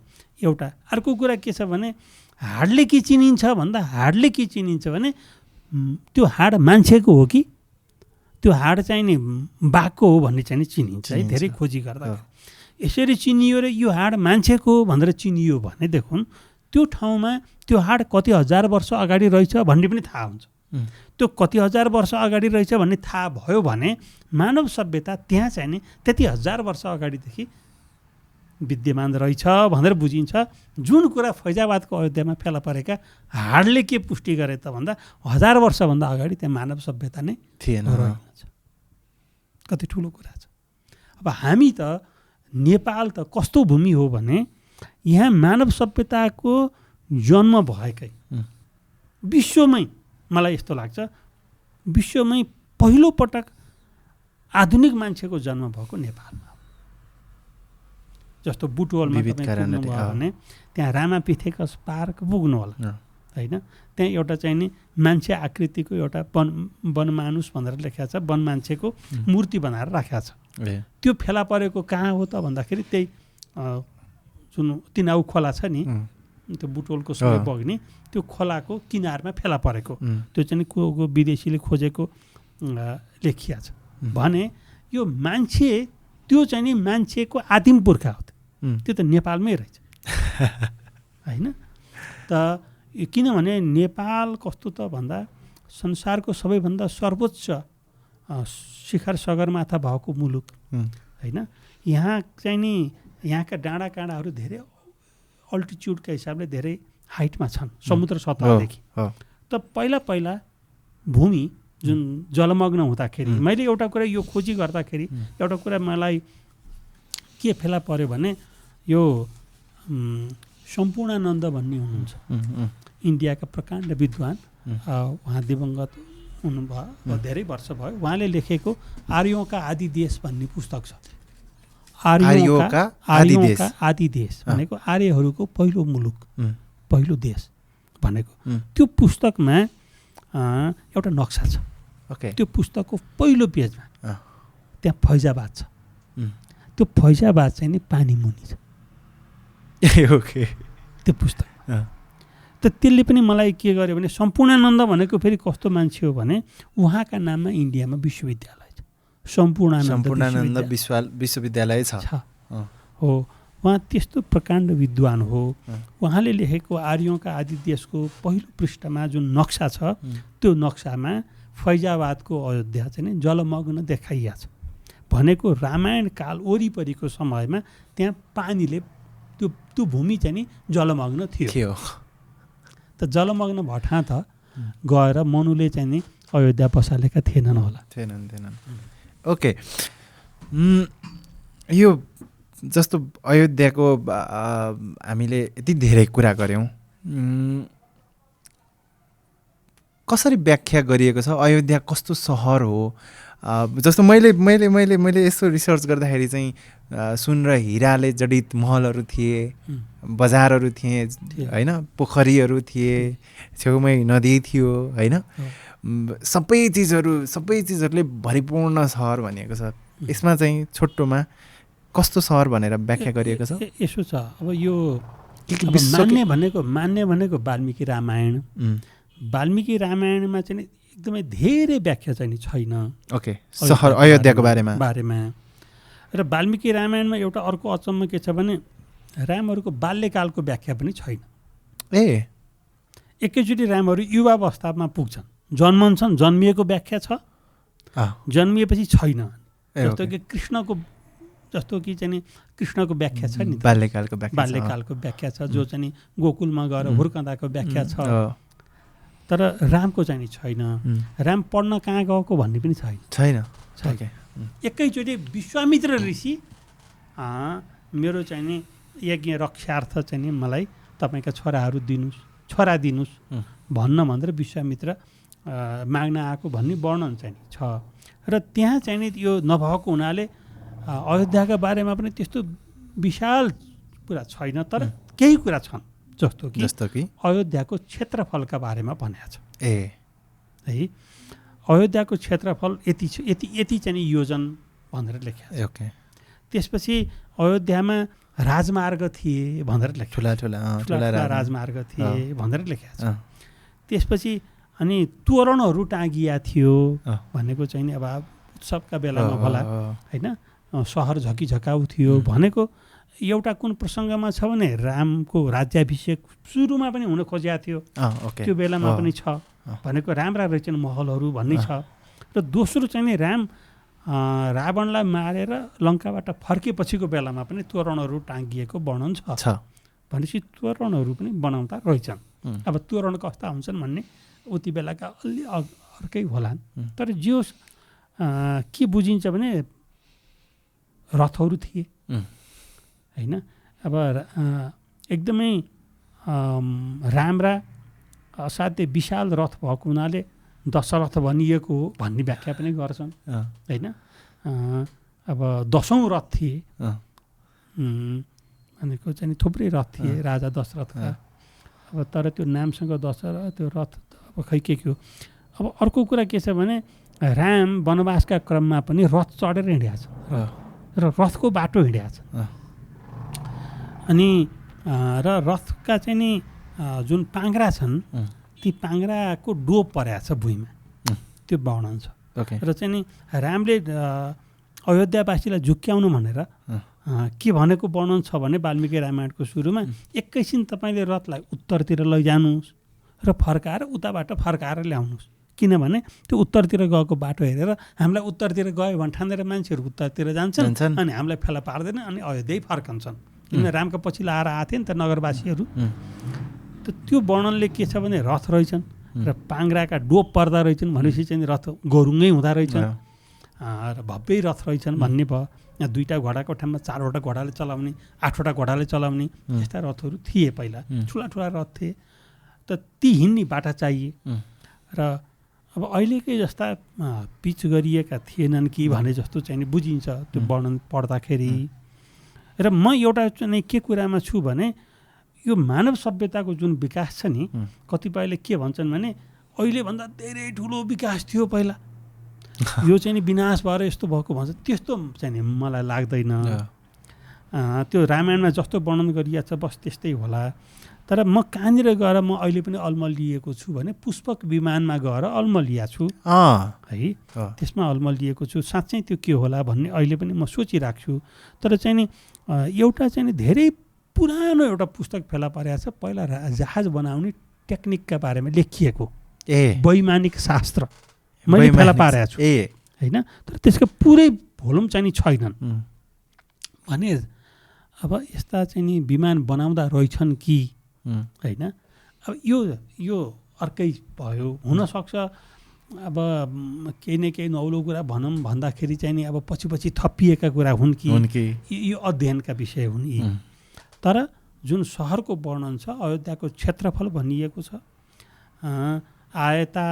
एउटा अर्को कुरा के छ भने हाडले के चिनिन्छ भन्दा हाडले के चिनिन्छ भने त्यो हाड मान्छेको हो कि त्यो हाड चाहिँ नि बाघको हो भन्ने चाहिँ नि चिनिन्छ है धेरै खोजी गर्दा। यसरी चिनियो र यो हाड मान्छेको हो भनेर चिनियो भने देखुन त्यो ठाउँमा त्यो हाड कति हजार वर्ष अगाडि रहेछ भन्ने पनि थाहा हुन्छ। त्यो कति हजार वर्ष अगाडि रहेछ भन्ने थाहा भयो भने मानव सभ्यता त्यहाँ चाहिँ नि त्यति हजार वर्ष अगाडिदेखि विद्यमान रहेछ भनेर बुझिन्छ। जुन कुरा फैजाबादको अयोध्यामा फेला परेका हाडले के पुष्टि गरे त भन्दा हजार वर्षभन्दा अगाडि त्यहाँ मानव सभ्यता नै
थिएन।
रहेछ। कति ठुलो कुरा छ। अब हामी त नेपाल त कस्तो भूमि हो भने यहाँ मानव सभ्यताको जन्म भएकै विश्वमै मलाई यस्तो लाग्छ विश्वमै पहिलो पटक आधुनिक मान्छेको जन्म भएको नेपालमा। जस्तो बुटवलमा पुग्नुभयो भने त्यहाँ रामापिथेकस पार्क पुग्नु होला होइन। त्यहाँ एउटा चाहिँ नि मान्छे आकृतिको एउटा वनमानुष भनेर लेखेको छ, वन मान्छेको मूर्ति बनाएर राखेको छ। त्यो फेला परेको कहाँ हो त भन्दाखेरि त्यही जुन तिनाउ खोला छ नि त्यो बुटवलको सँगै बग्ने त्यो खोलाको किनारमा फेला परेको त्यो चाहिँ को विदेशीले खोजेको लेखिया छ भने यो मान्छे त्यो चाहिँ नि मान्छेको आदिम पुर्खा हो त्यो त नेपालमै रहेछ होइन। त किनभने नेपाल कस्तो त भन्दा संसारको सबैभन्दा सर्वोच्च शिखर सगरमाथा भएको मुलुक होइन। यहाँ चाहिँ नि यहाँका डाँडा काँडाहरू धेरै अल्टिच्युडका हिसाबले धेरै हाइटमा छन् समुद्र सतहदेखि। त पहिला पहिला भूमि जुन जलमग्न हुँदाखेरि मैले एउटा कुरा यो खोजी गर्दाखेरि एउटा कुरा मलाई के फेला पर्यो भने यो सम्पूर्णानन्द भन्ने हुनुहुन्छ इन्डियाका प्रकाण्ड विद्वान उहाँ दिवंगत हुनुभयो धेरै वर्ष भयो। उहाँले लेखेको आर्योका आदि देश भन्ने पुस्तक छ। आर्योका आदि देश भनेको आर्यहरूको पहिलो मुलुक पहिलो देश भनेको त्यो पुस्तकमा एउटा नक्सा छ। त्यो पुस्तकको पहिलो पेजमा त्यहाँ फैजाबाद छ। त्यो फैजाबाद चाहिँ नि पानी मुनि छ त्यो पुस्तक। त त्यसले पनि मलाई के गर्यो भने सम्पूर्णानन्द भनेको फेरि कस्तो मान्छे हो भने उहाँका नाममा इन्डियामा विश्वविद्यालय छ सम्पूर्णानन्द
विश्वविद्यालय छ
हो। उहाँ त्यस्तो प्रकाण्ड विद्वान हो। उहाँले लेखेको आर्योका आदि देशको पहिलो पृष्ठमा जुन नक्सा छ त्यो नक्सामा फैजाबादको अयोध्या चाहिँ नि जलमग्न देखाइया छ भनेको रामायण काल वरिपरिको समयमा त्यहाँ पानीले त्यो भूमि चाहिँ नि जलमग्न थियो। त जलमग्न भट्टा त गएर मनुले चाहिँ नि अयोध्या बसालेका थिएनन् होला।
थिएनन्। ओके यो जस्तो अयोध्याको हामीले यति धेरै कुरा गऱ्यौँ कसरी व्याख्या गरिएको छ अयोध्या कस्तो सहर हो। जस्तो मैले मैले मैले मैले यसो रिसर्च गर्दाखेरि चाहिँ सुन र हिराले जडित महलहरू थिए बजारहरू थिए होइन पोखरीहरू थिए छेउमै नदी थियो होइन सबै चिजहरूले भरिपूर्ण सहर भनिएको छ। यसमा चाहिँ छोटोमा कस्तो सहर भनेर व्याख्या गरिएको छ।
यसो छ अब यो मान्ने भनेको वाल्मिकी रामायण। वाल्मिकी रामायणमा चाहिँ एकदमै धेरै व्याख्या चाहिँ छैन
सहर अयोध्याको बारेमा
र वाल्मिकी रामायणमा एउटा अर्को अचम्म के छ भने रामहरूको बाल्यकालको व्याख्या पनि छैन। एकैचोटि रामहरू युवावस्थामा पुग्छन् जन्मन्छन् जन्मिएको व्याख्या छ जन्मिएपछि छैन। जस्तो कि कृष्णको व्याख्या छ नि बाल्यकालको व्याख्या छ जो चाहिँ गोकुलमा गएर हुर्कँदाको व्याख्या छ तर रामको चाहिँ नि छैन। राम पढ्न कहाँ गएको भन्ने पनि छैन। एकैचोटि विश्वामित्र ऋषि मेरो चाहिँ नि यज्ञ रक्षार्थ चाहिँ नि मलाई तपाईँका छोरा दिनुहोस् भन्न भनेर विश्वामित्र माग्न आएको भन्ने वर्णन चाहिँ छ। र त्यहाँ चाहिँ नि यो नभएको हुनाले अयोध्याका बारेमा पनि त्यस्तो विशाल कुरा छैन, तर केही कुरा छन् जस्तो कि अयोध्याको क्षेत्रफलका बारेमा भनेको छ। है अयोध्याको क्षेत्रफल यति चाहिँ योजन भनेर लेखेको छ। त्यसपछि अयोध्यामा राजमार्ग थिए भनेर लेखेको छ, ठुला राजमार्ग थिए भनेर लेखेको छ। त्यसपछि अनि तोरणहरू टाँगिया थियो भनेको चाहिँ अब उत्सवका बेलामा होला होइन, सहर झकिझकाउ थियो भनेको एउटा कुन प्रसङ्गमा छ भने रामको राज्याभिषेक सुरुमा पनि हुन खोजेको थियो, त्यो बेलामा पनि छ भनेको राम्रा रहेछन् महलहरू भन्ने छ। र दोस्रो चाहिँ नि राम रावणलाई मारेर लङ्काबाट फर्केपछिको बेलामा पनि तोरणहरू टाँगिएको वर्णन छ भनेपछि तोरणहरू पनि बनाउँदा रहेछन्। अब तोरण कस्ता हुन्छन् भन्ने उति बेलाका अलि अर्कै होलान्, तर जो के बुझिन्छ भने रथहरू थिए होइन। अब एकदमै राम्रा असाध्य विशाल रथ भएको हुनाले दशरथ भनिएको हो भन्ने व्याख्या पनि गर्छन् होइन। अब 10औं रथ थिए भनेको चाहिँ थुप्रै रथ थिए राजा दशरथका। अब तर त्यो नामसँग दशरथ त्यो रथ अब खै के हो। अब अर्को कुरा के छ भने राम वनवासका क्रममा पनि रथ चढेर हिँडेको छ र रथको बाटो हिँडेको छ। अनि र रथका चाहिँ नि जुन पाङ्ग्रा छन् ती पाङ्ग्राको डोप परेको छ भुइँमा, त्यो वर्णन छ। र चाहिँ नि रामले अयोध्यावासीलाई झुक्क्याउनु भनेर के भनेको वर्णन छ भने वाल्मीकि रामायणको सुरुमा एकैछिन तपाईँले रथलाई उत्तरतिर लैजानुहोस् र फर्काएर उताबाट फर्काएर ल्याउनुहोस्, किनभने त्यो उत्तरतिर गएको बाटो हेरेर हामीलाई उत्तरतिर गयो भने ठानेर मान्छेहरू उत्तरतिर जान्छन् अनि हामीलाई फेला पार्दैन अनि अयोध्यै फर्कन्छन्। किन रामको पछि लाएर आएको थिए नि त नगरवासीहरू। त त्यो वर्णनले के छ भने रथ रहेछन् र पाङ्ग्राका डोप पर्दा रहेछन् भनेपछि चाहिँ रथ गोरुङ्गै हुँदा रहेछन् र भव्यै रथ रहेछन् भन्ने भयो। यहाँ 2टा घोडाको ठाउँमा 4वटा घोडाले चलाउने 8वटा घोडाले चलाउने यस्ता रथहरू थिए पहिला, ठुला रथ थिए। त ती हिँड्ने बाटा चाहिए र अब अहिलेकै जस्ता पिच गरिएका थिएनन् कि भने जस्तो चाहिँ बुझिन्छ त्यो वर्णन पढ्दाखेरि। र म एउटा चाहिँ के कुरामा छु भने यो मानव सभ्यताको जुन विकास छ नि कतिपयले के भन्छन् भने अहिलेभन्दा धेरै ठुलो विकास थियो पहिला, यो चाहिँ नि विनाश भएर यस्तो भएको भन्छ। त्यस्तो चाहिँ नि मलाई लाग्दैन। त्यो रामायणमा जस्तो वर्णन गरिएको छ बस त्यस्तै होला। तर म कहाँनिर गएर म अहिले पनि अल्मलिएको छु भने पुष्पक विमानमा गएर अल्मलिएको छु है, त्यसमा अल्मलिएको छु। साँच्चै त्यो के होला भन्ने अहिले पनि म सोचिरहेको छु। तर चाहिँ नि एउटा चाहिँ नि धेरै पुरानो एउटा पुस्तक फेला परेको छ, पहिला जहाज बनाउने टेक्निकका बारेमा लेखिएको वैमानिक शास्त्र मैले फेला पारेको छु होइन। तर त्यसको पुरै भोल्युम चाहिँ नि छैनन् भने अब यस्ता चाहिँ नि विमान बनाउँदा रहेछन् कि होइन। अब यो अर्कै भयो हुनसक्छ। अब केही न केही नौलो कुरा भनौँ भन्दाखेरि चाहिँ नि अब पछि थपिएका कुरा हुन् कि यो अध्ययनका विषय हुन् यी। तर जुन सहरको वर्णन छ अयोध्याको क्षेत्रफल भनिएको छ आयता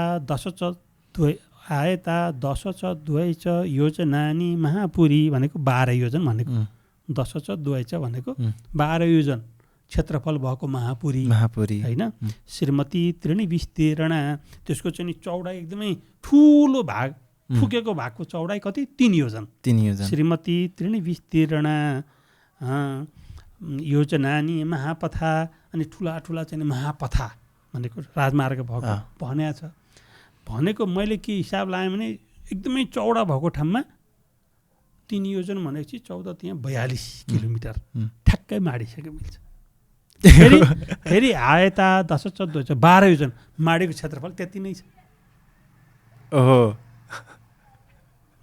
दशच द्वैच योजनानि महापुरी भनेको 12 योजन भनेको, दशच द्वैच भनेको 12 योजन क्षेत्रफल भएको महापुरी होइन। श्रीमती त्रिणी विस्तीर्णा त्यसको चाहिँ चौडाइ एकदमै ठुलो भाग फुकेको भागको चौडाइ कति 3 योजन। श्रीमती त्रिणी विस्तीर्णा योजनानि महापथा अनि ठुला चाहिँ महापथा भनेको राजमार्ग भएको भनेको छ। भनेको मैले के हिसाब लगाएँ भने एकदमै चौडा भएको ठाउँमा 3 योजन भनेपछि 14 त्यहाँ 42 किलोमिटर ठ्याक्कै माडिसक्यो मिल्छ। फेरि आयता 12 योजन माडीको क्षेत्रफल त्यति नै छ।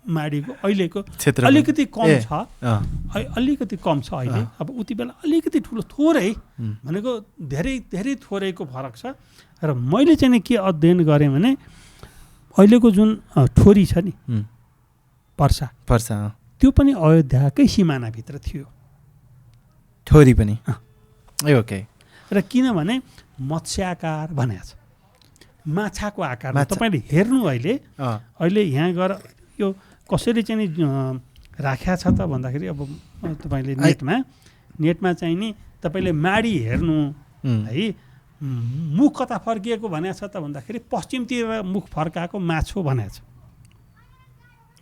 माडीको अहिलेको अलिकति कम छ, अलिकति कम छ अहिले। अब उति बेला अलिकति ठुलो थोरै भनेको धेरै थोरैको फरक छ। र मैले चाहिँ के अध्ययन गरेँ भने अहिलेको जुन ठोरी छ नि पर्सा त्यो पनि अयोध्याकै सिमानाभित्र थियो
ठोरी पनि।
र किनभने मत्स्याकार भनेको छ, माछाको आकार। तपाईँले हेर्नु अहिले यहाँ गएर यो कसैले चाहिँ राख्या छ त भन्दाखेरि अब तपाईँले नेटमा चाहिँ नि तपाईँले माडी हेर्नु है मुख कता फर्किएको भनेको छ त भन्दाखेरि पश्चिमतिर मुख फर्काएको माछो भनेको छ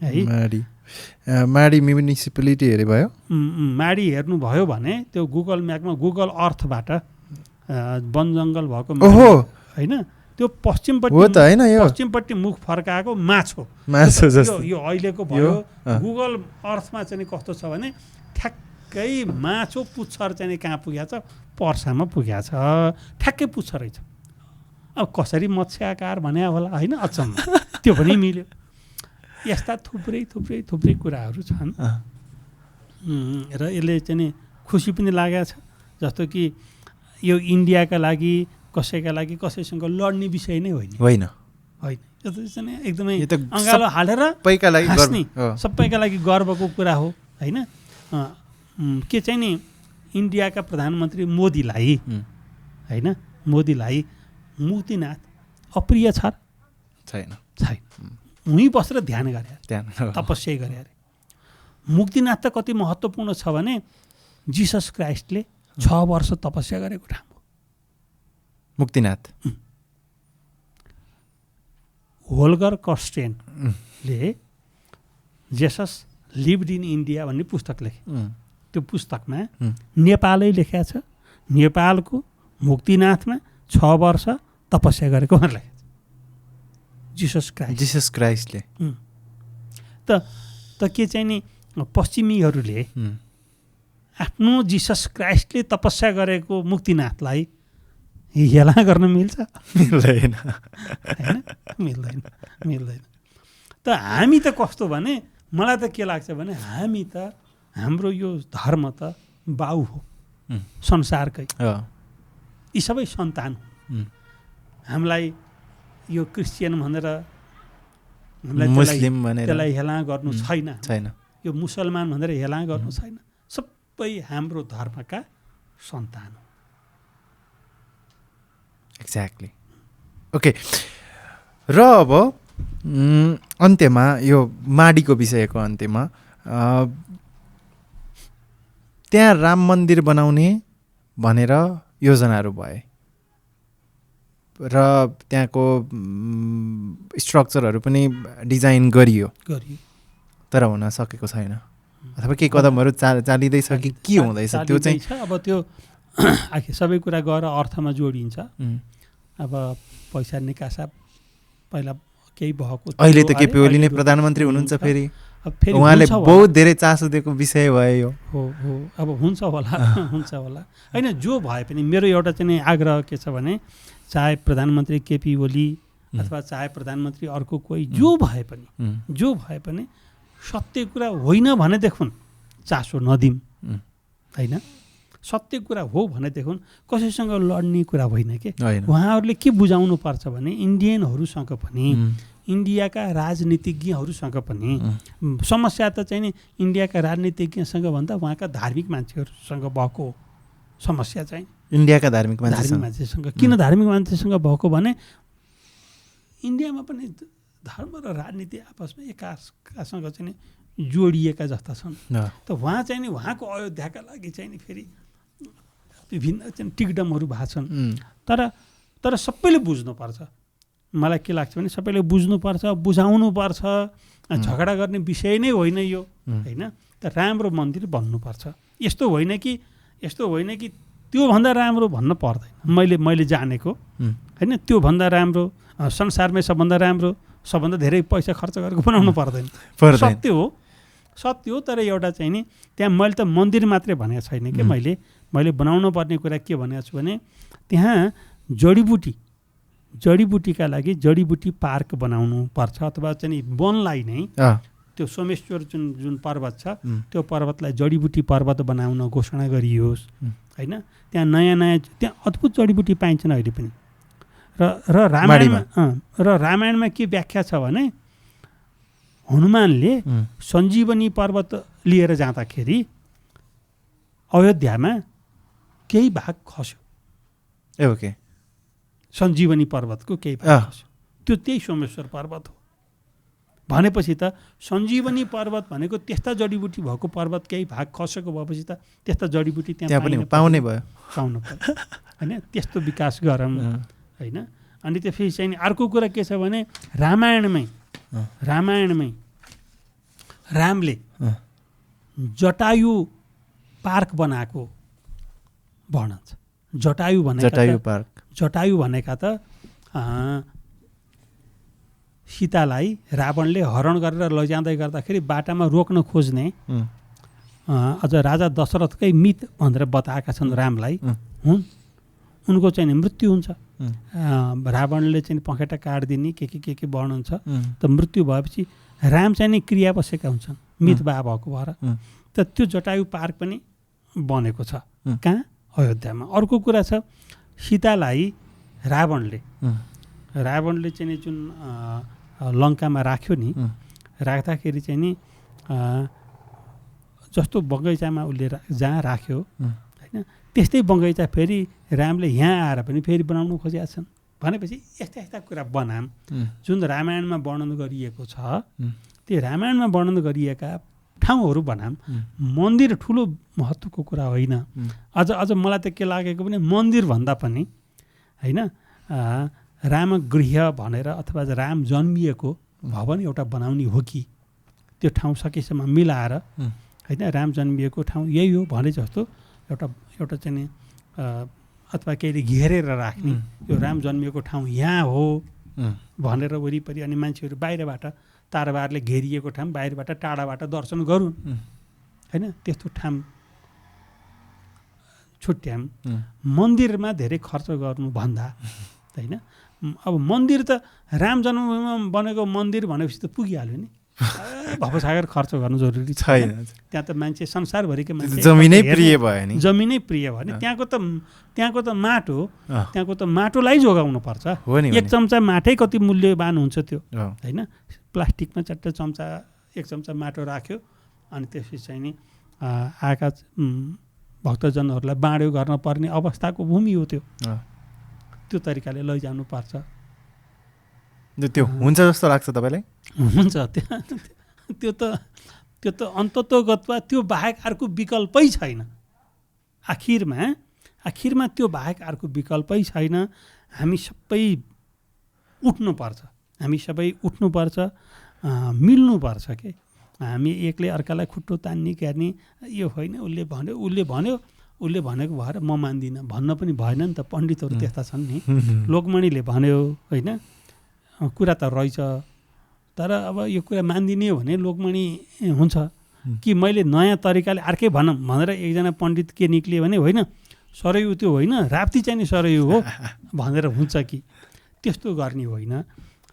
है।
माडी म्युनिसिपालिटी हेरे भयो।
माडी हेर्नुभयो भने त्यो गुगल म्यापमा गुगल अर्थबाट वन जङ्गल भएको होइन त्यो पश्चिमपट्टि मुख फर्काएको माछो यो अहिलेको भयो। गुगल अर्थमा चाहिँ कस्तो छ भने ठ्याक्कै माछो पुच्छर चाहिँ कहाँ पुगेको छ, पर्सामा पुगेको छ, ठ्याक्कै पुच्छ रहेछ। अब कसरी मत्स्याकार भने होला होइन, अचम्म त्यो पनि मिल्यो। यस्ता थुप्रै कुराहरू छन् र यसले चाहिँ खुसी पनि लागेको छ। जस्तो कि यो इन्डियाका लागि कसैका लागि कसैसँग लड्ने विषय नै होइन यो त चाहिँ एकदमै अँगालो हालेर हाँस्ने सबैका लागि गर्वको कुरा हो होइन। के चाहिँ नि इन्डियाका प्रधानमन्त्री मोदीलाई होइन मुक्तिनाथ अप्रिय छ छैन उहीँ बसेर ध्यान गरे तपस्या गरे अरे। मुक्तिनाथ त कति महत्त्वपूर्ण छ भने जिसस क्राइस्टले 6 वर्ष तपस्या गरेको ठाउँ हो
मुक्तिनाथ।
होल्गर कस्टेनले जेसस लिभड इन इन्डिया भन्ने पुस्तक लेखे। त्यो पुस्तकमा नेपालै लेखेको छ, नेपालको मुक्तिनाथमा 6 वर्ष तपस्या गरेको भनेर लेखेको छ जिसस क्राइस्टले। त के चाहिँ नि पश्चिमीहरूले आफ्नो जिसस क्राइस्टले तपस्या गरेको मुक्तिनाथलाई हेला गर्न मिल्छ? मिल्दैन। त हामी त कस्तो भने मलाई त के लाग्छ भने हामी त हाम्रो यो धर्म त बाउ हो संसारकै, यी सबै सन्तान हो। हामीलाई यो क्रिस्चियन भनेर त्यसलाई हेला गर्नु छैन, यो मुसलमान भनेर हेला गर्नु छैन, सबै हाम्रो धर्मका सन्तान हो।
एक्ज्याक्टली। ओके, र अब अन्त्यमा यो माडीको विषयको अन्त्यमा त्यहाँ राम मन्दिर बनाउने भनेर योजनाहरू भए र त्यहाँको स्ट्रक्चरहरू पनि डिजाइन गरियो तर हुन सकेको छैन, अथवा केही कदमहरू चालिँदैछ कि के हुँदैछ त्यो चाहिँ?
अब त्यो आखिर सबै कुरा गएर अर्थमा जोडिन्छ। अब पैसा निकासा पहिला केही भएको,
अहिले त केपी ओली नै प्रधानमन्त्री हुनुहुन्छ, फेरि उहाँले बहुत धेरै चासो दिएको विषय भयो यो।
हो अब हुन्छ होला होइन। जो भए पनि मेरो एउटा चाहिँ आग्रह के छ भने चाहे प्रधानमन्त्री केपी ओली अथवा चाहे प्रधानमन्त्री अर्को कोही जो भए पनि सत्य कुरा होइन भने देखुन् चासो नदिउँ होइन। सत्य कुरा हो भने देखुन् कसैसँग लड्ने कुरा होइन के। उहाँहरूले के बुझाउनु पर्छ भने इन्डियनहरूसँग पनि इन्डियाका राजनीतिज्ञहरूसँग पनि समस्या त चाहिँ नि इन्डियाका राजनीतिज्ञसँग भन्दा उहाँका धार्मिक मान्छेहरूसँग भएको समस्या चाहिँ
इन्डियाका धार्मिक
मान्छेसँग। किन धार्मिक मान्छेसँग भएको भने इन्डियामा पनि धर्म र राजनीति आपसमा एकासँग चाहिँ जोडिएका जस्ता छन्। त उहाँ चाहिँ नि उहाँको अयोध्याका लागि चाहिँ नि फेरि विभिन्न चाहिँ टिकडमहरू भएको छन्। तर सबैले बुझ्नुपर्छ। मलाई के लाग्छ भने सबैले बुझ्नुपर्छ, बुझाउनुपर्छ। झगडा गर्ने विषय नै होइन यो होइन। त राम्रो मन्दिर बन्नुपर्छ। यस्तो होइन कि त्योभन्दा राम्रो भन्न पर्दैन। मैले जानेको होइन, त्योभन्दा राम्रो संसारमै सबभन्दा राम्रो सबभन्दा धेरै पैसा खर्च गरेको बनाउनु पर्दैन। सत्य हो। तर एउटा चाहिँ नि त्यहाँ मैले त मन्दिर मात्रै भनेको छैन कि मैले बनाउनु पर्ने कुरा के भनेको छु भने त्यहाँ जडीबुटीका लागि जडीबुटी पार्क बनाउनु पर्छ, अथवा चाहिँ वनलाई नै त्यो सोमेश्वर जुन पर्वत छ त्यो पर्वतलाई जडीबुटी पर्वत बनाउन घोषणा गरियोस् होइन। त्यहाँ नयाँ त्यहाँ अद्भुत जडीबुटी पाइन्छन् अहिले पनि। र रामायणमा के व्याख्या छ भने हनुमानले सञ्जीवनी पर्वत लिएर जाँदाखेरि अयोध्यामा केही भाग खस्यो।
ओके,
सञ्जीवनी पर्वतको केही भाग खस्यो। त्यो त्यही सोमेश्वर पर्वत हो भनेपछि त सञ्जीवनी पर्वत भनेको त्यस्ता जडीबुटी भएको पर्वत केही भाग खसेको भएपछि त त्यस्ता जडीबुटी
त्यहाँ पनि पाउनै भयो
पाउनु पर्यो होइन त्यस्तो विकास गरौँ होइन अनि त्यसपछि चाहिँ अर्को कुरा के छ भने रामायणमै रामले जटायु पार्क बनाएको वर्णन छ जटायु भनेका त सीतालाई रावणले हरण गरेर लैजाँदै गर्दाखेरि बाटामा रोक्न खोज्ने अझ राजा दशरथकै मित भनेर बताएका छन् रामलाई हुन् उनको चाहिँ मृत्यु हुन्छ रावणले चाहिँ पखेटा काटिदिने के वर्णन छ त मृत्यु भएपछि राम चाहिँ नि क्रिया बसेका हुन्छन् मित बा भएको भएर त त्यो जटायु पार्क पनि बनेको छ कहाँ अयोध्यामा अर्को कुरा छ सीतालाई रावणले चाहिँ जुन लङ्कामा राख्यो नि राख्दाखेरि चाहिँ नि जस्तो बगैँचामा उसले जहाँ राख्यो होइन त्यस्तै बगैँचा फेरि रामले यहाँ आएर पनि फेरि बनाउनु खोजेका छन् भनेपछि यस्ता कुरा बनाम जुन रामायणमा वर्णन गरिएको छ त्यो रामायणमा वर्णन गरिएका ठाउँहरू बनाम मन्दिर ठुलो महत्त्वको कुरा होइन अझ मलाई त के लागेको भने मन्दिर भन्दा पनि होइन रामगृह भनेर अथवा राम जन्मिएको भवन एउटा बनाउने हो कि त्यो ठाउँ सकेसम्म मिलाएर होइन राम जन्मिएको ठाउँ यही हो भने जस्तो एउटा चाहिँ अथवा केहीले घेरेर राख्ने यो राम जन्मिएको ठाउँ यहाँ हो भनेर वरिपरि अनि मान्छेहरू बाहिरबाट तारबारले घेरिएको ठाउँ बाहिरबाट टाढाबाट दर्शन गरून् होइन त्यस्तो ठाउँ छुट्याम मन्दिरमा धेरै खर्च गर्नुभन्दा होइन अब मन्दिर त राम जन्मभूमिमा बनेको मन्दिर भनेपछि त पुगिहाल्यो नि भवसागर खर्च गर्नु जरुरी छैन त्यहाँ त मान्छे संसारभरिकै मान्छे
जमिनै प्रिय भयो नि
त्यहाँको त माटोलाई जोगाउनु पर्छ एक चम्चा माटै कति मूल्यवान हुन्छ त्यो होइन प्लास्टिकमा चट्ट चम्चा एक चम्चा माटो राख्यो अनि त्यसपछि चाहिँ नि आएका भक्तजनहरूलाई बाँड्यो गर्न पर्ने अवस्थाको भूमि हो त्यो तरिकाले लैजानु पर्छ
त्यो हुन्छ जस्तो लाग्छ तपाईँलाई
हुन्छ त्यो त अन्ततोगतवा त्यो बाहेक अर्को विकल्पै छैन आखिरमा त्यो बाहेक अर्को विकल्पै छैन हामी सबै उठ्नुपर्छ मिल्नुपर्छ के हामी एकले अर्कालाई खुट्टो तान्ने गर्ने यो होइन उसले भनेको भएर म मान्दिनँ भन्न पनि भएन नि त पण्डितहरू त्यस्ता छन् नि लोकमणिले भन्यो होइन कुरा त रहेछ तर अब यो कुरा मान्दिने हो भने लोकमणि हुन्छ कि मैले नयाँ तरिकाले अर्कै भनौँ भनेर एकजना पण्डित के निक्लियो भने होइन सरयु त्यो होइन राप्ती चाहिँ नि सरयु हो भनेर हुन्छ कि त्यस्तो गर्ने होइन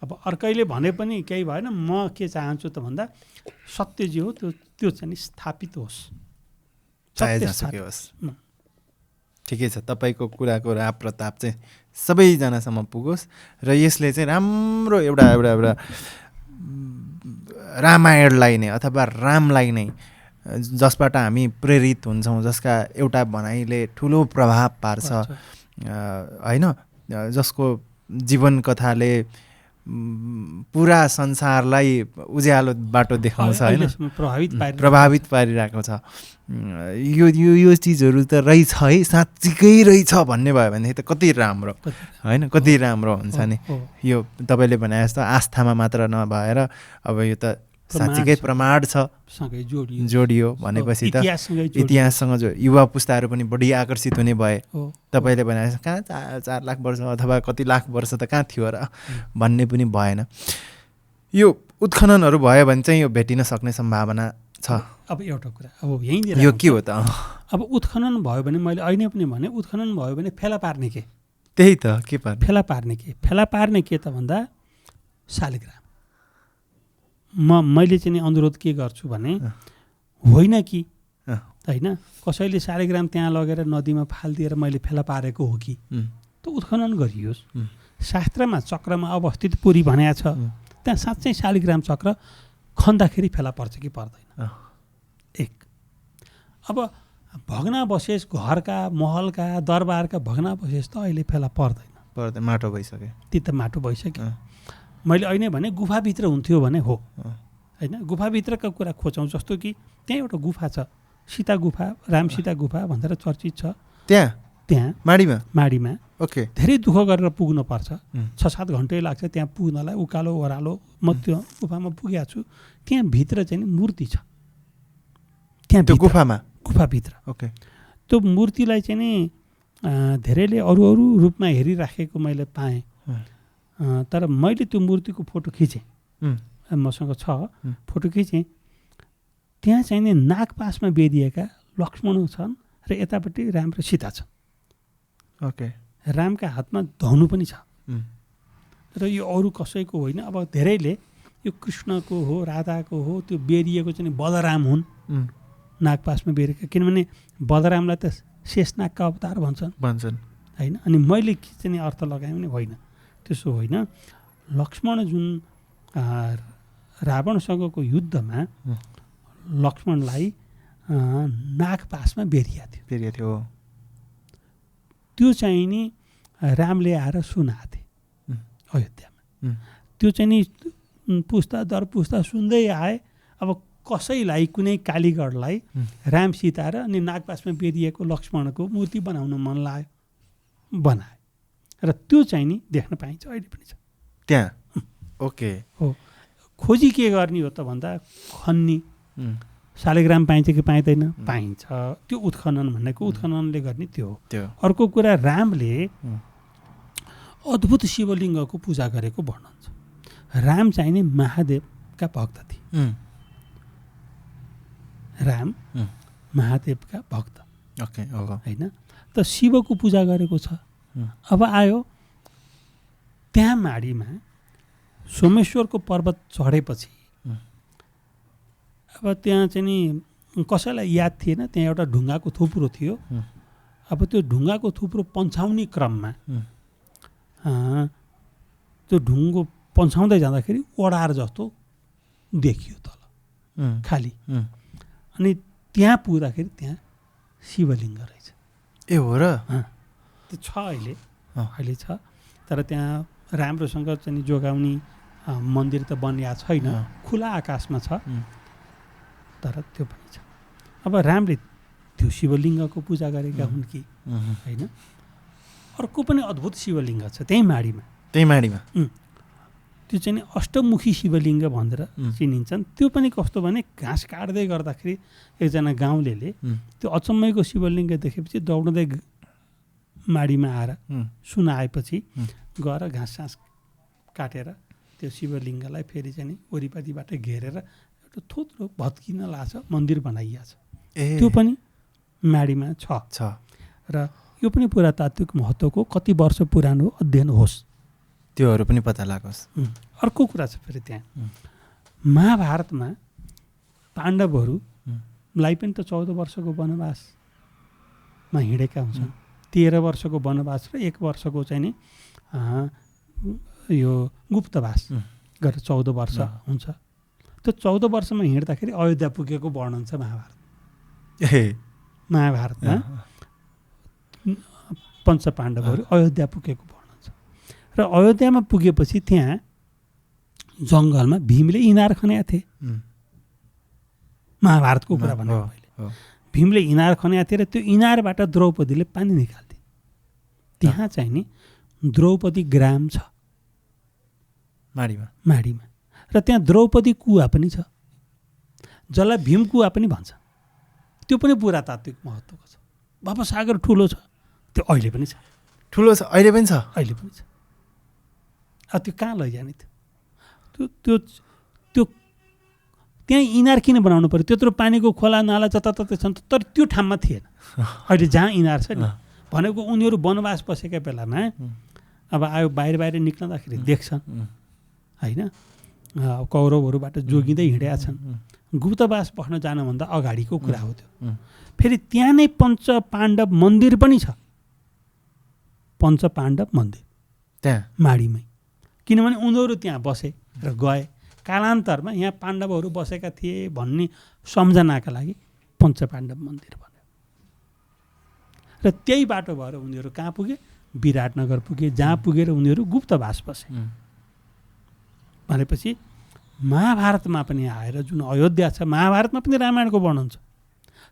अब अर्कैले भने पनि केही भएन म के चाहन्छु त भन्दा सत्य जे हो त्यो चाहिँ स्थापित होस्
ठिकै छ तपाईँको कुराको राप प्रताप चाहिँ सबैजनासम्म पुगोस् र यसले चाहिँ राम्रो एउटा रामायणलाई नै अथवा रामलाई नै जसबाट हामी प्रेरित हुन्छौँ जसका एउटा भनाइले ठुलो प्रभाव पार्छ होइन जसको जीवन कथाले पुरा संसारलाई उज्यालो बाटो देखाउँछ होइन प्रभावित पारिरहेको छ यो चिजहरू त रहेछ है साँच्चीकै रहेछ भन्ने भयो भनेदेखि त कति राम्रो होइन कति राम्रो हुन्छ नि यो तपाईँले भने जस्तो आस्थामा मात्र नभएर अब यो त साँच्चीकै प्रमाण छ जोडियो भनेपछि त इतिहाससँग जो युवा पुस्ताहरू पनि बढी आकर्षित हुने भए तपाईँले भने कहाँ 4 लाख वर्ष अथवा कति लाख वर्ष त कहाँ थियो र भन्ने पनि भएन यो उत्खननहरू भयो भने चाहिँ यो भेटिन सक्ने सम्भावना छ
अब एउटा कुरा अब यहीँनिर
यो के हो त
अब उत्खनन भयो भने मैले अहिले पनि भने उत्खनन भयो भने फेला पार्ने के
त्यही त के पार्ने
फेला पार्ने के त भन्दा शालिग्राम मैले चाहिँ अनुरोध के गर्छु भने होइन कि होइन कसैले शालिग्राम त्यहाँ लगेर नदीमा फालिदिएर मैले फेला पारेको हो कि त उत्खनन गरियोस् शास्त्रमा चक्रमा अवस्थित पुरी भनेको छ त्यहाँ साँच्चै शालिग्राम चक्र खन्दाखेरि फेला पर्छ कि पर्दैन एक अब भग्नावशेष घरका महलका दरबारका भग्नावशेष त अहिले फेला पर्दैन
माटो भइसक्यो
ती त माटो भइसक्यो मैले अहिले भने गुफाभित्र हुन्थ्यो भने हो होइन, गुफाभित्रका कुरा खोजौँ। जस्तो कि त्यहाँ एउटा गुफा छ, सीता गुफा, राम सीता गुफा भनेर चर्चित छ। त्यहाँ माडीमा
ओके,
धेरै दुःख गरेर पुग्नु पर्छ, 6-7 घन्टै लाग्छ त्यहाँ पुग्नलाई, उकालो ओह्रालो। म त्यो गुफामा पुगेको छु। त्यहाँ भित्र चाहिँ मूर्ति छ, त्यहाँ गुफाभित्र।
ओके,
त्यो मूर्तिलाई चाहिँ नि धेरैले अरू रूपमा हेरिराखेको मैले पाएँ। तर मैले त्यो मूर्तिको फोटो खिचेँ, मसँग छ फोटो खिचेँ। त्यहाँ चाहिँ नि नागपासमा बेरिएका लक्ष्मण छन् र यतापट्टि राम र सीता छन्।
ओके,
रामका हातमा धनु पनि छ। र यो अरू कसैको होइन। अब धेरैले यो कृष्णको हो, राधाको हो, त्यो बेरिएको चाहिँ बलराम हुन् नागपासमा बेरिएका। किनभने बलरामलाई त शेषनागका अवतार भन्छन् होइन। अनि मैले चाहिँ अर्थ लगाएँ भने होइन, त्यसो होइन। लक्ष्मण जुन रावणसँगको युद्धमा लक्ष्मणलाई नागपासमा बेरिएको थियो, त्यो चाहिँ नि रामले आएर सुनाएको थिए अयोध्यामा। त्यो चाहिँ नि पुस्ता दर पुस्ता सुन्दै आए। अब कसैलाई, कुनै कालीगढलाई राम सीता र अनि नागपासमा बेरिएको लक्ष्मणको मूर्ति बनाउन मन लाग्यो, बनाए। र त्यो चाहिँ नि देख्न पाइन्छ, अहिले पनि छ
त्यहाँ। ओके,
हो। खोजी के गर्ने हो त भन्दा खन्नी शालिग्राम पाइन्छ कि पाइँदैन? पाइन्छ। त्यो उत्खनन भनेको उत्खननले गर्ने त्यो हो। अर्को कुरा, रामले अद्भुत शिवलिङ्गको पूजा गरेको वर्णन छ। राम चाहिँ नि महादेवका भक्त थिए। राम महादेवका भक्त होइन। त शिवको पूजा गरेको छ। अब आयो त्यहाँ माडीमा सोमेश्वरको पर्वत चढेपछि अब त्यहाँ चाहिँ नि कसैलाई याद थिएन, त्यहाँ एउटा ढुङ्गाको थुप्रो थियो। अब त्यो ढुङ्गाको थुप्रो पन्छाउने क्रममा त्यो ढुङ्गो पन्छाउँदै जाँदाखेरि ओडार जस्तो देखियो तल खाली। अनि त्यहाँ पुग्दाखेरि त्यहाँ शिवलिङ्ग रहेछ।
ए हो र?
त्यो छ, अहिले छ। तर त्यहाँ राम्रोसँग चाहिँ जोगाउने मन्दिर त बनिया छैन, खुला आकाशमा छ। तर त्यो पनि छ। अब रामले त्यो शिवलिङ्गको पूजा गरेका हुन् कि होइन? अर्को पनि अद्भुत शिवलिङ्ग छ त्यही माडीमा। त्यो चाहिँ अष्टमुखी शिवलिङ्ग भनेर चिनिन्छन्। त्यो पनि कस्तो भने घाँस काट्दै गर्दाखेरि एकजना गाउँलेले त्यो अचम्मैको शिवलिङ्ग देखेपछि दौड्दै माडीमा आएर सुनाएपछि गएर घाँस सास काटेर त्यो शिवलिङ्गलाई फेरि चाहिँ वरिपरिबाट घेरेर एउटा थोत्रो भत्किन लाग्छ, मन्दिर बनाइएको छ। त्यो पनि माडीमा छ। र यो पनि पुरातात्विक महत्त्वको कति वर्ष पुरानो अध्ययन होस्,
त्योहरू पनि पत्ता लागोस्।
अर्को कुरा छ फेरि त्यहाँ महाभारतमा पाण्डवहरूलाई पनि त 14 वर्षको वनवासमा हिँडेका हुन्छन्। 13 वर्षको वनवास र 1 वर्षको चाहिँ नि यो गुप्तवास गरेर 14 वर्ष हुन्छ। त्यो 14 वर्षमा हिँड्दाखेरि अयोध्या पुगेको वर्णन छ महाभारतमा। पञ्चपाण्डवहरू अयोध्या पुगेको वर्णन छ। र अयोध्यामा पुगेपछि त्यहाँ जङ्गलमा भीमले इनार खनेका थिए। महाभारतको कुरा भनेको मैले, भीमले इनार खनेका थिए र त्यो इनारबाट द्रौपदीले पानी निकाल्थे। त्यहाँ चाहिँ नि द्रौपदी ग्राम छ माडीमा। र त्यहाँ द्रौपदी कुवा पनि छ, जसलाई भीम कुवा पनि भन्छ। त्यो पनि पुरातात्विक महत्त्वको छ। भवसागर ठुलो छ, त्यो अहिले पनि छ।
अहिले पनि छ।
त्यो कहाँ लैजाने थियो? त्यो त्यहाँ इनार किन बनाउनु पर्यो? त्यत्रो पानीको खोला नाला जताततै छन्, तर त्यो ठाउँमा थिएन। अहिले जहाँ इनार छ नि भनेको उनीहरू वनवास बसेका बेलामा अब आयो बाहिर निक्लँदाखेरि देख्छन् होइन, कौरवहरूबाट जोगिँदै हिँडेका छन्। गुप्तवास बस्न जानुभन्दा अगाडिको कुरा हो त्यो। फेरि त्यहाँ नै पञ्चपाण्डव मन्दिर पनि छ। पञ्चपाण्डव मन्दिर
त्यहाँ
माडीमै, किनभने उनीहरू त्यहाँ बसे र गए। कालान्तरमा यहाँ पाण्डवहरू बसेका थिए भन्ने सम्झनाका लागि पञ्चपाण्डव मन्दिर भन्यो। र त्यही बाटो भएर उनीहरू कहाँ पुगे? विराटनगर पुगे, जहाँ पुगेर उनीहरू गुप्तवास बसे। भनेपछि महाभारतमा पनि आएर जुन अयोध्या छ महाभारतमा पनि रामायणको वर्णन छ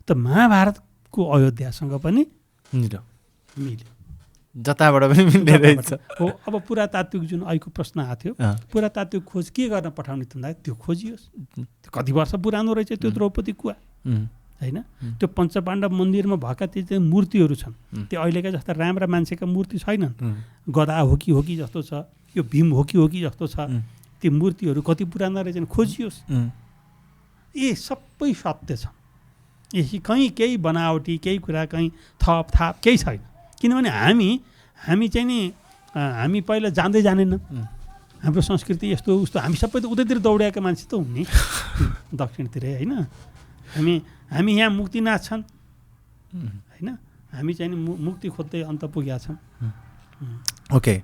त महाभारतको अयोध्यासँग पनि
मिल्यो
जताबाट
पनि मिल्ने रहेछ
हो। अब पुरातात्विक जुन अहिलेको प्रश्न आएको थियो पुरातात्विक खोज के गर्न पठाउने त भन्दा त्यो खोजियोस् कति वर्ष पुरानो रहेछ त्यो द्रौपदी कुवा होइन त्यो पञ्चपाण्डव मन्दिरमा भएका ती चाहिँ मूर्तिहरू छन् त्यो अहिलेका जस्ता राम्रा मान्छेका मूर्ति छैनन् गदा हो कि जस्तो छ यो भीम हो कि जस्तो छ ती मूर्तिहरू कति पुराना रहेछन् खोजियोस् ए सबै सत्य छ यही कहीँ केही बनावटी केही कुरा कहीँ थप केही छैन किनभने हामी चाहिँ नि हामी पहिला जान्दै जानेनौँ हाम्रो संस्कृति यस्तो उस्तो हामी सबै त उतैतिर दौड्याएका मान्छे त हुने दक्षिणतिरै होइन हामी यहाँ मुक्तिनाथ छन् होइन हामी चाहिँ नि मुक्ति खोज्दै अन्त पुगेका छौँ।
ओके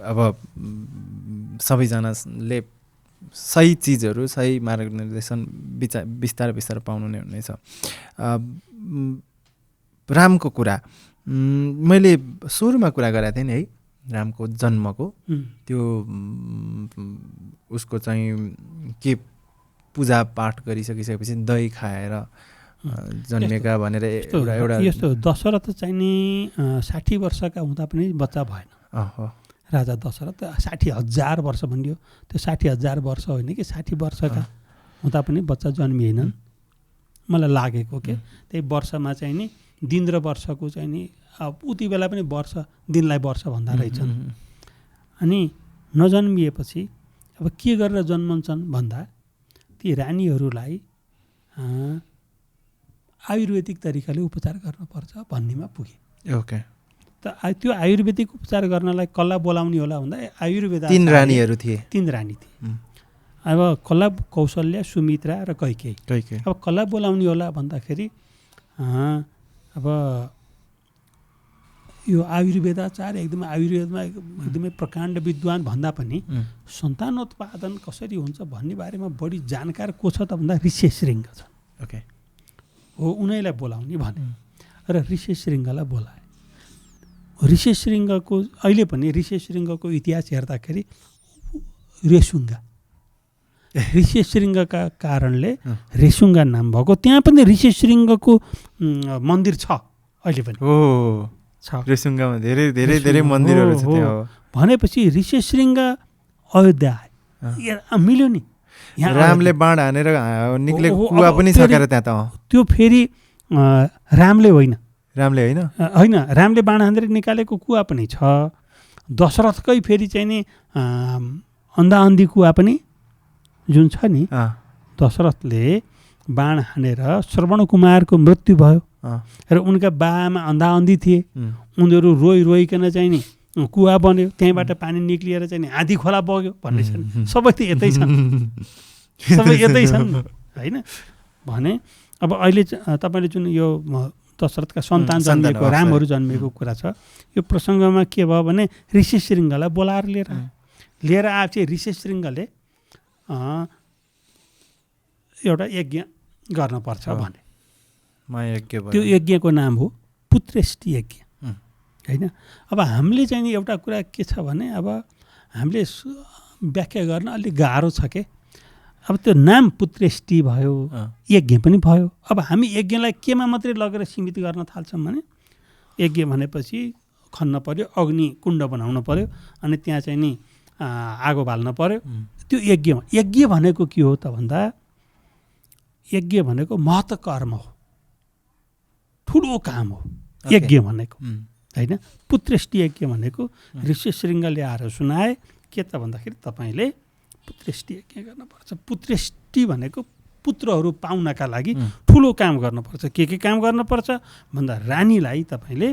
अब सबैजनाले सही चिजहरू सही मार्गदर्शन बिस्तारै पाउनु नै हुनेछ। रामको कुरा मैले सुरुमा कुरा गरेको थिएँ नि है रामको जन्मको त्यो उसको चाहिँ के पूजा पाठ गरिसकिसकेपछि दही खाएर जन्मेका भनेर एउटा
यस्तो दशरथ चाहिँ नि 60 वर्षका हुँदा पनि बच्चा भएन। राजा दशरथ 60,000 वर्ष भनियो त्यो 60,000 वर्ष होइन कि 60 वर्षका हुँदा पनि बच्चा जन्मिएनन् मलाई लागेको के त्यही वर्षमा चाहिँ नि दिन र वर्षको चाहिँ नि उति बेला पनि वर्ष दिनलाई वर्ष भन्दा रहेछन्। अनि नजन्मिएपछि अब के गरेर जन्मन्छन् भन्दा ती रानीहरूलाई आयुर्वेदिक तरिकाले उपचार गर्नुपर्छ भन्नेमा पुगे।
ओके
त त्यो आयुर्वेदिक उपचार गर्नलाई कसलाई बोलाउने होला भन्दा आयुर्वेद
3 रानीहरू थिए
3 रानी थिए। अब कसलाई कौशल्या सुमित्रा र कैकेयी। अब कसलाई बोलाउने होला भन्दाखेरि अब यो आयुर्वेदाचार्य आयुर्वेदमा एकदमै प्रकाण्ड विद्वान भन्दा पनि सन्तानोत्पादन कसरी हुन्छ भन्ने बारेमा बढी जानकार को छ त भन्दा ऋष्यशृङ्ग छ।
ओके
हो उनीलाई बोलाउने भने र ऋष्यशृङ्गलाई बोलाए। ऋष्यशृङ्गको अहिले पनि ऋष्यशृङ्गको इतिहास हेर्दाखेरि रेसुङ्गा ऋष्यशृङ्गका कारणले रेसुङ्गा नाम भएको त्यहाँ पनि ऋष्यशृङ्गको मन्दिर छ अहिले पनि छ।
रेसुङ्गामा धेरै मन्दिरहरू छ त्यहाँ
भनेपछि ऋष्यशृङ्ग अयोध्या आयो मिल्यो नि।
यहाँ रामले बाण हानेर निक्लेको कुवा पनि छ के त्यहाँ त
त्यो फेरि रामले होइन रामले बाण हानेर निकालेको कुवा पनि छ। दशरथकै फेरि चाहिँ नि अन्धाअन्धी कुवा पनि जुन छ नि दशरथले बाण हानेर श्रवण कुमारको मृत्यु भयो र उनका बाआमा अन्धाअन्धी थिए उनीहरू रोइकन चाहिँ नि कुवा बन्यो त्यहीँबाट पानी निक्लिएर चाहिँ नि आँधी खोला बग्यो भन्ने छन् सबै त यतै छन् होइन भने अब अहिले तपाईँले जुन यो दशरथका सन्तान जन्मेको रामहरू जन्मेको कुरा छ यो प्रसङ्गमा के भयो भने ऋष्यशृङ्गलाई बोलाएर लिएर आएपछि ऋष्यशृङ्गले एउटा यज्ञ गर्नुपर्छ भने त्यो यज्ञको नाम हो पुत्रेष्टि यज्ञ होइन। अब हामीले चाहिँ एउटा कुरा के छ भने अब हामीले व्याख्या गर्न अलिक गाह्रो छ के। अब त्यो नाम पुत्रेष्टि भयो यज्ञ पनि भयो। अब हामी यज्ञलाई केमा मात्रै लगेर सीमित गर्न थाल्छौँ भने यज्ञ भनेपछि खन्न पर्यो अग्नि कुण्ड बनाउनु पर्यो अनि त्यहाँ चाहिँ नि आगो बाल्न पर्यो त्यो यज्ञ भनेको के हो त भन्दा यज्ञ भनेको महत्त्व कर्म हो ठुलो काम हो यज्ञ भनेको होइन। पुत्रेष्टि यज्ञ भनेको ऋष्यशृङ्गले आएर सुनाए के त भन्दाखेरि तपाईँले पुत्रेष्टि यज्ञ गर्नुपर्छ। पुत्रेष्टि भनेको पुत्रहरू पाउनका लागि ठुलो काम गर्नुपर्छ। के काम गर्नुपर्छ भन्दा रानीलाई तपाईँले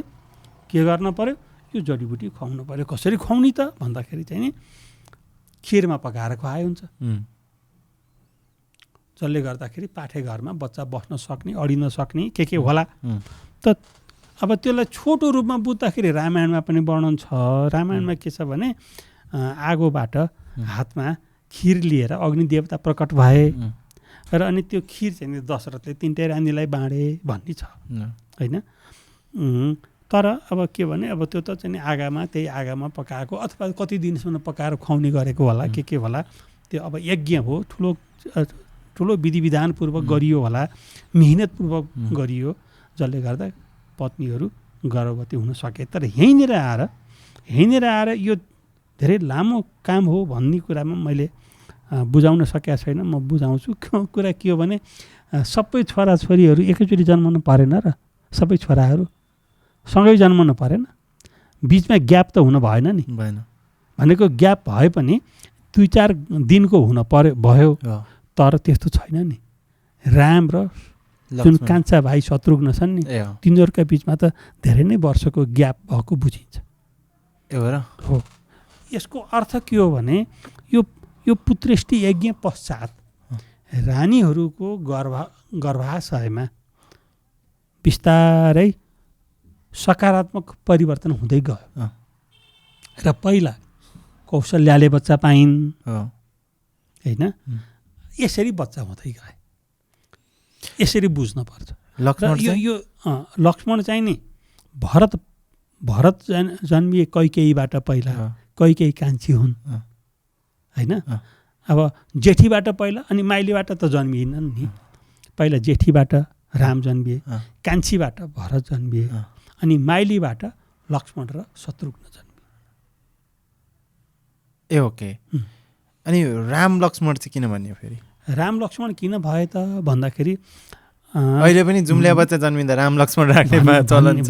के गर्न पर्यो यो जडीबुटी खुवाउनु पर्यो। कसरी खुवाउने त भन्दाखेरि चाहिँ नि खिरमा पकाएर खुवाए हुन्छ जसले गर्दाखेरि पाठे घरमा बच्चा बस्न सक्ने अडिन सक्ने के होला त। अब त्यसलाई छोटो रूपमा बुझ्दाखेरि रामायणमा पनि वर्णन छ। रामायणमा के छ भने आगोबाट हातमा खिर लिएर अग्निदेवता प्रकट भए र अनि त्यो खिर चाहिँ दशरथले 3टै रानीलाई बाँडे भन्ने छ होइन। तर अब के भने अब त्यो त चाहिँ आगामा त्यही आगामा पकाएको अथवा कति दिनसम्म पकाएर खुवाउने गरेको होला के होला त्यो अब यज्ञ हो ठुलो विधि विधानपूर्वक गरियो होला मेहनतपूर्वक गरियो जसले गर्दा पत्नीहरू गर्भवती हुन सके। तर यहीँनिर आएर यो धेरै लामो काम हो भन्ने कुरामा मैले बुझाउन सकेका छैन। म बुझाउँछु। कुरा के हो भने सबै छोराछोरीहरू एकैचोटि जन्मनु परेन र सबै छोराहरू सँगै जन्मनु परेन। बिचमा ग्याप त हुन भएन नि। भनेको ग्याप भए पनि 2-4 दिनको हुन भयो तर त्यस्तो छैन नि। राम र जुन कान्छा भाइ शत्रुघ्न छन् नि तिनीहरूका बिचमा त धेरै नै वर्षको ग्याप भएको बुझिन्छ। हो यसको अर्थ के हो भने यो पुत्रेष्टि यज्ञ पश्चात रानीहरूको गर्भाशयमा बिस्तारै सकारात्मक परिवर्तन हुँदै गयो र पहिला कौशल्याले बच्चा पाइन् होइन। यसरी बच्चा हुँदै गए। यसरी बुझ्नुपर्छ। यो लक्ष्मण चाहिँ नि भरत जन्मिए कैकेयीबाट पहिला कैकेयी कान्छी हुन् होइन। अब जेठीबाट पहिला अनि माइलीबाट त जन्मिएनन् नि। पहिला जेठीबाट राम जन्मिए कान्छीबाट भरत जन्मिए अनि माइलीबाट लक्ष्मण र शत्रुघ्न जन्मिए।
ओके। अनि राम लक्ष्मण चाहिँ किन भन्यो फेरि?
राम लक्ष्मण किन भए त भन्दाखेरि
अहिले पनि जुम्ल्या बच्चा जन्मिँदा राम लक्ष्मण राख्ने चलन छ।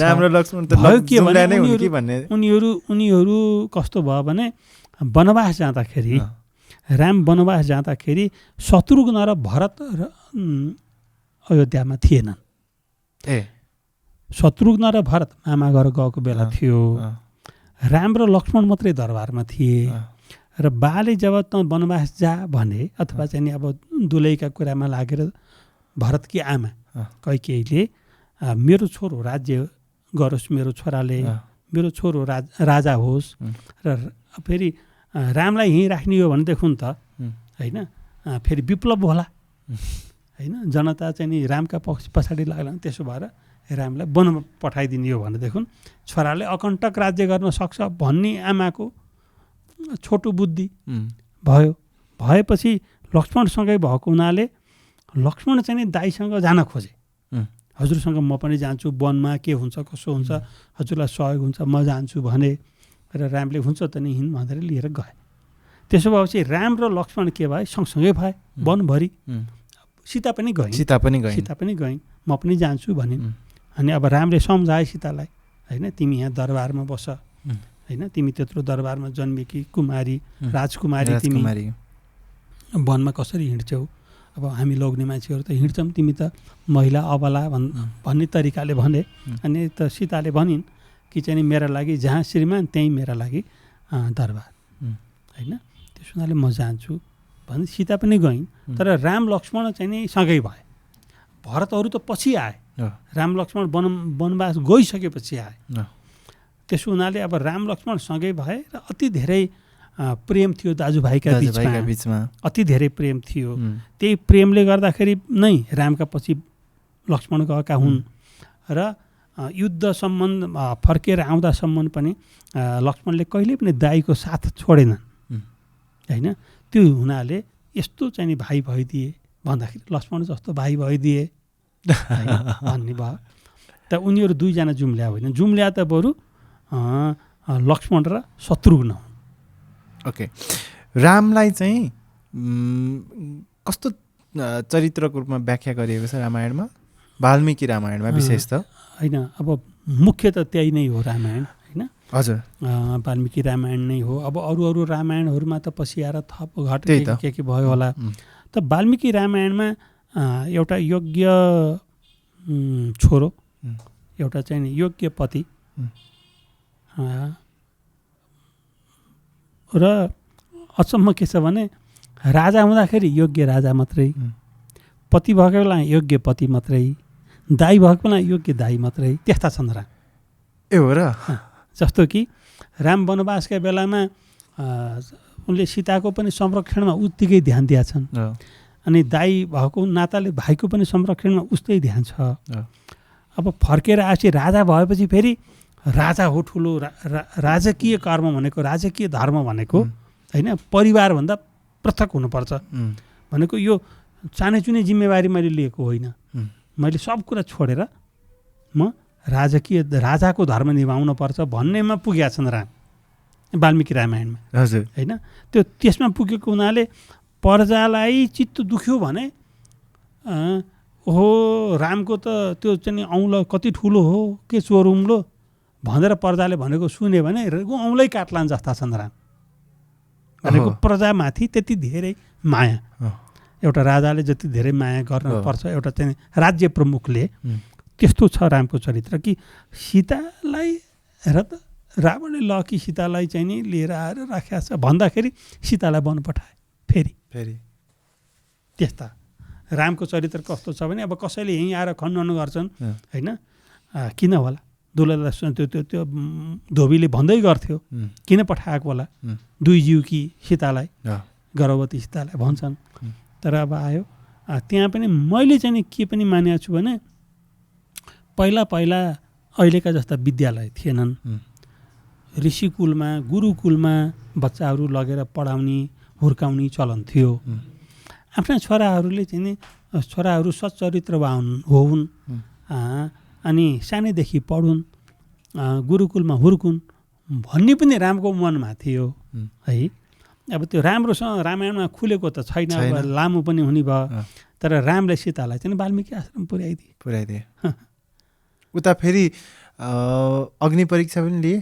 राम र लक्ष्मण त जुम्ल्या नै हुन् कि भन्ने।
उनीहरू कस्तो भयो भने वनवास जाँदाखेरि राम वनवास जाँदाखेरि शत्रुघ्न र भरत अयोध्यामा थिएनन्। शत्रुघ्न र भरत मामा घर गएको बेला थियो। राम र लक्ष्मण मात्रै दरबारमा थिए र बाले जब त वनवास जा भने अथवा चाहिँ नि अब दुलैका कुरामा लागेर भरतकी आमा कैकेयीले मेरो छोरो राज्य गरोस्, मेरो छोराले मेरो छोरो राजा होस् र फेरि रामलाई यहीँ राख्ने हो भनेदेखि त होइन फेरि विप्लव होला होइन। जनता चाहिँ नि रामका पछाडि लाग्ला। त्यसो भएर रामलाई वनमा पठाइदिने हो भनेदेखि छोराले अकण्टक राज्य गर्न सक्छ भन्ने आमाको छोटो बुद्धि भयो। भएपछि लक्ष्मणसँगै भएको हुनाले लक्ष्मण चाहिँ नि दाइसँग जान खोजे। हजुरसँग म पनि जान्छु, वनमा के हुन्छ कसो हुन्छ हजुरलाई सहयोग हुन्छ म जान्छु भने र रामले हुन्छ त नि हिँड भनेर लिएर गए। त्यसो भएपछि राम र लक्ष्मण के भए सँगसँगै भए वनभरि। सीता पनि गइन् म पनि जान्छु भनिन्। अनि अब रामले सम्झाए सीतालाई होइन तिमी यहाँ दरबारमा बस होइन, तिमी त्यत्रो दरबारमा जन्मेकी कुमारी राजकुमारी तिमी वनमा कसरी हिँड्छौ? अब हामी लोग्ने मान्छेहरू त हिँड्छौँ, तिमी त महिला अबला भन्ने तरिकाले भने। अनि त सीताले भनिन् कि चाहिँ मेरा लागि जहाँ श्रीमान त्यहीँ मेरा लागि दरबार होइन। त्यस हुनाले म जान्छु भने सीता पनि गइन्। तर राम लक्ष्मण चाहिँ नि सँगै भए। भरतहरू त पछि आए। राम लक्ष्मण वनवास गइसकेपछि आए। त्यसो हुनाले अब राम लक्ष्मण सँगै भए र अति धेरै प्रेम थियो दाजुभाइका बिचमा। अति धेरै प्रेम थियो। त्यही प्रेमले गर्दाखेरि नै रामका पछि लक्ष्मण गएका हुन् र युद्ध सम्बन्ध फर्केर आउँदासम्म पनि लक्ष्मणले कहिले पनि दाइको साथ छोडेनन् होइन। त्यो हुनाले यस्तो चाहिँ नि भाइ भइदिए भन्दाखेरि लक्ष्मण जस्तो भाइ भइदिए भन्ने भयो। त उनीहरू दुईजना जुम्ल्या होइन, जुम्ल्या त बरु लक्ष्मण र शत्रुघ्न हुन्।
ओके। रामलाई चाहिँ कस्तो चरित्रको रूपमा व्याख्या गरिएको छ रामायणमा? वाल्मीकि रामायणमा विशेष त
होइन, अब मुख्य त त्यही नै हो रामायण होइन।
हजुर
वाल्मीकि रामायण नै हो। अब अरू रामायणहरूमा त पछि आएर थप घट के भयो होला। त वाल्मीकि रामायणमा एउटा योग्य छोरो, एउटा चाहिँ नि योग्य पति र अचम्म के छ भने राजा हुँदाखेरि योग्य राजा मात्रै, पति भएको बेला योग्य पति मात्रै, दाइ भएको बेला योग्य दाइ मात्रै, त्यस्ता छन् राम।
ए हो र?
जस्तो कि राम वनवासका बेलामा उनले सीताको पनि संरक्षणमा उत्तिकै ध्यान दिएछन्। अनि दाइ भएको नाताले भाइको पनि संरक्षणमा उस्तै ध्यान छ। अब फर्केर आएपछि राजा भएपछि फेरि राजा हो ठुलो राजकीय कर्म भनेको राजकीय धर्म भनेको होइन परिवारभन्दा पृथक हुनुपर्छ भनेको यो चानैचुने जिम्मेवारी मैले लिएको होइन। मैले सब कुरा छोडेर म राजाको धर्म निभाउनु पर्छ भन्नेमा पुगेका छन् राम वाल्मिकी रामायणमा
हजुर
होइन। त्यो त्यसमा पुगेको हुनाले प्रजालाई चित्त दुख्यो भने ओहो रामको त त्यो चाहिँ औँला कति ठुलो हो के चोरुम्लो भनेर प्रजाले भनेको सुन्यो भने औँलै काट्लान् जस्ता छन् राम भनेको प्रजामाथि त्यति धेरै माया एउटा राजाले जति धेरै माया गर्नुपर्छ एउटा चाहिँ राज्य प्रमुखले त्यस्तो छ रामको चरित्र कि सीतालाई हेर त रावणले ल कि सीतालाई चाहिँ नि लिएर आएर राखेको छ भन्दाखेरि सीतालाई वन पठाए फेरि त्यस्ता रामको चरित्र कस्तो छ भने अब कसैले यहीँ आएर खण्डन गर्छन् होइन किन होला दुलैलाई त्यो धोबीले भन्दै गर्थ्यो किन पठाएको होला दुई जीवकी सीतालाई गर्भवती सीतालाई भन्छन्। तर अब आयो त्यहाँ पनि मैले चाहिँ के पनि मानेको छु भने पहिला अहिलेका जस्ता विद्यालय थिएनन्। ऋषिकुलमा गुरुकुलमा बच्चाहरू लगेर पढाउने हुर्काउने चलन थियो। आफ्ना छोराहरूले चाहिँ नि छोराहरू सच्चरित्रवान होउन् अनि सानैदेखि पढुन् गुरुकुलमा हुर्कुन् भन्ने पनि रामको मनमा थियो है। अब त्यो राम्रोसँग रामायणमा खुलेको त छैन लामो पनि हुने भयो तर रामले सीतालाई चाहिँ वाल्मिकी आश्रम पुर्याइदिए।
उता फेरि अग्नि परीक्षा पनि लिए।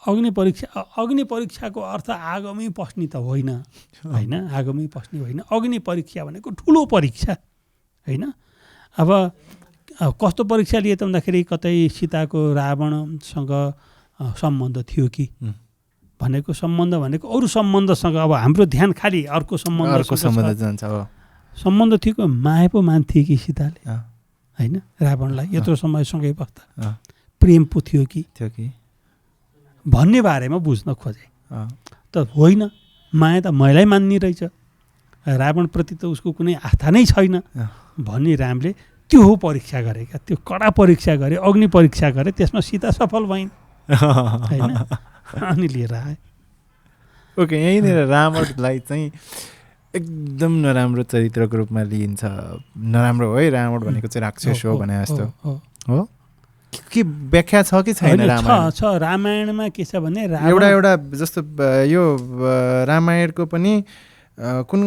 अग्नि परीक्षाको अर्थ आगोमै पस्ने त होइन होइन आगोमै पस्ने होइन। अग्नि परीक्षा भनेको ठुलो परीक्षा होइन। अब कस्तो परीक्षा लिए त भन्दाखेरि कतै सीताको रावणसँग सम्बन्ध थियो कि भनेको सम्बन्ध भनेको अरू सम्बन्धसँग अब हाम्रो ध्यान खालि अर्को सम्बन्ध
जान्छ।
सम्बन्ध थियो माया पो मान्थे कि सीताले होइन रावणलाई यत्रो समयसँगै बस्दा प्रेम पो थियो कि भन्ने बारेमा बुझ्न खोजे त होइन माया त मैलाई मान्ने रहेछ रावणप्रति त उसको कुनै आस्था नै छैन भन्ने रामले त्यो हो परीक्षा गरेका त्यो कडा परीक्षा गरे अग्नि परीक्षा गरे त्यसमा सीता सफल भइन् होइन अनि लिएर आए।
ओके यहीँनिर रावणलाई चाहिँ एकदम नराम्रो चरित्रको रूपमा लिइन्छ। नराम्रो हो है रावण भनेको चाहिँ राक्षस हो भने जस्तो हो के व्याख्या छ कि छैन?
छ रामायणमा के छ भने
एउटा जस्तो यो रामायणको पनि कुन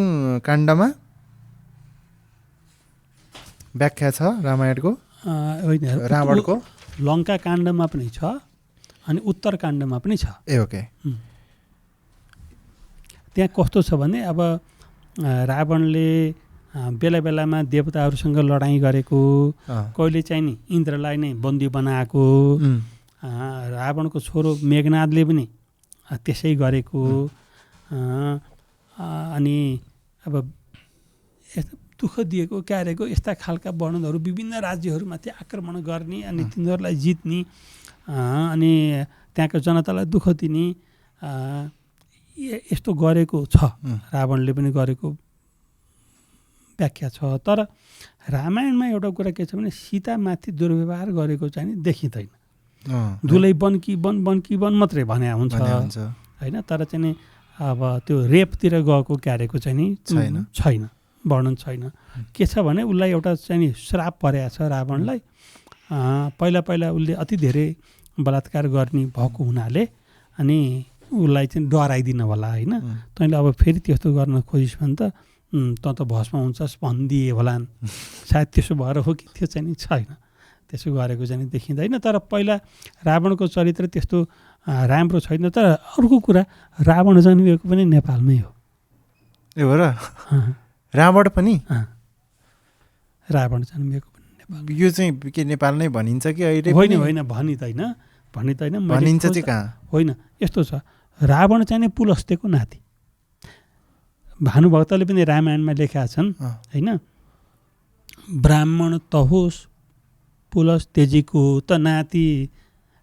काण्डमा व्याख्या छ रामायणको? रावणको
लङ्का काण्डमा पनि छ अनि उत्तर काण्डमा पनि छ।
ए ओके
त्यहाँ कस्तो छ भने अब रावणले बेला बेलामा देवताहरूसँग लडाइँ गरेको कहिले चाहिँ नि इन्द्रलाई नै बन्दी बनाएको रावणको छोरो मेघनादले पनि त्यसै गरेको अनि अब दुःख दिएको क्यारेको यस्ता खालका वर्णनहरू विभिन्न राज्यहरूमाथि आक्रमण गर्ने अनि तिनीहरूलाई जित्ने अनि त्यहाँको जनतालाई दुःख दिने यस्तो गरेको छ रावणले पनि गरेको व्याख्या छ। तर रामायणमा एउटा कुरा के छ भने सीतामाथि दुर्व्यवहार गरेको चाहिँ नि देखिँदैन। दुलै बन कि वन मात्रै भने हुन्छ होइन तर चाहिँ नि अब त्यो रेपतिर गएको क्यारेको चाहिँ नि छैन वर्णन छैन। के छ भने उसलाई एउटा चाहिँ नि श्राप परेको छ रावणलाई। पहिला उसले अति धेरै बलात्कार गर्ने भएको हुनाले अनि उसलाई चाहिँ डराइदिनु होला होइन। तैँले अब फेरि त्यस्तो गर्न खोजिस् भने त भस्म हुन्छस् भनिदिए होलान् सायद त्यसो भएर हो कि त्यो चाहिँ नि छैन त्यसो गरेको चाहिँ देखिँदैन। तर पहिला रावणको चरित्र त्यस्तो राम्रो छैन। तर अर्को कुरा रावण जन्मिएको पनि नेपालमै हो।
ए हो र रावण पनि
रावण जन्मिएको पनि नेपाल।
यो चाहिँ के नेपाल नै भनिन्छ कि अहिले?
होइन भनिँदैन
भनिन्छ चाहिँ कहाँ?
होइन यस्तो छ रावण चाहिँ पुलस्त्यको नाति। भानुभक्तले पनि रामायणमा लेखेका छन् होइन। ब्राह्मण त होस् पुलस्त्यजीको त नाति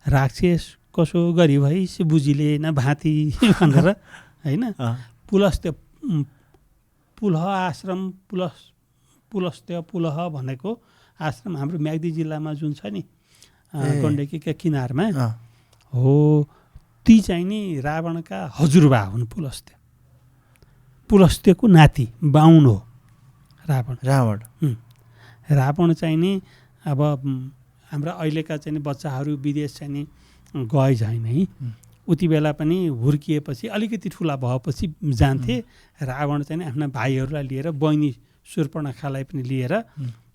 राक्षस कसो गरी भइस बुझिले न भाँति भनेर होइन। पुलस्त्य पुलह आश्रम पुलस्त्य पुलह भनेको आश्रम हाम्रो म्याग्दी जिल्लामा जुन छ नि गण्डकीका किनारमा हो। ती चाहिँ नि रावणका हजुरबा हुन् पुलस्त्य। पुलस्त्यको नाति बाहुन हो रावण। रावण चाहिँ नि अब हाम्रा अहिलेका चाहिँ नि बच्चाहरू विदेश चाहिँ नि गए झैँ नै उति बेला पनि हुर्किएपछि अलिकति ठुला भएपछि जान्थे। रावण चाहिँ आफ्ना भाइहरूलाई लिएर बहिनी शूर्पणखालाई पनि लिएर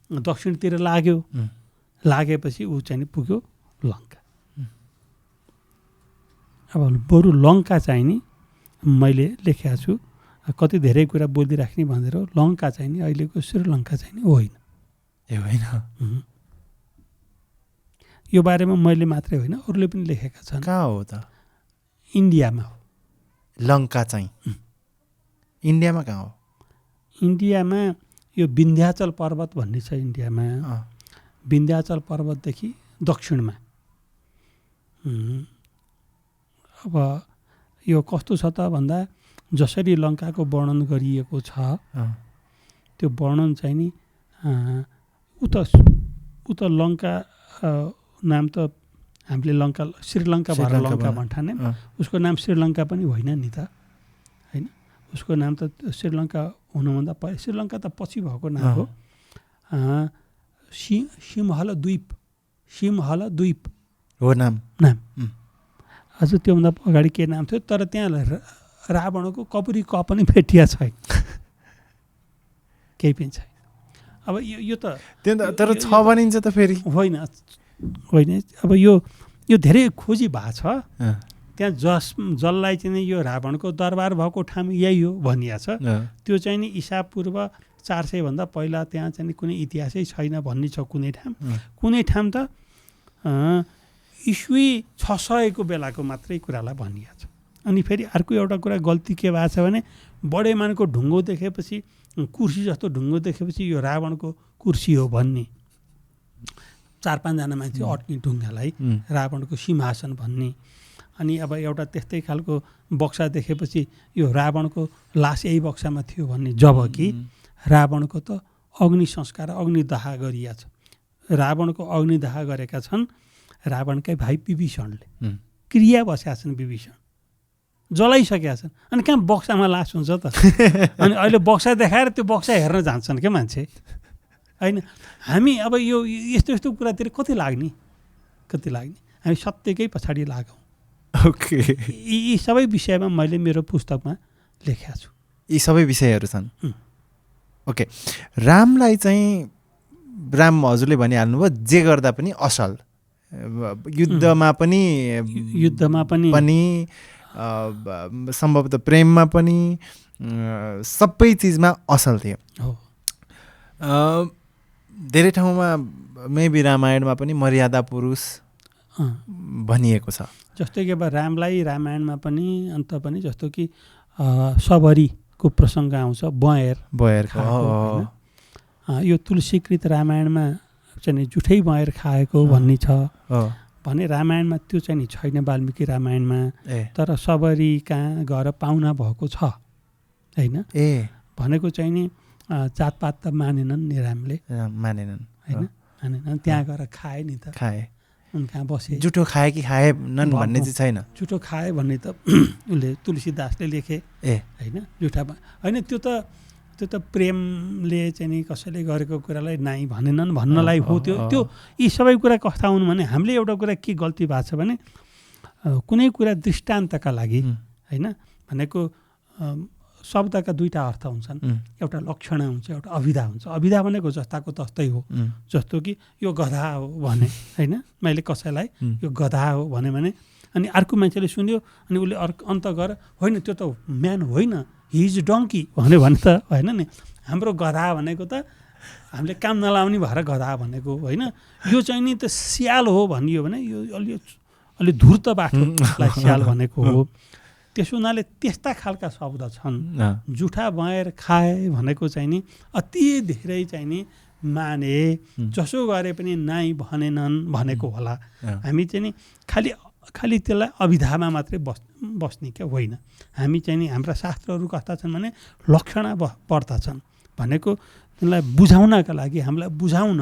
दक्षिणतिर लाग्यो। लागेपछि ऊ चाहिँ पुग्यो लङ्का। अब बरु लङ्का चाहिँ नि मैले लेखेको छु, कति धेरै कुरा बोलिराख्ने भनेर लङ्का चाहिँ नि अहिलेको श्रीलङ्का चाहिँ नि होइन।
ए होइन,
यो बारेमा मैले मात्रै होइन अरूले पनि लेखेका छन्।
कहाँ हो त?
इन्डियामा हो
लङ्का चाहिँ। इन्डियामा कहाँ हो? इन्डियामा
यो विन्ध्याचल पर्वत भन्ने छ इन्डियामा। विन्ध्याचल पर्वतदेखि दक्षिणमा। अब यो कस्तो छ त भन्दा जसरी लङ्काको वर्णन गरिएको छ त्यो वर्णन चाहिँ नि उत लङ्का नाम त हामीले लङ्का श्रीलङ्का भएर लङ्का भन्ठाने, उसको नाम श्रीलङ्का पनि होइन नि त, होइन। उसको नाम त श्रीलङ्का हुनुभन्दा पहिला श्रीलङ्का त पछि भएको नाम हो। सिमहल द्वीप
हो नाम।
हजुर त्योभन्दा अगाडि के नाम थियो, तर त्यहाँ रावणको कपुरी क पनि भेटिया छैन, केही पनि छैन। अब यो त
तर छ भनिन्छ त फेरि
होइन। अब यो धेरै खोजी भएको छ। त्यहाँ जसलाई चाहिँ यो रावणको दरबार भएको ठाउँ यही हो भनिया छ। त्यो चाहिँ नि ईसा पूर्व 400 भन्दा पहिला त्यहाँ चाहिँ कुनै इतिहासै छैन भन्ने छ कुनै ठाउँ त इस्वी 600 को बेलाको मात्रै कुरालाई भनिया छ। अनि फेरि अर्को एउटा कुरा गल्ती के भएको छ भने बडेमानको ढुङ्गो देखेपछि, कुर्सी जस्तो ढुङ्गो देखेपछि यो रावणको कुर्सी हो भन्ने, 4-5 जना मान्छे अट्ने ढुङ्गालाई रावणको सिंहासन भन्ने। अनि अब एउटा त्यस्तै खालको बक्सा देखेपछि यो रावणको लास यही बक्सामा थियो भन्ने। जबकि रावणको त अग्नि संस्कार अग्निदाह गरिया छ। रावणको अग्निदाह गरेका छन् रावणकै भाइ विभीषणले। क्रिया बसेका छन् विभीषण, जलाइसकेका छन्। अनि कहाँ बक्सामा लास हुन्छ त? अनि अहिले बक्सा देखाएर त्यो बक्सा हेर्न जान्छन् क्या मान्छे, होइन। हामी अब यो यस्तो कुरातिर कति लाग्ने, हामी सत्यकै पछाडि लागौँ।
ओके,
यी सबै विषयमा मैले मेरो पुस्तकमा लेखेको छु।
यी सबै विषयहरू छन्। ओके, रामलाई चाहिँ राम हजुरले भनिहाल्नुभयो जे गर्दा पनि असल, युद्धमा पनि सम्भवतः प्रेममा पनि सबै चिजमा असल थियो। धेरै ठाउँमा मेबी रामायणमा पनि मर्यादा पुरुष भनिएको छ।
जस्तै कि अब रामलाई रामायणमा पनि अन्त पनि जस्तो कि सबरीको प्रसङ्ग आउँछ, बयरको। यो तुलसीकृत रामायणमा चाहिँ जुठै बयर खाएको भन्ने छ भने रामायणमा त्यो चाहिँ नि छैन वाल्मिकी रामायणमा। तर सबरी कहाँ गएर पाहुना भएको छ, होइन। भनेको चाहिँ नि जातपात त मानेनन् नि रामले, मानेनन्। त्यहाँ गएर खाए नि त, उनकहाँ बसे।
जुठो खाए कि खाएनन् भन्ने चाहिँ छैन।
जुठो खाए भन्ने त उसले तुलसीदासले लेखे, होइन। जुठा होइन, त्यो त प्रेमले चाहिँ नि कसैले गरेको कुरालाई नाइ भनेनन् भन्नलाई हो। त्यो यी सबै कुरा कस्ता हुन् भने हामीले एउटा कुरा के गल्ती भएको छ भने कुनै कुरा दृष्टान्तका लागि, होइन, भनेको शब्दका दुईटा अर्थ हुन्छन्। एउटा लक्षणा हुन्छ, एउटा अभिधा हुन्छ। अभिधा भनेको जस्ताको तस्तै हो। जस्तो कि यो गधा हो भने, होइन, मैले कसैलाई यो गधा हो भने अनि अर्को मान्छेले सुन्यो अनि उसले अन्त गएर होइन त्यो त म्यान होइन, हि इज डङ्की भने त होइन नि। हाम्रो गधा भनेको त हामीले काम नलाउने भएर गधा भनेको होइन। यो चाहिँ नि त स्याल हो भनियो भने यो अलि धूर्त बाटोलाई स्याल भनेको हो। त्यसो हुनाले त्यस्ता खालका शब्द छन्। जुठा बयर खाए भनेको चाहिँ नि अति धेरै चाहिँ नि माने, जसो गरे पनि नाइ भनेनन् भनेको होला। हामी चाहिँ नि खालि त्यसलाई अभिधामा मात्रै बस्ने क्या होइन। हामी चाहिँ नि हाम्रा शास्त्रहरू कस्ता छन् भने लक्षणा पर्दछन् भनेको त्यसलाई बुझाउनका लागि, हामीलाई बुझाउन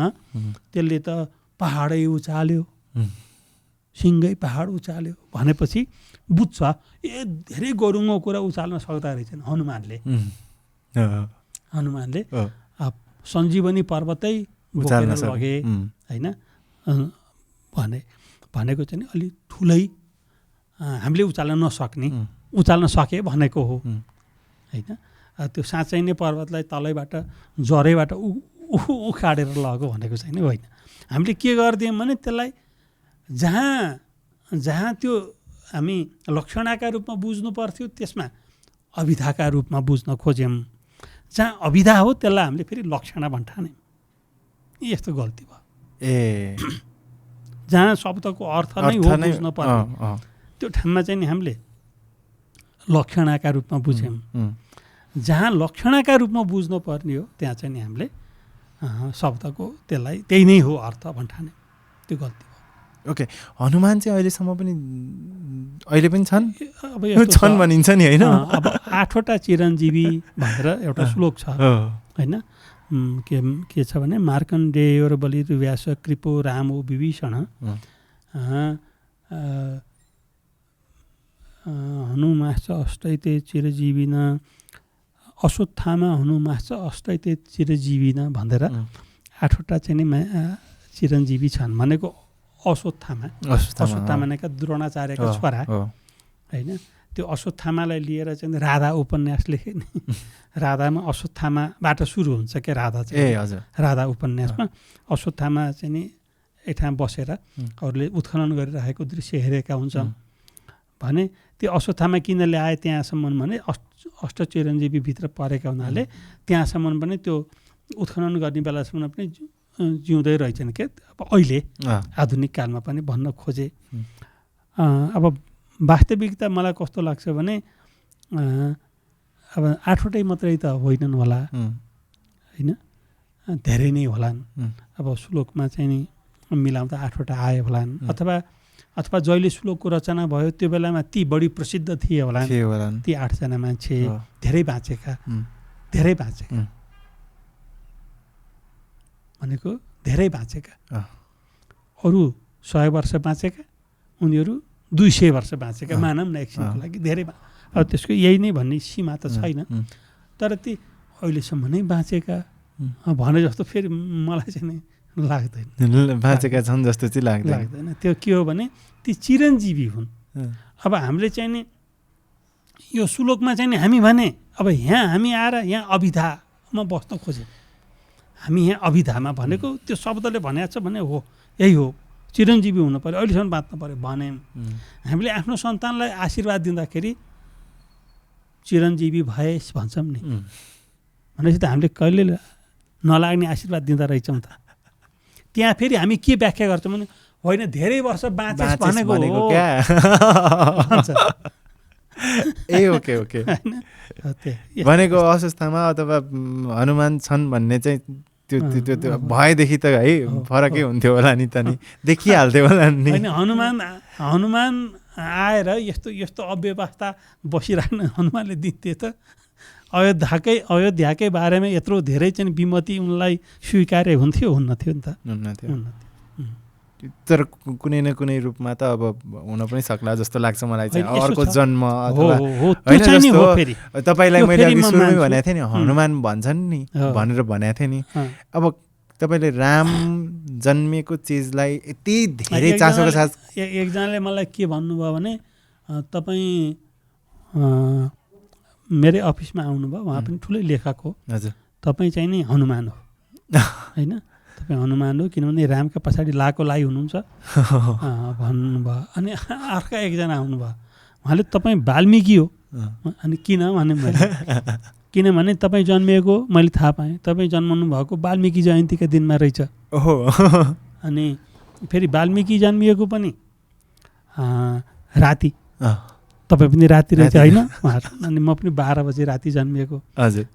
त्यसले त पहाडै उचाल्यो सिङ्गै पहाड उचाल्यो भनेपछि बुझ्छ धेरै गरुङको कुरा उचाल्न सक्दा रहेछन् हनुमानले सञ्जीवनी पर्वतै बोकेर लगे होइन भनेको चाहिँ अलि ठुलै हामीले उचाल्न नसक्ने उचाल्न सके भनेको हो होइन त्यो साँच्चै नै पर्वतलाई तलैबाट जरैबाट उखाडेर लग्यो भनेको चाहिँ नि होइन हामीले के गरिदियौँ भने त्यसलाई जहाँ त्यो हामी लक्षणाका रूपमा बुझ्नु पर्थ्यो त्यसमा अभिधाका रूपमा बुझ्न खोज्यौँ जहाँ अभिधा हो त्यसलाई हामीले फेरि लक्षणा भन्ठान्यौँ यस्तो गल्ती भयो जहाँ शब्दको अर्थ नै हो बुझ्न पर्ने त्यो ठाउँमा चाहिँ नि हामीले लक्षणाका रूपमा बुझ्यौँ जहाँ लक्षणाका रूपमा बुझ्नु पर्ने हो त्यहाँ चाहिँ नि हामीले शब्दको त्यसलाई त्यही नै हो अर्थ भन्ठान्यौँ त्यो गल्ती भयो
ओके हनुमान चाहिँ अहिलेसम्म पनि अहिले पनि छन्
अब छन्
भनिन्छ नि होइन
अब 8वटा चिरञ्जीवी भनेर एउटा श्लोक छ होइन के छ भने मार्कण्डेय र बलि व्यास कृपो रामो विभीषण हनुमाश्च अष्टैते चिरजीविन अश्वत्थामा हनुमाश्च अष्टैते चिरजीविन भनेर 8वटा चाहिँ नि चिरञ्जीवी छन् भनेको अश्वत्थामा भनेका द्रोणाचार्यका छोरा होइन त्यो अश्वत्थामालाई लिएर चाहिँ राधा उपन्यास लेखे नि राधामा अश्वत्थामाबाट सुरु हुन्छ क्या राधा चाहिँ राधा उपन्यासमा अश्वत्थामा चाहिँ नि एकठाउँ बसेर अरूले उत्खनन गरिरहेको दृश्य हेरेका हुन्छन् भने त्यो अश्वत्थामा किन ल्याए त्यहाँसम्म भने अष्टचिरञ्जीवीभित्र परेका हुनाले त्यहाँसम्म पनि त्यो उत्खनन गर्ने बेलासम्म पनि जिउँदै रहेछन् के अब अहिले आधुनिक कालमा पनि भन्न खोजे अब वास्तविकता मलाई कस्तो लाग्छ भने अब 8वटै मात्रै त होइनन् होला होइन धेरै नै होलान् अब श्लोकमा चाहिँ नि मिलाउँदा 8वटा आयो होलान् अथवा जहिले श्लोकको रचना भयो त्यो बेलामा ती बढी प्रसिद्ध थिए होलान् ती 8जना मान्छे धेरै बाँचेका भनेको धेरै बाँचेका अरू 100 वर्ष बाँचेका उनीहरू 200 वर्ष बाँचेका मानौँ न एकछिनको लागि धेरै अब त्यसको यही नै भन्ने सीमा त छैन तर ती अहिलेसम्म नै बाँचेका भने जस्तो फेरि मलाई चाहिँ लाग्दैन
बाँचेका छन् जस्तो चाहिँ लाग्दैन
त्यो के हो भने ती चिरञ्जीवी हुन् अब हामीले चाहिँ नि यो श्लोकमा चाहिँ नि हामी भने अब यहाँ हामी आएर यहाँ अभिधामा बस्न खोज्यौँ हामी यहाँ अभिधामा भनेको त्यो शब्दले भनेको छ भने हो यही हो चिरञ्जीवी हुनु पऱ्यो अहिलेसम्म बाँच्नु पऱ्यो भन्यौँ हामीले आफ्नो सन्तानलाई आशीर्वाद दिँदाखेरि चिरञ्जीवी भएस भन्छौँ नि भनेपछि त हामीले कहिले नलाग्ने आशीर्वाद दिँदा रहेछौँ त त्यहाँ फेरि हामी के व्याख्या गर्छौँ भने होइन धेरै वर्ष बाँचेस भनेको हो
ओके भनेको अस्वस्थमा अथवा हनुमान छन् भन्ने चाहिँ त्यो भएदेखि त है फरकै हुन्थ्यो होला नि त नि देखिहाल्थ्यो होला नि
होइन हनुमान आएर यस्तो अव्यवस्था बसिराख्ने हनुमानले दिन्थे त अयोध्याकै बारेमा यत्रो धेरै चाहिँ विमति उनलाई स्वीकार्य हुन्थ्यो हुन्न थियो नि त
तर कुनै न कुनै रूपमा त अब हुन पनि सक्ला जस्तो लाग्छ मलाई चाहिँ अर्को जन्म अथवा तपाईँलाई मैले अघि सुरुमै भनेको थिएँ नि हनुमान भन्छन् नि भनेर भनेको थिएँ नि अब तपाईँले राम जन्मेको चिजलाई यति धेरै चासोको साथ
एकजनाले मलाई के भन्नुभयो भने तपाईँ मेरै अफिसमा आउनुभयो उहाँ पनि ठुलै लेखक हो
हजुर
तपाईँ चाहिँ नि हनुमान हो होइन तपाईँ हनुमान हो किनभने रामका पछाडि लाको लाई हुनुहुन्छ भन्नुभयो अनि अर्का एकजना आउनुभयो उहाँले तपाईँ वाल्मिकी हो अनि किन भने मैले किनभने तपाईँ जन्मिएको मैले थाहा पाएँ तपाईँ जन्मनु भएको वाल्मिकी जयन्तीका दिनमा रहेछ अनि फेरि वाल्मिकी जन्मिएको पनि राति तपाईँ पनि राति रहेछ होइन अनि म पनि 12 बजे राति जन्मिएको
हजुर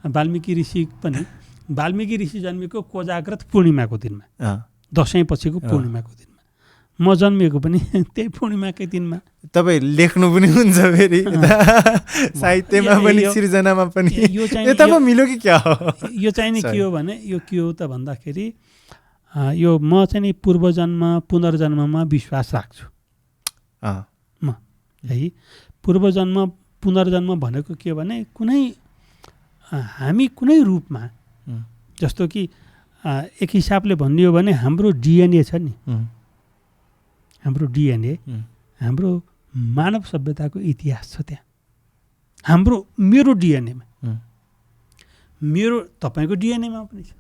वाल्मिकी ऋषि जन्मेको कोजाग्रत पूर्णिमाको दिनमा दसैँ पछिको पूर्णिमाको दिनमा म जन्मिएको पनि त्यही पूर्णिमाकै दिनमा
तपाईँ लेख्नु पनि हुन्छ फेरि साहित्यमा पनि सृजनामा पनि यो चाहिँ मिल्यो कि क्या हो
यो चाहिँ नि के हो भने यो के हो त भन्दाखेरि यो म चाहिँ नि पूर्वजन्म पुनर्जन्ममा विश्वास राख्छु म है। पूर्वजन्म पुनर्जन्म भनेको के भने कुनै हामी कुनै रूपमा जस्तो कि एक हिसाबले भन्ने हो भने हाम्रो डिएनए छ नि, हाम्रो डिएनए हाम्रो मानव सभ्यताको इतिहास छ त्यहाँ। हाम्रो मेरो डिएनएमा, मेरो तपाईँको डिएनएमा पनि छ,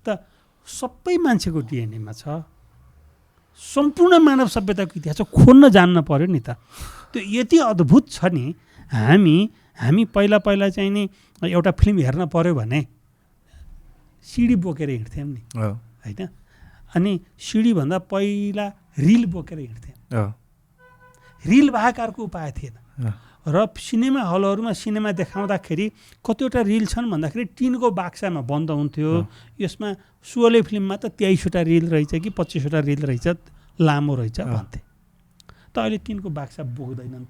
त सबै मान्छेको डिएनएमा छ। सम्पूर्ण मानव सभ्यताको इतिहास खोज्न जान्न पर्यो नि त। त्यो यति अद्भुत छ नि। हामी पहिला चाहिँ नि एउटा फिल्म हेर्न पर्यो भने सिडी बोकेर हिँड्थ्यौँ नि होइन। अनि सिडीभन्दा पहिला रिल बोकेर हिँड्थ्यौँ। रिल बाहेक अर्को उपाय थिएन। र सिनेमा हलहरूमा सिनेमा देखाउँदाखेरि कतिवटा रिल छन् भन्दाखेरि टिनको बाक्सामा बन्द हुन्थ्यो। यसमा 16 फिल्ममा त 23वटा रिल रहेछ कि 25वटा रिल रहेछ, लामो रहेछ भन्थे। त अहिले टिनको बाक्सा बोक्दैनन्।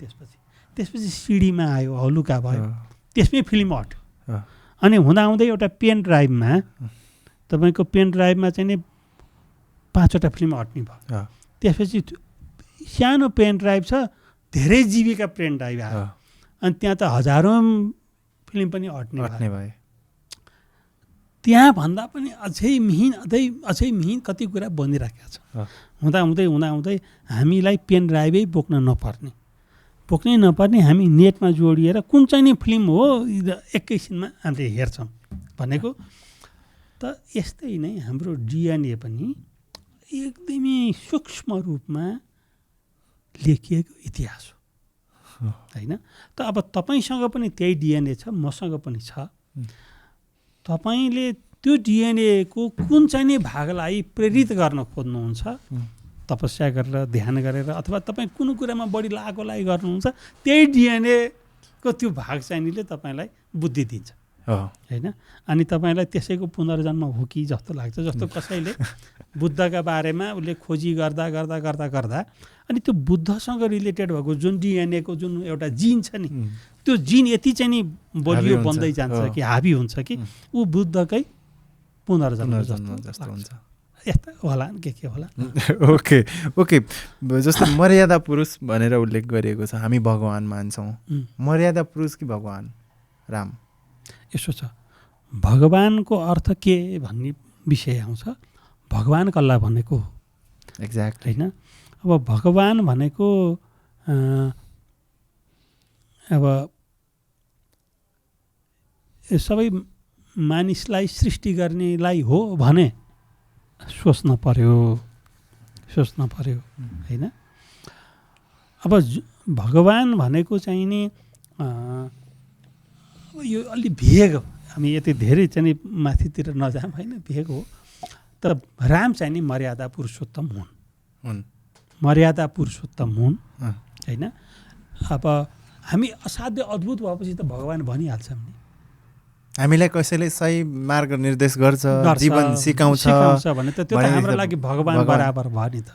त्यसपछि सिडीमा आयो, हलुका भयो, त्यसमै फिल्म हट्यो। अनि हुँदाहुँदै एउटा पेन ड्राइभमा तपाईँको पेन ड्राइभमा चाहिँ नि 5वटा फिल्म हट्ने भयो। त्यसपछि सानो पेन ड्राइभ छ, धेरै जीबीका पेन ड्राइभ आयो। अनि त्यहाँ त हजारौँ फिल्म पनि हट्ने भयो। त्यहाँभन्दा पनि अझै मिहिन कति कुरा बनिराखेको छ। हुँदाहुँदै हामीलाई पेन ड्राइभै बोक्नै नपर्ने हामी नेटमा जोडिएर कुन चाहिँ नि फिल्म हो एकैछिनमा हामीले हेर्छौँ भनेको। त यस्तै नै हाम्रो डिएनए पनि एकदमै सूक्ष्म रूपमा लेखिएको इतिहास हो होइन। त अब तपाईँसँग पनि त्यही डिएनए छ, मसँग पनि छ। तपाईँले त्यो डिएनएको कुन चाहिँ नि भागलाई प्रेरित गर्न खोज्नुहुन्छ, तपस्या गरेर ध्यान गरेर अथवा तपाईँ कुन कुरामा बढी लागु गर्नुहुन्छ, त्यही डिएनएको त्यो भाग चाहिँ निले तपाईँलाई बुद्धि दिन्छ होइन। अनि तपाईँलाई त्यसैको पुनर्जन्म हो कि जस्तो लाग्छ। जस्तो कसैले बुद्धका बारेमा उसले खोजी गर्दा अनि त्यो बुद्धसँग रिलेटेड भएको जुन डिएनएको जुन एउटा जिन छ नि, त्यो जिन यति चाहिँ नि बलियो बन्दै जान्छ कि हाबी हुन्छ कि ऊ बुद्धकै पुनर्जन्म जस्तो हुन्छ। यस्ता होला के होला।
ओके जस्तो मर्यादा पुरुष भनेर उल्लेख गरिएको छ। हामी भगवान मान्छौँ। मर्यादा पुरुष कि भगवान राम?
यसो छ, भगवानको अर्थ के भन्ने विषय आउँछ। भगवान कसलाई भनेको
एक्ज्याक्ट
होइन। अब भगवान भनेको अब सबै मानिसलाई सृष्टि गर्नेलाई हो भने सोच्न पर्यो होइन। अब भगवान भनेको चाहिँ नि यो अलि भेग हो। हामी यति धेरै चाहिँ नि माथितिर नजाऊँ होइन, भेग हो। त राम चाहिँ नि मर्यादा पुरुषोत्तम हुन्, मर्यादा पुरुषोत्तम हुन् होइन। अब हामी असाध्य अद्भुत भएपछि त भगवान भनिहाल्छौँ नि।
हामीलाई कसैले सही मार्ग निर्देश गर्छ, जीवन सिकाउँछ
भने त त्यो त हाम्रो लागि भगवान बराबर भयो नि त।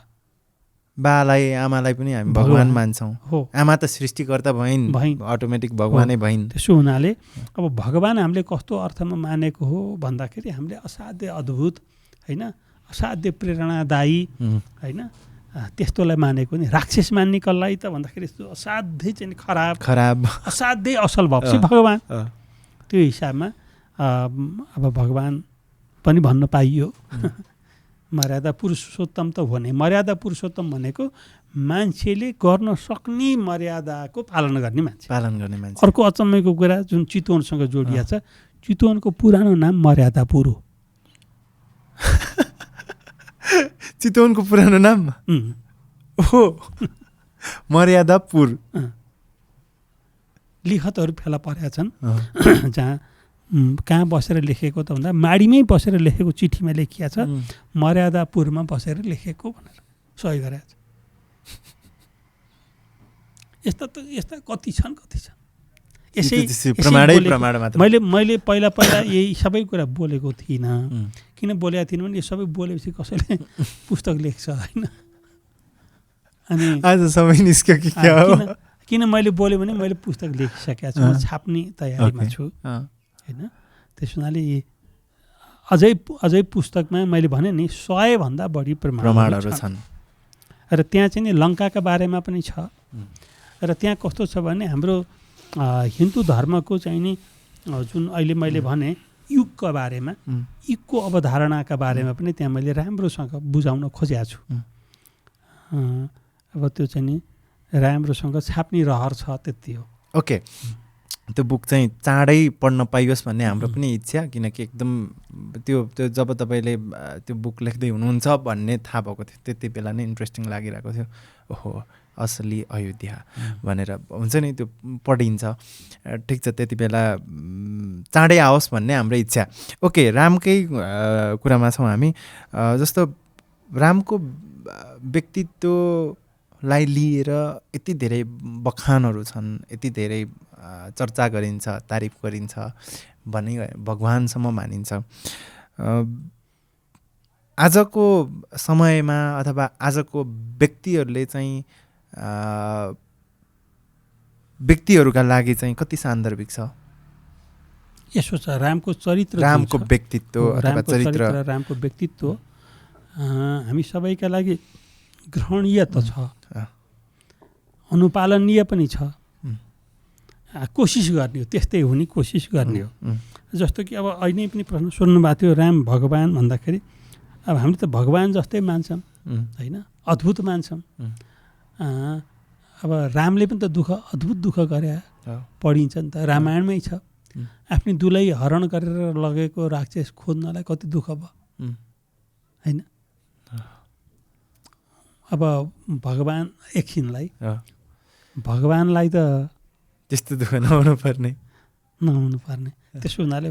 बालाई आमालाई पनि हामी भगवान मान्छौँ। आमा त सृष्टिकर्ता भइन्, अटोमेटिक भगवानै भइन्।
त्यसो हुनाले अब भगवान हामीले कस्तो अर्थमा मानेको हो भन्दाखेरि हामीले असाध्य अद्भुत होइन, असाध्य प्रेरणादायी होइन, त्यस्तोलाई मानेको नि। राक्षस मान्ने कसलाई त भन्दाखेरि असाध्यै चाहिँ खराब असाध्यै असल भएपछि भगवान। त्यो हिसाबमा अब भगवान पनि भन्न पाइयो। मर्यादा पुरुषोत्तम त हो नै। मर्यादा पुरुषोत्तम भनेको मान्छेले गर्न सक्ने मर्यादाको पालन गर्ने मान्छे। अर्को अचम्मको कुरा जुन चितवनसँग जोडिया छ, चितवनको पुरानो नाम मर्यादापुर हो।
चितवनको पुरानो नाम हो मर्यादापुर।
लिखतहरू फेला परेका छन् जहाँ कहाँ बसेर लेखेको त भन्दा माडीमै बसेर लेखेको चिठीमा लेखिया छ मर्यादापुरमा बसेर लेखेको भनेर सही गरेको छ। यस्ता कति छन्। मैले पहिला यही सबै कुरा बोलेको थिइनँ। किन बोलेको थिइनँ भने यो सबै बोलेपछि कसैले पुस्तक लेख्छ होइन। अनि
आज सबै निस्क्यो कि क्या हो?
किन मैले बोलेँ भने मैले पुस्तक लेखिसकेको छु, छाप्ने तयारीमा छु होइन। त्यस हुनाले अझै पुस्तकमा मैले भने नि 100 भन्दा बढी
प्रमाणहरू छन्
र त्यहाँ चाहिँ नि लङ्काका बारेमा पनि छ र त्यहाँ कस्तो छ भने हाम्रो हिन्दू धर्मको चाहिँ नि जुन अहिले मैले भने युगको बारेमा युगको अवधारणाका बारेमा पनि त्यहाँ मैले राम्रोसँग बुझाउन खोजेको छु अब त्यो चाहिँ नि राम्रोसँग छाप्ने रहर छ त्यति हो
ओके त्यो बुक चाहिँ चाँडै पढ्न पाइयोस् भन्ने हाम्रो पनि इच्छा किनकि एकदम त्यो जब तपाईँले त्यो बुक लेख्दै हुनुहुन्छ भन्ने थाहा भएको थियो त्यति बेला नै इन्ट्रेस्टिङ लागिरहेको थियो ओहो असली अयोध्या भनेर हुन्छ नि त्यो पढिन्छ ठिक छ त्यति बेला चाँडै आओस् भन्ने हाम्रो इच्छा ओके रामकै कुरामा छौँ हामी जस्तो रामको व्यक्तित्वलाई लिएर यति धेरै बखानहरू छन् यति धेरै चर्चा गरिन्छ तारिफ गरिन्छ भने भगवानसम्म मानिन्छ आजको समयमा अथवा आजको व्यक्तिहरूले चाहिँ व्यक्तिहरूका लागि चाहिँ कति सान्दर्भिक छ
यसो छ रामको चरित्र
रामको व्यक्तित्व अथवा चरित्र
रामको व्यक्तित्व हामी सबैका लागि ग्रहणीय त छ अनुपालनीय पनि छ कोसिस गर्ने हो त्यस्तै हुने कोसिस गर्ने हो जस्तो कि अब अहिले पनि प्रश्न सोध्नुभएको थियो राम भगवान भन्दाखेरि अब हामीले त भगवान जस्तै मान्छौँ होइन अद्भुत मान्छौँ अब रामले पनि त अद्भुत दुःख गरे पढिन्छ नि त रामायणमै छ आफ्नै दुलै हरण गरेर लगेको राक्षस खोज्नलाई कति दुःख भयो होइन अब भगवान एकछिनलाई भगवानलाई त
त्यस्तो दुःख नहुनु पर्ने
त्यसो हुनाले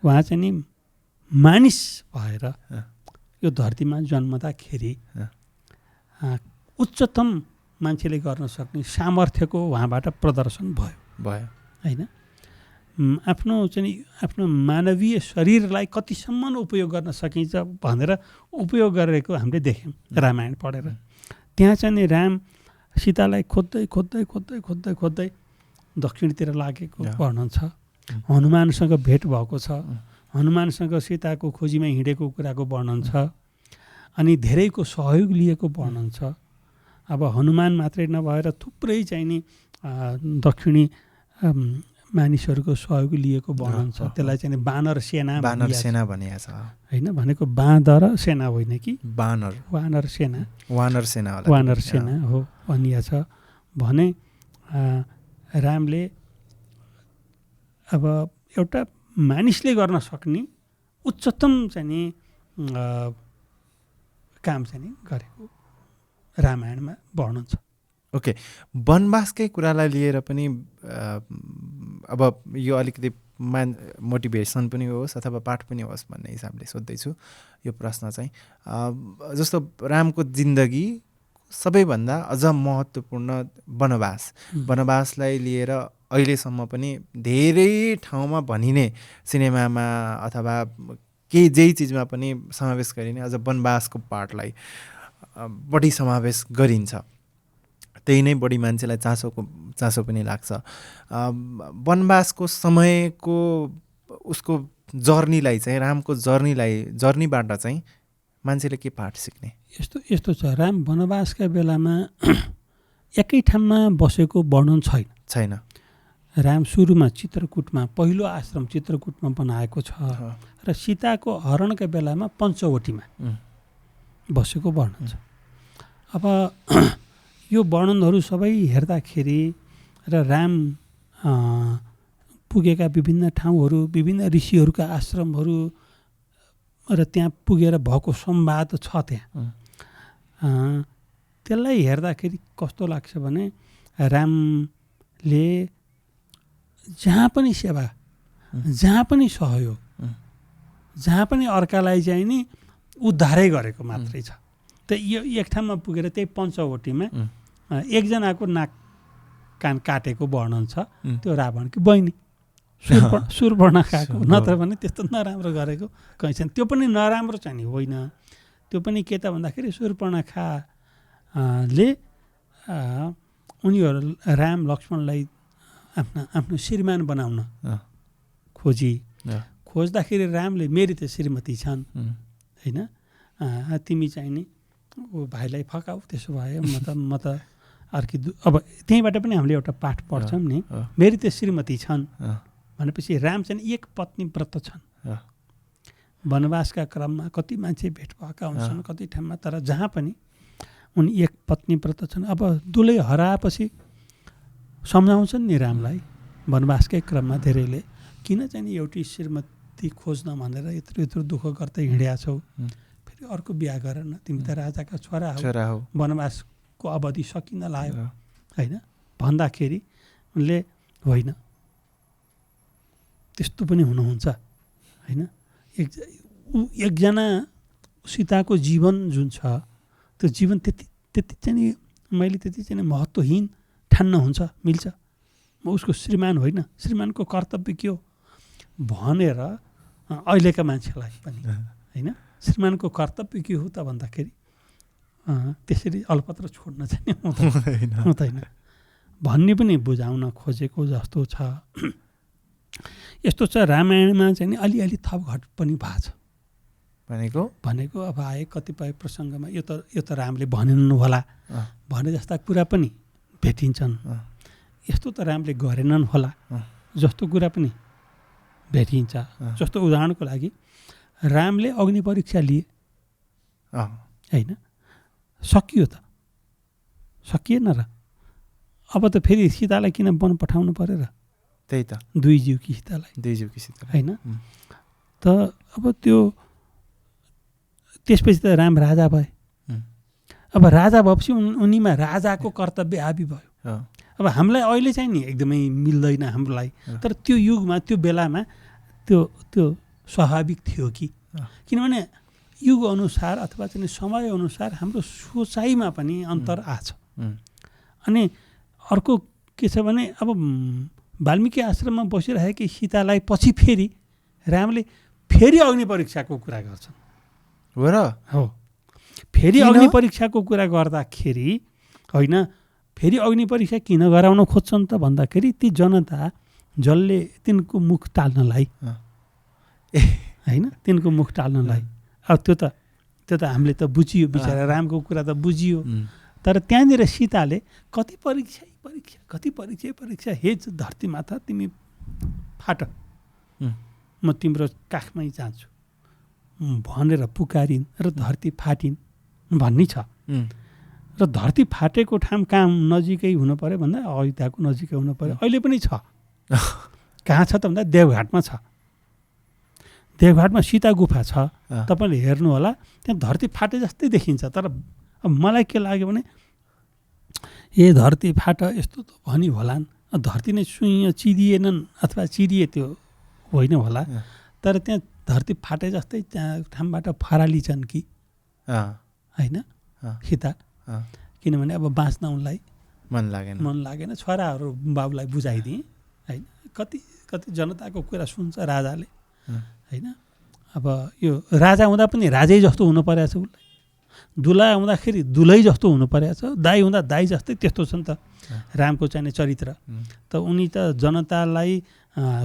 उहाँ चाहिँ नि मानिस भएर यो धरतीमा जन्मदाखेरि उच्चतम मान्छेले गर्न सक्ने सामर्थ्यको उहाँबाट प्रदर्शन भयो होइन आफ्नो मानवीय शरीरलाई कतिसम्म उपयोग गर्न सकिन्छ भनेर उपयोग गरेको हामीले देख्यौँ रामायण पढेर त्यहाँ चाहिँ नि राम सीतालाई खोज्दै दक्षिणतिर लागेको वर्णन छ हनुमानसँग भेट भएको छ हनुमानसँग सीताको खोजीमा हिँडेको कुराको वर्णन छ अनि धेरैको सहयोग लिएको वर्णन छ अब हनुमान मात्रै नभएर थुप्रै चाहिँ नि दक्षिणी मानिसहरूको सहयोग लिएको वर्णन छ त्यसलाई चाहिँ वानर सेना
भनिएको छ
होइन भनेको बाँदर सेना होइन कि वानर सेना हो भनिएको छ भने रामले अब एउटा मानिसले गर्न सक्ने उच्चतम चाहिँ नि काम चाहिँ नि गरेको रामायणमा वर्णन छ
ओके वनवासकै कुरालाई लिएर पनि अब यो अलिकति मोटिभेसन पनि होस् अथवा पाठ पनि होस् भन्ने हिसाबले सोध्दैछु यो प्रश्न चाहिँ जस्तो रामको जिन्दगी सबैभन्दा अझ महत्त्वपूर्ण वनवासलाई लिएर अहिलेसम्म पनि धेरै ठाउँमा भनिने सिनेमामा अथवा केही जेही चिजमा पनि समावेश गरिने अझ वनवासको पार्टलाई बढी समावेश गरिन्छ त्यही नै बढी मान्छेलाई चासो पनि लाग्छ वनवासको समयको उसको जर्नीलाई चाहिँ रामको जर्नीबाट चाहिँ मान्छेले के पाठ सिक्ने
यस्तो छ राम वनवासका बेलामा एकै ठाउँमा बसेको वर्णन छैन राम सुरुमा चित्रकूटमा पहिलो आश्रम चित्रकूटमा बनाएको छ र सीताको हरणका बेलामा पञ्चवटीमा बसेको वर्णन छ अब यो वर्णनहरू सबै हेर्दाखेरि र राम पुगेका विभिन्न ठाउँहरू विभिन्न ऋषिहरूका आश्रमहरू र त्यहाँ पुगेर भएको संवाद छ त्यहाँ त्यसलाई हेर्दाखेरि कस्तो लाग्छ भने रामले जहाँ पनि सेवा जहाँ पनि सहयोग जहाँ पनि अर्कालाई चाहिँ नि उद्धारै गरेको मात्रै छ त यो एक ठाउँमा पुगेर त्यही पञ्चवटीमा एकजनाको नाक कान काटेको वर्णन छ त्यो रावणकी बहिनी शूर्पणखाको नत्र भने त्यस्तो नराम्रो गरेको कहीँ छैन त्यो पनि नराम्रो चाहिँ नि होइन त्यो पनि के त भन्दाखेरि शूर्पणखाले उनीहरू राम लक्ष्मणलाई आफ्नो श्रीमान बनाउन खोज्दाखेरि रामले मेरी त श्रीमती छन् होइन, तिमी चाहिँ नि ऊ भाइलाई फकाऊ, त्यसो भए म त अर्की अब त्यहीँबाट पनि हामीले एउटा पाठ पढ्छौँ नि, मेरी त श्रीमती छन् भनेपछि राम चाहिँ एक पत्नी व्रत छन्। वनवासका क्रममा कति मान्छे भेट भएका हुन्छन् कति ठाउँमा, तर जहाँ पनि उनी एक पत्नी व्रत छन्। अब दुलै हराएपछि सम्झाउँछन् नि रामलाई वनवासकै क्रममा धेरैले, किन चाहिँ एउटी श्रीमती खोज्न भनेर यत्रो यत्रो दुःख गर्दै हिँडेका छौ, फेरि अर्को बिहा गर न, तिमी त राजाका छोरा हौ, वनवासको अवधि सकिन लाग्यो होइन भन्दाखेरि उनले होइन त्यस्तो पनि हुनुहुन्छ होइन। एकजना सीताको जीवन जुन छ त्यो जीवन त्यति चाहिँ मैले त्यति चाहिँ महत्त्वहीन ठान्न हुन्छ मिल्छ, म उसको श्रीमान होइन, श्रीमानको कर्तव्य के हो भनेर अहिलेका मान्छेलाई पनि होइन श्रीमानको कर्तव्य के हो त भन्दाखेरि त्यसरी अलपत्र छोड्न चाहिँ हुँदैन भन्ने पनि बुझाउन खोजेको जस्तो छ। यस्तो छ रामायणमा चाहिँ नि अलिअलि थपघट पनि भएको छ भनेको अब आए कतिपय प्रसङ्गमा यो त रामले भनेनन् होला भने जस्ता कुरा पनि भेटिन्छन्, यस्तो त रामले गरेनन् होला जस्तो कुरा पनि भेटिन्छ। जस्तो उदाहरणको लागि रामले अग्नि परीक्षा लिए होइन, सकियो त सकिएन र, अब त फेरि सीतालाई किन वन पठाउनु पऱ्यो र,
त्यही त
दुई जीवकी सीतालाई होइन। त अब त्यो त्यसपछि त राम राजा भए, अब राजा भएपछि उनीमा राजाको कर्तव्य हाबी भयो। अब हामीलाई अहिले चाहिँ नि एकदमै मिल्दैन हामीलाई, तर त्यो युगमा त्यो बेलामा त्यो स्वाभाविक थियो कि, किनभने युग अनुसार अथवा चाहिँ समय अनुसार हाम्रो सोचाइमा पनि अन्तर आछ। अनि अर्को के छ भने अब वाल्मीकि आश्रममा बसिरहेकी सीतालाई पछि फेरि रामले फेरि अग्नि परीक्षाको कुरा गर्छन् हो, फेरि अग्नि परीक्षाको कुरा गर्दाखेरि होइन, फेरि अग्नि परीक्षा किन गराउन खोज्छन् त भन्दाखेरि ती जनता जसले तिनको मुख टाल्नलाई होइन, तिनको मुख टाल्नलाई, अब त्यो त हामीले त बुझियो, बिचरा रामको कुरा त बुझियो, तर त्यहाँनिर सीताले कति परीक्षा हे धरती माता तिमी फाट, म तिम्रो काखमै जान्छु भनेर पुकारिन् र धरती फाटिन् भन्ने छ। र धरती फाटेको ठाउँ कहाँ नजिकै हुनु पऱ्यो भन्दा अयोध्याको नजिकै हुनु पऱ्यो, अहिले पनि छ। कहाँ छ त भन्दा देवघाटमा छ, देवघाटमा सीता गुफा छ, तपाईँले हेर्नु होला, त्यहाँ धरती फाटे जस्तै देखिन्छ। तर अब मलाई के लाग्यो भने ए धरती फाट यस्तो त भनी होलान्, धरती नै सुई चिरिएनन् अथवा चिरिए त्यो होइन होला, तर त्यहाँ धरती फाटे जस्तै त्यहाँ ठाउँबाट फराली छन् कि होइन सीता, किनभने अब बाँच्न उनलाई मन लागेन, छोराहरू बाबुलाई बुझाइदिए होइन, कति जनताको कुरा सुन्छ राजाले होइन। अब यो राजा हुँदा पनि राजै जस्तो हुनु परेको छ उसलाई, दुला हुँदाखेरि दुलै जस्तो हुनु परेको छ, दाई हुँदा दाई जस्तै त्यस्तो छ नि त रामको चाहिने चरित्र। त उनी त जनतालाई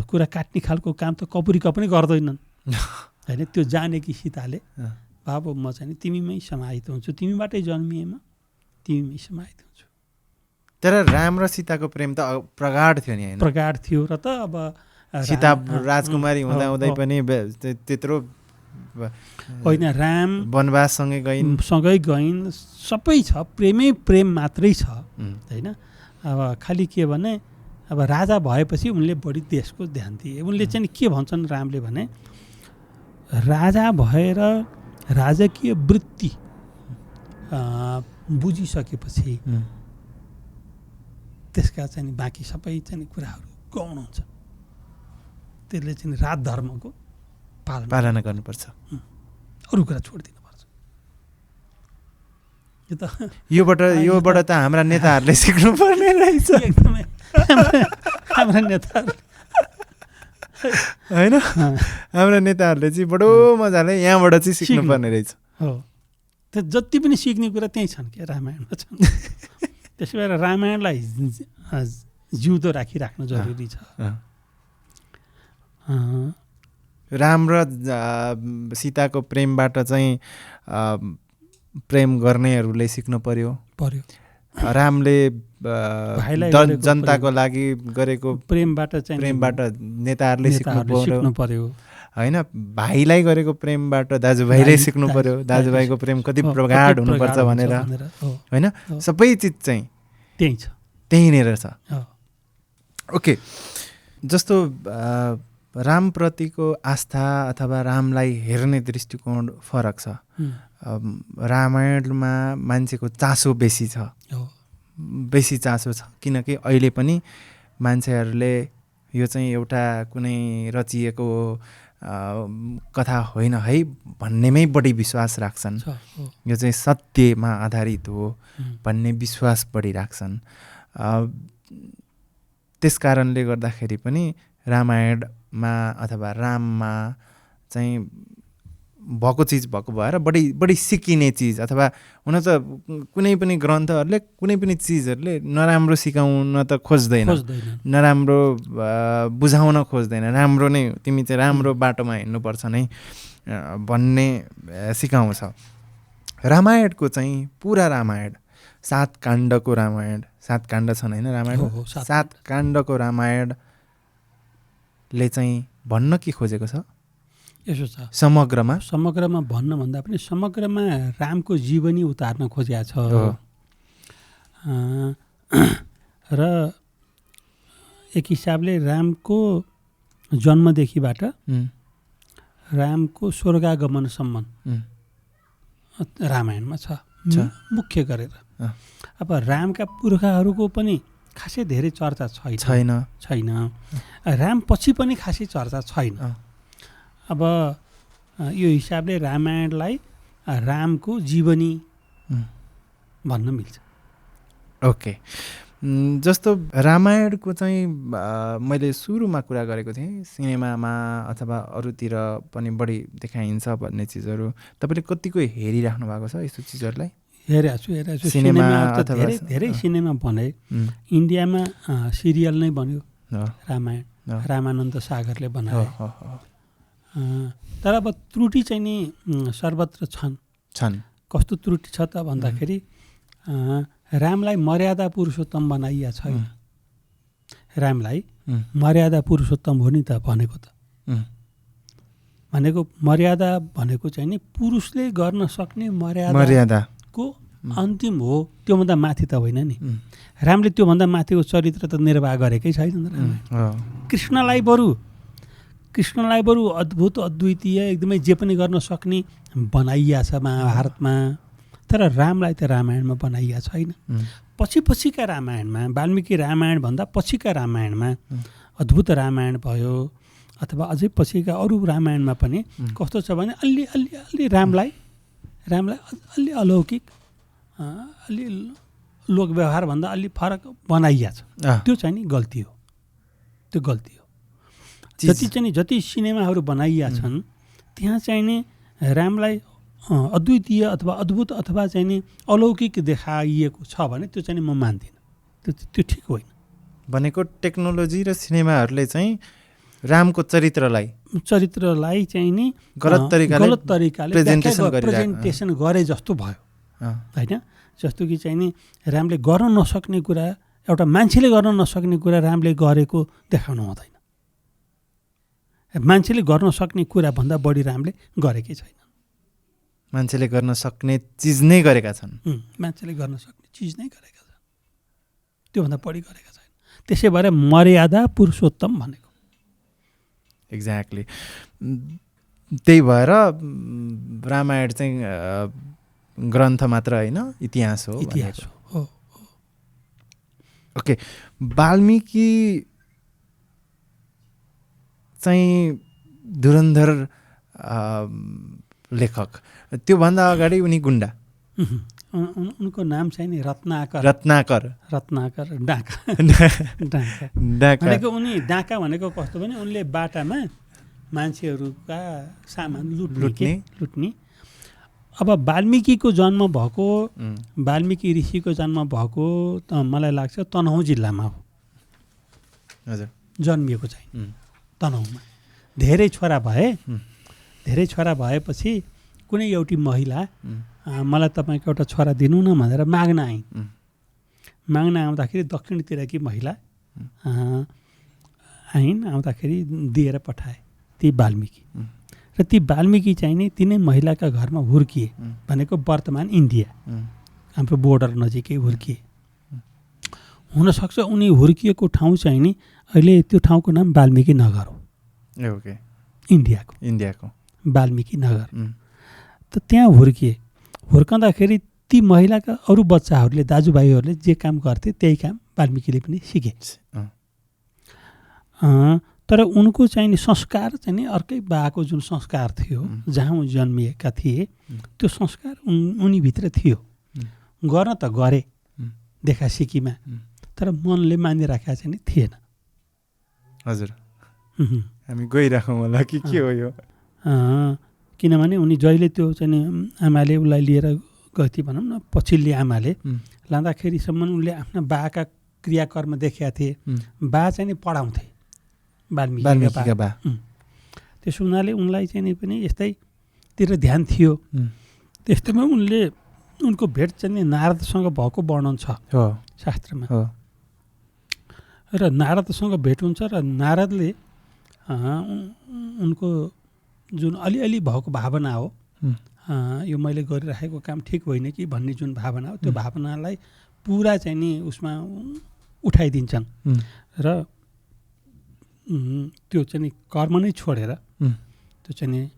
कुरा काट्ने खालको काम त कपुरी पनि गर्दैनन् होइन। त्यो जाने कि सीताले बाबु म चाहिँ तिमीमै समाहित हुन्छु, तिमीबाटै जन्मिएमा तिमीमै समाहित हुन्छु।
तर राम र सीताको प्रेम त प्रगाढ थियो नि,
प्रगाढ थियो र त अब
सीता राजकुमारी हुँदा पनि त्यत्रो
होइन, राम
वनवाससँगै
गइन्, सबै छ, प्रेम मात्रै छ होइन। अब खालि के भने अब राजा भएपछि उनले बढी देशको ध्यान दिए। उनले चाहिँ के भन्छन् रामले भने राजा भएर राजकीय वृत्ति बुझिसकेपछि त्यसका चाहिँ बाँकी सबै चाहिँ कुराहरू गौण हुन्छ, त्यसले चाहिँ राजधर्मको
पालना गर्नुपर्छ,
अरू कुरा छोडिदिनुपर्छ।
योबाट त हाम्रा नेताहरूले सिक्नुपर्ने रहेछ
एकदमै हाम्रा नेताहरू
होइन, हाम्रा नेताहरूले चाहिँ बडो मजाले यहाँबाट चाहिँ सिक्नुपर्ने रहेछ
हो। त्यो जति पनि सिक्ने कुरा त्यहीँ छन् क्या रामायणमा छन्। त्यसो भएर रामायणलाई जिउँदो राखिराख्नु जरुरी छ।
राम र सीताको प्रेमबाट चाहिँ प्रेम गर्नेहरूले सिक्नु पर्यो। रामले जनताको लागि गरेको
प्रेमबाट
नेताहरूले सिक्नु पर्यो होइन। भाइलाई गरेको प्रेमबाट दाजुभाइले सिक्नु पर्यो, दाजुभाइको प्रेम कति प्रगाढ हुनुपर्छ भनेर होइन। सबै चिज चाहिँ त्यहीँनिर छ। ओके, जस्तो रामप्रतिको आस्था अथवा रामलाई हेर्ने दृष्टिकोण फरक छ। रामायणमा मान्छेको चासो बेसी छ, बेसी चासो छ, किनकि अहिले पनि मान्छेहरूले यो चाहिँ एउटा कुनै रचिएको कथा होइन है भन्नेमै बढी विश्वास राख्छन्। यो चाहिँ सत्यमा आधारित हो भन्ने विश्वास बढी राख्छन्। त्यस कारणले गर्दाखेरि पनि रामायणमा अथवा राममा चाहिँ भएको चिज भएको भएर बढी सिकिने चिज, अथवा हुन त कुनै पनि ग्रन्थहरूले कुनै पनि चिजहरूले नराम्रो सिकाउन त खोज्दैन, नराम्रो बुझाउन खोज्दैन, राम्रो नै तिमी चाहिँ राम्रो बाटोमा हिँड्नुपर्छ नै भन्ने सिकाउँछ। रामायणको चाहिँ पुरा रामायण 7 काण्डको रामायण, 7 काण्ड छन् होइन रामायण, 7 काण्डको रामायणले चाहिँ भन्न के खोजेको छ?
यसो छ,
समग्रमा
भन्न भन्दा पनि समग्रमा रामको जीवनी उतार्न खोजेको छ। र एक हिसाबले रामको जन्मदेखिबाट रामको स्वर्गागमनसम्म रामायणमा छ मुख्य गरेर। अब रामका पुर्खाहरूको पनि खासै धेरै चर्चा छैन। राम पछि पनि खासै चर्चा छैन। अब यो हिसाबले रामायणलाई रामको जीवनी भन्न मिल्छ।
ओके, जस्तो रामायणको चाहिँ मैले सुरुमा कुरा गरेको थिएँ, सिनेमामा अथवा अरूतिर पनि बढी देखाइन्छ भन्ने चिजहरू तपाईँले कतिको हेरिराख्नु भएको छ यस्तो चिजहरूलाई?
हेरेको छु। सिनेमा अथवा धेरै सिनेमा भने इन्डियामा सिरियल नै बन्यो रामायण, रामानन्द सागरले बनाए। तर अब त्रुटि चाहिँ नि सर्वत्र छन्। कस्तो त्रुटि छ त भन्दाखेरि रामलाई मर्यादा पुरुषोत्तम बनाइया छैन। रामलाई मर्यादा पुरुषोत्तम हो नि त भनेको मर्यादा भनेको चाहिँ नि पुरुषले गर्न सक्ने मर्यादाको अन्तिम हो, त्योभन्दा माथि त होइन नि। रामले त्योभन्दा माथिको चरित्र त निर्वाह गरेकै छैन। कृष्णलाई बरु अद्भुत अद्वितीय एकदमै जे पनि गर्न सक्ने बनाइया छ महाभारतमा, तर रामलाई त रामायणमा बनाइया छैन। पछिका रामायणमा, वाल्मिकी रामायणभन्दा पछिका रामायणमा अद्भुत रामायण भयो, अथवा अझै पछिका अरू रामायणमा पनि कस्तो छ भने अलि रामलाई अलि अलौकिक, अलि लोक व्यवहारभन्दा अलि फरक बनाइया छ। त्यो चाहिँ नि गल्ती हो। जति सिनेमाहरू बनाइया छन् त्यहाँ चाहिँ नि रामलाई अद्वितीय अथवा अद्भुत अथवा चाहिँ नि अलौकिक देखाइएको छ भने त्यो चाहिँ नि म मान्दिनँ। त्यो ठिक होइन।
भनेको टेक्नोलोजी र सिनेमाहरूले चाहिँ रामको चरित्रलाई
चाहिँ नि गलत तरिकाले प्रेजेन्टेसन गरे जस्तो भयो होइन। जस्तो कि चाहिँ नि रामले गर्न नसक्ने कुरा, एउटा मान्छेले गर्न नसक्ने कुरा रामले गरेको देखाउनु हुँदैन। मान्छेले गर्न सक्ने कुरा भन्दा बढी रामले गरेकै छैन।
मान्छेले गर्न सक्ने चिज नै गरेका छन्।
त्योभन्दा बढी गरेका छैन। त्यसै भएर मर्यादा पुरुषोत्तम भनेको।
एक्ज्याक्टली। त्यही भएर रामायण चाहिँ ग्रन्थ मात्र होइन, इतिहास हो। ओके, वाल्मिकी चाहिँ धुरन्धर लेखक, त्योभन्दा अगाडि उनी गुन्डा।
उनको नाम चाहिँ नि रत्नाकर डाका भनेको। उनी डाका भनेको कस्तो भने उनले बाटामा मान्छेहरूका सामान लुट्ने। अब वाल्मिकीको जन्म भएको, वाल्मिकी ऋषिको जन्म भएको त मलाई लाग्छ तनहुँ जिल्लामा हो।
हजुर,
जन्मिएको चाहिँ तनहुँमा। धेरै छोरा भएपछि कुनै एउटी महिला मलाई तपाईँको एउटा छोरा दिनु न भनेर माग्न आउँदाखेरि दक्षिणतिरकी महिला आउँदाखेरि दिएर पठाए ती वाल्मिकी र ती वाल्मिकी चाहिँ नि तिनै महिलाका घरमा हुर्किए भनेको वर्तमान इन्डिया हाम्रो बोर्डर नजिकै हुर्किए हुनसक्छ उनी हुर्किएको ठाउँ चाहिँ नि अहिले त्यो ठाउँको नाम वाल्मिकी नगर हो इन्डियाको वाल्मिकी नगर त त्यहाँ हुर्कँदाखेरि ती महिलाका अरू बच्चाहरूले दाजुभाइहरूले जे काम गर्थे त्यही काम वाल्मिकीले पनि सिके तर उनको चाहिँ नि संस्कार चाहिँ नि अर्कै बाको जुन संस्कार थियो जहाँ जन्मिएका थिए त्यो संस्कार उनीभित्र थियो गर्न त गरे देखा सिकीमा तर मनले मानिराखेका चाहिँ नि थिएन
हजुर हामी गइराखौँ होला के हो यो
किनभने उनी जहिले त्यो चाहिँ आमाले उसलाई लिएर गर्थी भनौँ न पछिल्ली आमाले लाँदाखेरिसम्म उनले आफ्ना बाका क्रियाकर्म देखेका थिए बा चाहिँ नि पढाउँथे वाल्मिकीका बा त्यसो हुनाले उनलाई चाहिँ नि पनि यस्तैतिर ध्यान थियो त्यस्तैमा उनको भेट चाहिँ नि नारदसँग भएको वर्णन छ शास्त्रमा र नारदसँग भेट हुन्छ र नारदले उनको जुन अलिअलि भएको भावना हो यो मैले गरिराखेको काम ठिक होइन कि भन्ने जुन भावना हो त्यो भावनालाई पुरा चाहिँ नि उसमा उठाइदिन्छन् र त्यो चाहिँ नि कर्म नै छोडेर त्यो चाहिँ नि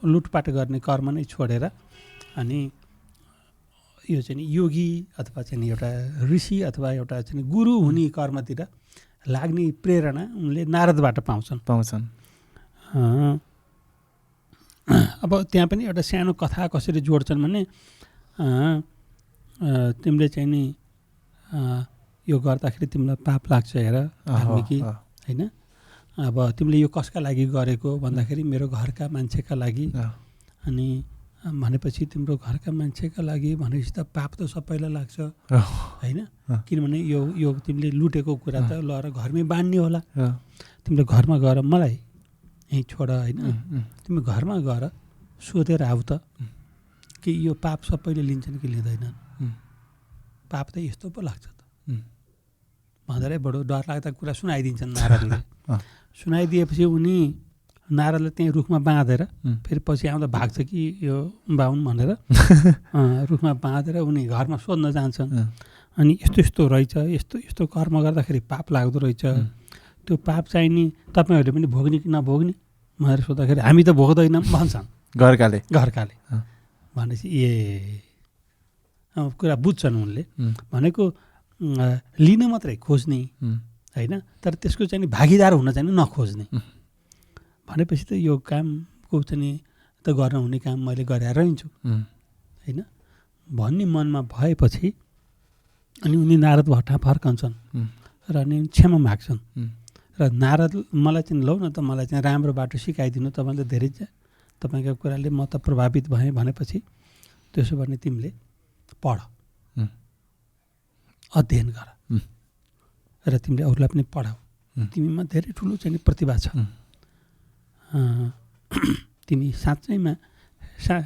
लुटपाट गर्ने कर्म नै छोडेर अनि यो चाहिँ नि योगी अथवा चाहिँ एउटा ऋषि अथवा एउटा चाहिँ गुरु हुने कर्मतिर लाग्ने प्रेरणा उनले नारदबाट पाउँछन् अब त्यहाँ पनि एउटा सानो कथा कसरी जोड्छन् भने तिमीले चाहिँ नि यो गर्दाखेरि तिमीलाई पाप लाग्छ हेर वाल्मिकी होइन अब तिमीले यो कसका लागि गरेको भन्दाखेरि मेरो घरका मान्छेका लागि अनि भनेपछि तिम्रो घरका मान्छेका लागि भनेपछि त पाप त सबैलाई लाग्छ होइन किनभने यो तिमीले लुटेको कुरा त ल र घरमै बाँड्ने होला तिमीले घरमा गएर मलाई यहीँ छोड होइन तिमी घरमा गएर सोधेर आऊ त कि यो पाप सबैले लिन्छन् कि लिँदैनन् पाप त यस्तो पो लाग्छ त भनेरै बडो डर लाग्दा कुरा सुनाइदिन्छन् नारदले सुनाइदिएपछि उनी नारदले त्यहीँ रुखमा बाँधेर फेरि पछि आउँदा भाग्छ कि यो बाहुन भनेर रुखमा बाँधेर उनी घरमा सोध्न जान्छन् अनि यस्तो रहेछ यस्तो कर्म गर्दाखेरि पाप लाग्दो रहेछ त्यो पाप चाहिँ नि तपाईँहरूले पनि भोग्ने कि नभोग्ने भनेर सोद्धाखेरि हामी त भोग्दैनौँ भन्छन् घरकाले भनेपछि कुरा बुझ्छन् उनले भनेको लिन मात्रै खोज्ने होइन तर त्यसको चाहिँ भागीदार हुन चाहिँ नखोज्ने भनेपछि त यो कामको चाहिँ त गर्न हुने काम मैले गरेर रहन्छु होइन भन्ने मनमा भएपछि अनि उनी नारद भट्टा फर्कन्छन् र अनि क्षमा माग्छन् र नारद मलाई चाहिँ लौ न त मलाई चाहिँ राम्रो बाटो सिकाइदिनु तपाईँले धेरै तपाईँको कुराले म त प्रभावित भएँ भनेपछि त्यसो भने तिमीले पढ अध्ययन गर र तिमीले अरूलाई पनि पढाऊ तिमीमा धेरै ठुलो चाहिँ प्रतिभा छ तिमी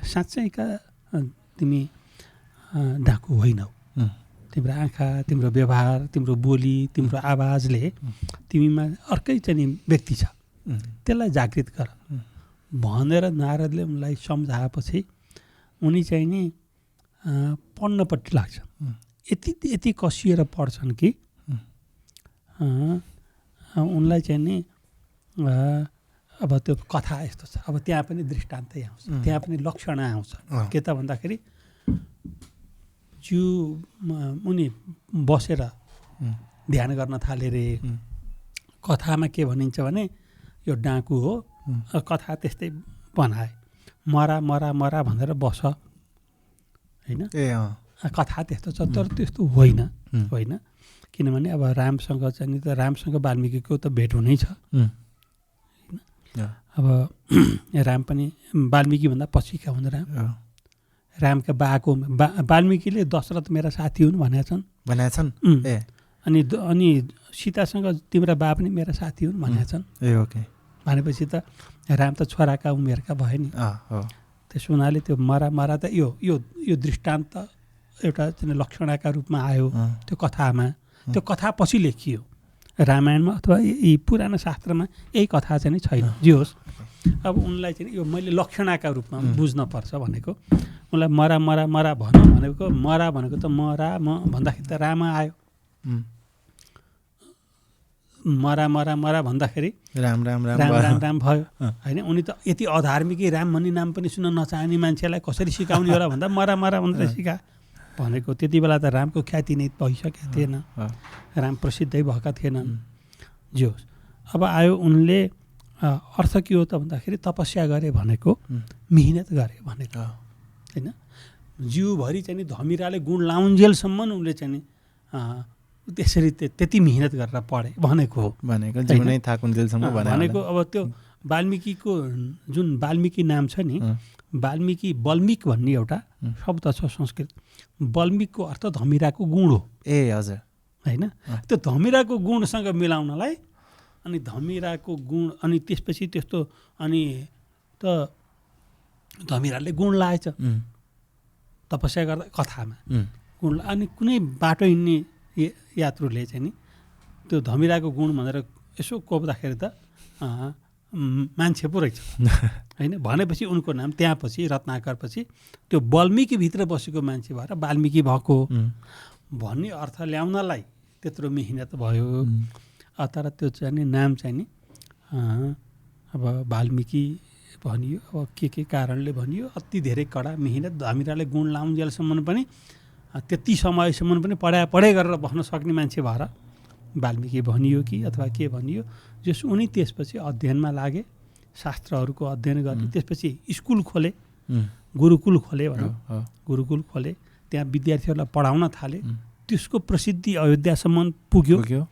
साँच्चैका तिमी डाकु होइनौ तिम्रो आँखा तिम्रो व्यवहार तिम्रो बोली तिम्रो आवाजले तिमीमा अर्कै चाहिँ व्यक्ति छ त्यसलाई जागृत गर भनेर नारदले उनलाई सम्झाएपछि उनी चाहिँ नि पढ्नपट्टि लाग्छ यति कसिएर पढ्छन् कि उनलाई चाहिँ नि अब त्यो कथा यस्तो छ अब त्यहाँ पनि दृष्टान्तै आउँछ त्यहाँ पनि लक्षण आउँछ के त भन्दाखेरि उनी बसेर ध्यान गर्न थाले रे कथामा के भनिन्छ भने यो डाकु हो कथा त्यस्तै बनाए मरा मरा मरा भनेर बस होइन कथा त्यस्तो छ तर त्यस्तो होइन किनभने अब रामसँग चाहिँ त रामसँग वाल्मिकीको त भेट हुनै छ अब राम पनि वाल्मिकीभन्दा पछिका हुन् रामका बाको वाल्मिकीले दशरथ मेरा साथी हुन् भनेका छन् अनि सीतासँग तिम्रा बा पनि मेरा साथी हुन् भनेका छन्।
ए ओके।
भनेपछि त राम त छोराका उमेरका भयो नि।
हो।
त्यसो हुनाले त्यो मरा त यो दृष्टान्त एउटा चाहिँ लक्षणाका रूपमा आयो त्यो कथामा। त्यो कथा पछि लेखियो रामायणमा अथवा यी पुरानो शास्त्रमा यही कथा चाहिँ छैन। जे होस् अब उनलाई चाहिँ यो मैले लक्षणाका रूपमा बुझ्न पर्छ भनेको। उनलाई मरा भन भनेको मरा भनेको त म भन्दाखेरि त राम आयो। मरा भन्दाखेरि
राम
भयो होइन। उनी त यति अधार्मिकै राम भन्ने नाम पनि सुन्न नचाहने मान्छेलाई कसरी सिकाउने होला भन्दा मरा भनेर सिका भनेको। त्यति बेला त रामको ख्याति नै भइसकेको थिएन, राम प्रसिद्धै भएका थिएनन्। जे होस् अब आयो उनले अर्थ के हो त भन्दाखेरि तपस्या गरे भनेको मिहिनेत गरे भनेको होइन। जिउभरि चाहिँ धमिराले गुण लाउन्जेलसम्म उनले चाहिँ त्यसरी त्यति मिहिनेत गरेर पढे भनेको हो।
जीवनै थाकुन्जेलसम्म
भनेको अब त्यो वाल्मिकीको जुन वाल्मिकी नाम छ नि, वाल्मिक भन्ने एउटा शब्द छ संस्कृत। वाल्मिकको अर्थ धमिराको गुण हो।
ए हजुर
होइन। त्यो धमिराको गुणसँग मिलाउनलाई अनि धमिराको गुण अनि त्यसपछि त्यस्तो अनि त धमिराले गुण लाएछ तपस्या गर्दा कथामा गुण। अनि कुनै बाटो हिँड्ने यात्रुले चाहिँ नि त्यो धमिराको गुण भनेर यसो कोप्दाखेरि त मान्छे पो रहेछ होइन। भनेपछि उनको नाम त्यहाँपछि रत्नाकरपछि त्यो वाल्मिकीभित्र बसेको मान्छे भएर वाल्मिकी भएको भन्ने अर्थ ल्याउनलाई त्यत्रो मिहिनेत भयो। तर त्यो चाहिँ नि नाम चाहिँ नि अब वाल्मिकी भनियो। अब के कारणले भनियो अति धेरै कडा मिहिनेत धमिराले गुण लाउन्जेलसम्म पनि त्यति समयसम्म पनि पढाइ गरेर बस्न सक्ने मान्छे भएर वाल्मिकी भनियो कि अथवा के भनियो। जस उनी त्यसपछि अध्ययनमा लागे, शास्त्रहरूको अध्ययन गर्ने। त्यसपछि स्कुल खोले, गुरुकुल खोले भनौँ, गुरुकुल खोले। त्यहाँ विद्यार्थीहरूलाई पढाउन थाले। त्यसको प्रसिद्धि अयोध्यासम्म पुग्यो।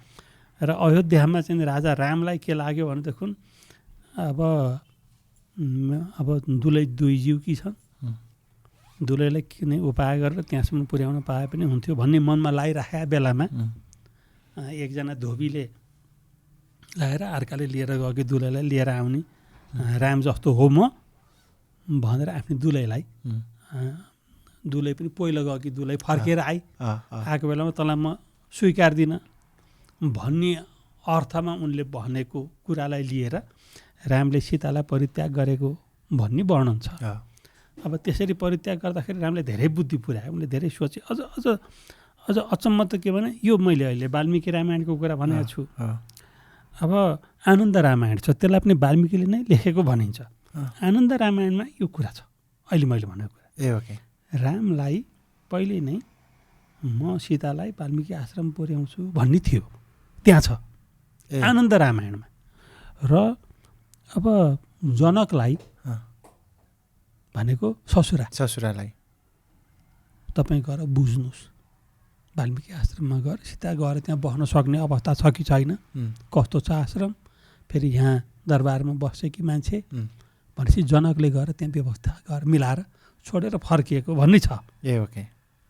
र अयोध्यामा चाहिँ राजा रामलाई के लाग्यो भनेदेखि अब दुलै दुई जीवकी छन्, दुलैलाई किने उपाय गरेर त्यहाँसम्म पुर्याउन पाए पनि हुन्थ्यो भन्ने मनमा लागिराखेका बेलामा एकजना धोबीले लगाएर अर्काले लिएर गयो कि दुलैलाई लिएर आउने राम जस्तो हो म भनेर आफ्नो दुलैलाई, दुलै पनि पहिलो गयो कि दुलै फर्केर आएको बेलामा तँलाई म स्वीकार्दिनँ भन्ने अर्थमा उनले भनेको कुरालाई लिएर रामले सीतालाई परित्याग गरेको भन्ने वर्णन छ। अब त्यसरी परित्याग गर्दाखेरि रामले धेरै बुद्धि पुर्यायो। उनले धेरै सोचे। अझ अचम्म त के भने यो मैले अहिले वाल्मिकी रामायणको कुरा भनेको छु। अब आनन्द रामायण छ, त्यसलाई पनि वाल्मिकीले नै लेखेको भनिन्छ। आनन्द रामायणमा यो कुरा छ अहिले मैले भनेको कुरा।
ए ओके।
रामलाई पहिले नै म सीतालाई वाल्मिकी आश्रम पुर्याउँछु भन्ने थियो, त्यहाँ छ आनन्द रामायणमा। र अब जनकलाई भनेको ससुरालाई तपाईँ गएर बुझ्नुहोस्, वाल्मिकी आश्रममा गएर सीता गएर त्यहाँ बस्न सक्ने अवस्था छ कि छैन, कस्तो छ आश्रम, फेरि यहाँ दरबारमा बस्छ कि मान्छे भनेपछि जनकले गएर त्यहाँ व्यवस्था गरेर मिलाएर छोडेर फर्किएको भन्ने छ।
ए ओके।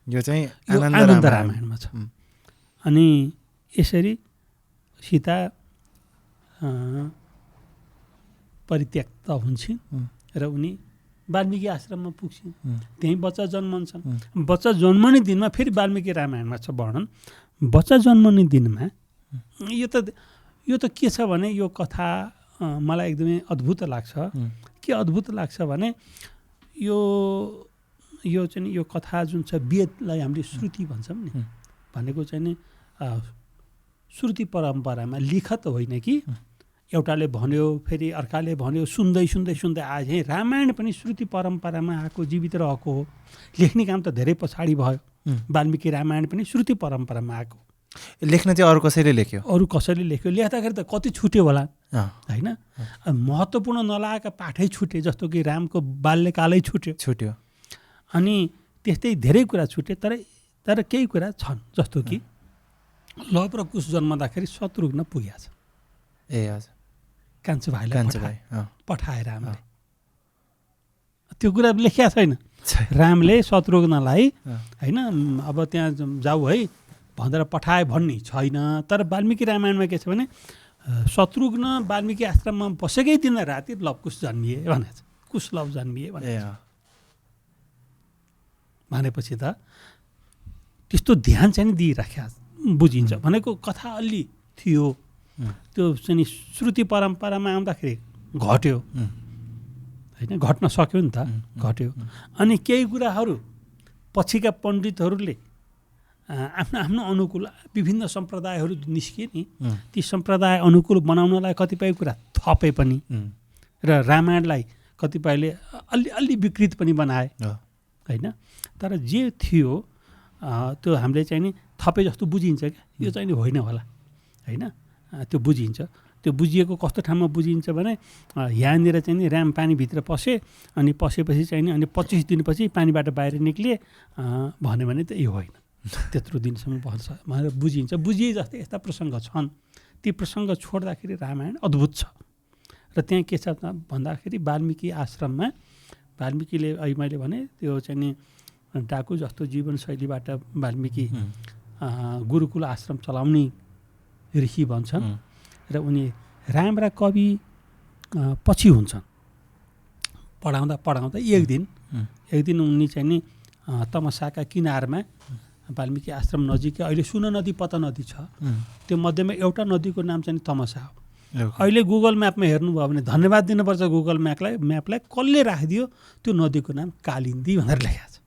यो चाहिँ
आनन्द रामायणमा छ। अनि यसरी सीता परित्यक्त हुन्छन् र उनी वाल्मिकी आश्रममा पुग्छन्। त्यहीँ बच्चा जन्मन्छन्। बच्चा जन्मने दिनमा फेरि वाल्मिकी रामायणमा छ वर्णन। बच्चा जन्मने दिनमा यो त के छ भने यो कथा मलाई एकदमै अद्भुत लाग्छ। के अद्भुत लाग्छ भने यो चाहिँ यो कथा जुन छ वेदलाई हामीले श्रुति भन्छौँ नि, भनेको चाहिँ नि श्रुति परम्परामा लिखत होइन कि एउटाले भन्यो फेरि अर्काले भन्यो, सुन्दै आए। रामायण पनि श्रुति परम्परामा आएको जीवित रहेको हो। लेख्ने काम त धेरै पछाडि भयो। वाल्मिकी रामायण पनि श्रुति परम्परामा आएको।
लेख्न चाहिँ अरू कसैले लेख्यो,
लेख्दाखेरि त कति छुट्यो होला होइन। महत्त्वपूर्ण नलागेका पाठै छुटे, जस्तो कि रामको बाल्यकालै छुट्यो। अनि त्यस्तै धेरै कुरा छुटे। तर केही कुरा छन्, जस्तो कि लव र कुश जन्मदाखेरि शत्रुघ्न पुगेको छ।
ए हजुर।
कान्छो भाइलाई पठाएर रामले त्यो कुरा लेखिया छैन। रामले शत्रुघ्नलाई होइन अब त्यहाँ जाऊ है भनेर पठाए भन्ने छैन। तर वाल्मिकी रामायणमा के छ भने शत्रुघ्न वाल्मिकी आश्रममा बसेकै दिन राति लवकुश जन्मिए भनेको छ, कुश लव जन्मिए भनेपछि त त्यस्तो ध्यान चाहिँ नि दिइराख्या बुझिन्छ भनेको कथा अलि थियो। त्यो चाहिँ श्रुति परम्परामा आउँदाखेरि घट्यो होइन, घट्न सक्यो नि त, घट्यो। अनि केही कुराहरू पछिका पण्डितहरूले आफ्नो आफ्नो अनुकूल विभिन्न सम्प्रदायहरू निस्किए नि, ती सम्प्रदाय अनुकूल बनाउनलाई कतिपय कुरा थपे पनि र रामायणलाई कतिपयले अलि विकृत पनि बनाए होइन। तर जे थियो त्यो हामीले चाहिँ नि थपे जस्तो बुझिन्छ क्या, यो चाहिँ नि होइन होला होइन, त्यो बुझिन्छ। त्यो बुझिएको कस्तो ठाउँमा बुझिन्छ भने यहाँनिर चाहिँ नि राम पानीभित्र पसे अनि पसेपछि चाहिँ नि अनि 25 दिनपछि पानीबाट बाहिर निक्लिए भन्यो भने त यो होइन, त्यत्रो दिनसम्म बस्छ भनेर बुझिन्छ। बुझिए जस्तै यस्ता प्रसङ्ग छन्, ती प्रसङ्ग छोड्दाखेरि रामायण अद्भुत छ। र त्यहाँ के छ भन्दाखेरि वाल्मिकी आश्रममा वाल्मिकीले अहिले मैले भने त्यो चाहिँ नि डाकु जस्तो जीवनशैलीबाट वाल्मिकी गुरुकुल आश्रम चलाउने ऋषि भन्छन् र उनी राम्रा कवि पछि हुन्छन्। पढाउँदा एक दिन उनी चाहिँ नि तमसाका किनारमा वाल्मिकी आश्रम नजिकै अहिले सुन नदी पत नदी छ, त्यो मध्येमा एउटा नदीको नाम चाहिँ तमसा हो। अहिले गुगल म्यापमा हेर्नुभयो भने धन्यवाद दिनुपर्छ गुगल म्यापलाई कसले राखिदियो, त्यो नदीको नाम कालिन्दी भनेर लेखेको छ।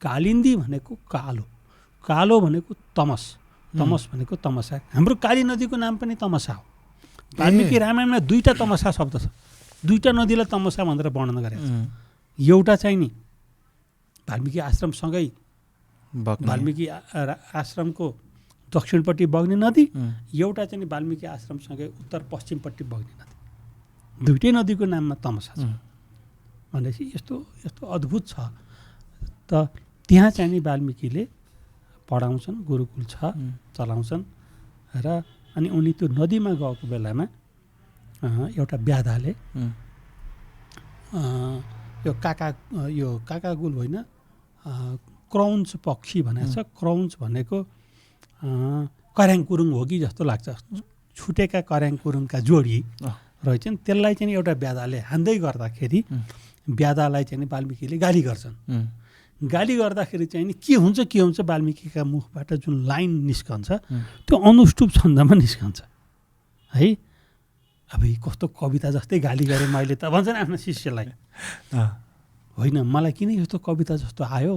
कालिन्दी भनेको कालो भनेको तमस भनेको तमसा। हाम्रो काली नदीको नाम पनि तमसा हो। वाल्मिकी रामायणमा 2टा तमसा शब्द छ, 2टा नदीलाई तमसा भनेर वर्णन गरेको छ। एउटा चाहिँ नि वाल्मिकी आश्रमसँगै वाल्मिकी आश्रमको दक्षिणपट्टि बग्ने नदी, एउटा चाहिँ नि वाल्मिकी आश्रमसँगै उत्तर पश्चिमपट्टि बग्ने नदी, 2टै नदीको नाममा तमसा छ भनेपछि यस्तो अद्भुत छ। त त्यहाँ चाहिँ नि वाल्मिकीले पढाउँछन्, गुरुकुल छ चलाउँछन् र अनि उनी त्यो नदीमा गएको बेलामा एउटा ब्याधाले यो काकागुल होइन, क्रौन्च पक्षी भनेको छ। क्रौन्च भनेको कर्याङ कुरुङ हो कि जस्तो लाग्छ, छुटेका कर्याङ कुरुङका जोडी रहेछन्। त्यसलाई चाहिँ एउटा ब्याधाले हान्दै गर्दाखेरि ब्याधालाई चाहिँ वाल्मिकीले गाली गर्छन्। गाली गर्दाखेरि चाहिँ नि के हुन्छ वाल्मिकीका मुखबाट जुन लाइन निस्कन्छ त्यो अनुष्टुप छन्दमा निस्कन्छ है। अब कस्तो कविता जस्तै गाली गरेँ मैले त भन्छन् आफ्नो शिष्यलाई, होइन मलाई किन यस्तो कविता जस्तो आयो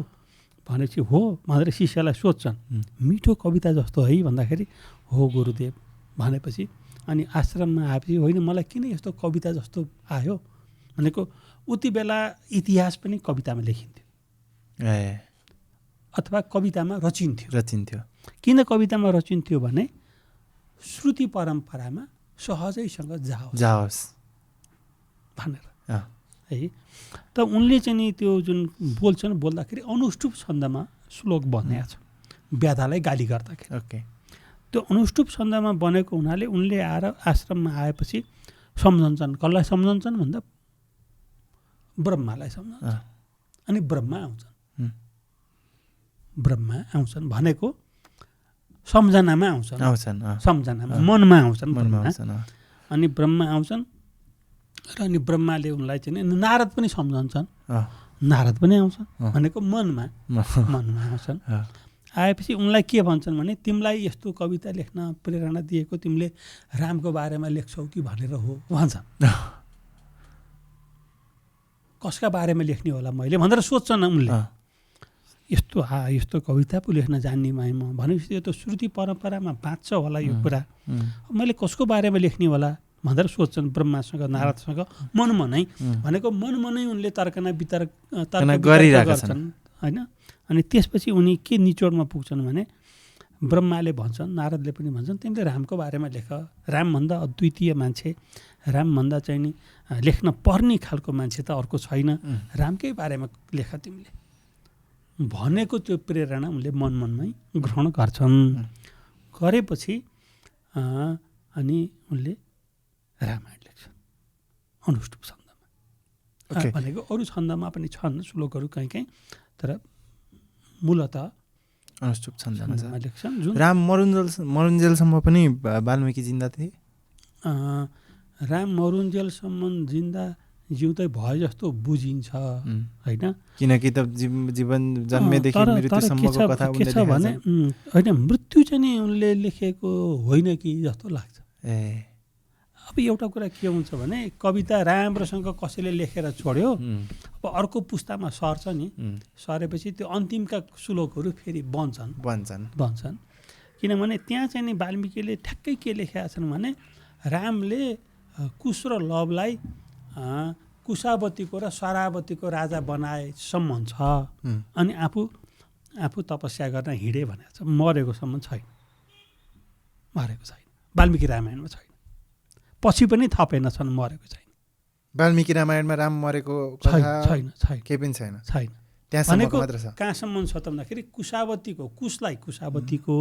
भनेपछि हो भनेर शिष्यलाई सोध्छन्, मिठो कविता जस्तो है भन्दाखेरि हो गुरुदेव भनेपछि अनि आश्रममा आएपछि होइन मलाई किन यस्तो कविता जस्तो आयो भनेको उति बेला इतिहास पनि कवितामा लेखिन्थ्यो अथवा कवितामा रचिन्थ्यो। किन कवितामा रचिन्थ्यो भने श्रुति परम्परामा सहजैसँग जाओस् भनेर है। त उनले चाहिँ नि त्यो जुन बोल्दाखेरि अनुष्टुप छन्दमा श्लोक बनेको छ ब्याधालाई गाली गर्दाखेरि। त्यो अनुष्टुप छन्दमा बनेको हुनाले उनले आएर आश्रममा आएपछि सम्झन्छन्। कसलाई सम्झन्छन् भन्दा ब्रह्मालाई सम्झन्छन्। अनि ब्रह्मा आउँछन् भनेको सम्झनामा आउँछन्, सम्झनामा मनमा आउँछन् ब्रह्मा। अनि ब्रह्मा आउँछन् र अनि ब्रह्माले उनलाई चाहिँ नारद पनि सम्झन्छन्, नारद पनि आउँछन् भनेको मनमा आउँछन्। आएपछि उनलाई के भन्छन् भने तिमीलाई यस्तो कविता लेख्न प्रेरणा दिएको तिमीले रामको बारेमा लेख्छौ कि भनेर हो भन्छन्। कसका बारेमा लेख्ने होला मैले भनेर सोध्छन् उनले। यस्तो कविता पो लेख्न जान्ने म भनेपछि यो त श्रुति परम्परामा बाँच्छ होला यो कुरा, मैले कसको बारेमा लेख्ने होला भनेर सोध्छन् ब्रह्मासँग नारदसँग मनमा नै। भनेको मनमा नै उनले तर्क गरिरहेछन् होइन। अनि त्यसपछि उनी के निचोडमा पुग्छन् भने ब्रह्माले भन्छन्, नारदले पनि भन्छन् तिमीले रामको बारेमा लेख, रामभन्दा अद्वितीय मान्छे, रामभन्दा चाहिँ नि लेख्न पर्ने खालको मान्छे त अर्को छैन, रामकै बारेमा लेख तिमीले भनेको त्यो प्रेरणा उनले मनमै ग्रहण गर्छन्। गरेपछि अनि उनले रामायण लेख्छन् अनुष्टुप छन्दमा। भनेको अरू छन्दमा पनि छन् श्लोकहरू कहीँ तर मूलतः
अनुष्टुप छन्दमा छ।
लेख्छन् जुन
राम मरुन्जेलसम्म पनि वाल्मिकी जिन्दा थिए।
राम मरुन्जेलसम्म जिउँदै भए जस्तो बुझिन्छ होइन,
किनकि त जीवन जन्मेदेखि मृत्युसम्मको कथा
के छ भने होइन मृत्यु चाहिँ नि उनले लेखेको होइन कि जस्तो लाग्छ। अब एउटा कुरा के हुन्छ भने कविता राम्रोसँग कसैले लेखेर छोड्यो, अब अर्को पुस्तामा सर्छ नि, सरेपछि त्यो अन्तिमका श्लोकहरू फेरि बन्छन्। किनभने त्यहाँ चाहिँ नि वाल्मिकीले ठ्याक्कै के लेखेका छन् भने रामले कुश र लवलाई कुशावतीको र शरावतीको राजा बनाएसम्म छ, अनि आफू तपस्या गर्न हिँडे भनेको छ, मरेकोसम्म छैन, वाल्मिकी रामायणमा छैन, पछि पनि थपेनछन्, मरेको छैन।
वाल्मिकी रामायणमा राम मरेको
छैन
केही पनि छैन।
भनेको कहाँसम्म छ त भन्दाखेरि कुशलाई कुशावतीको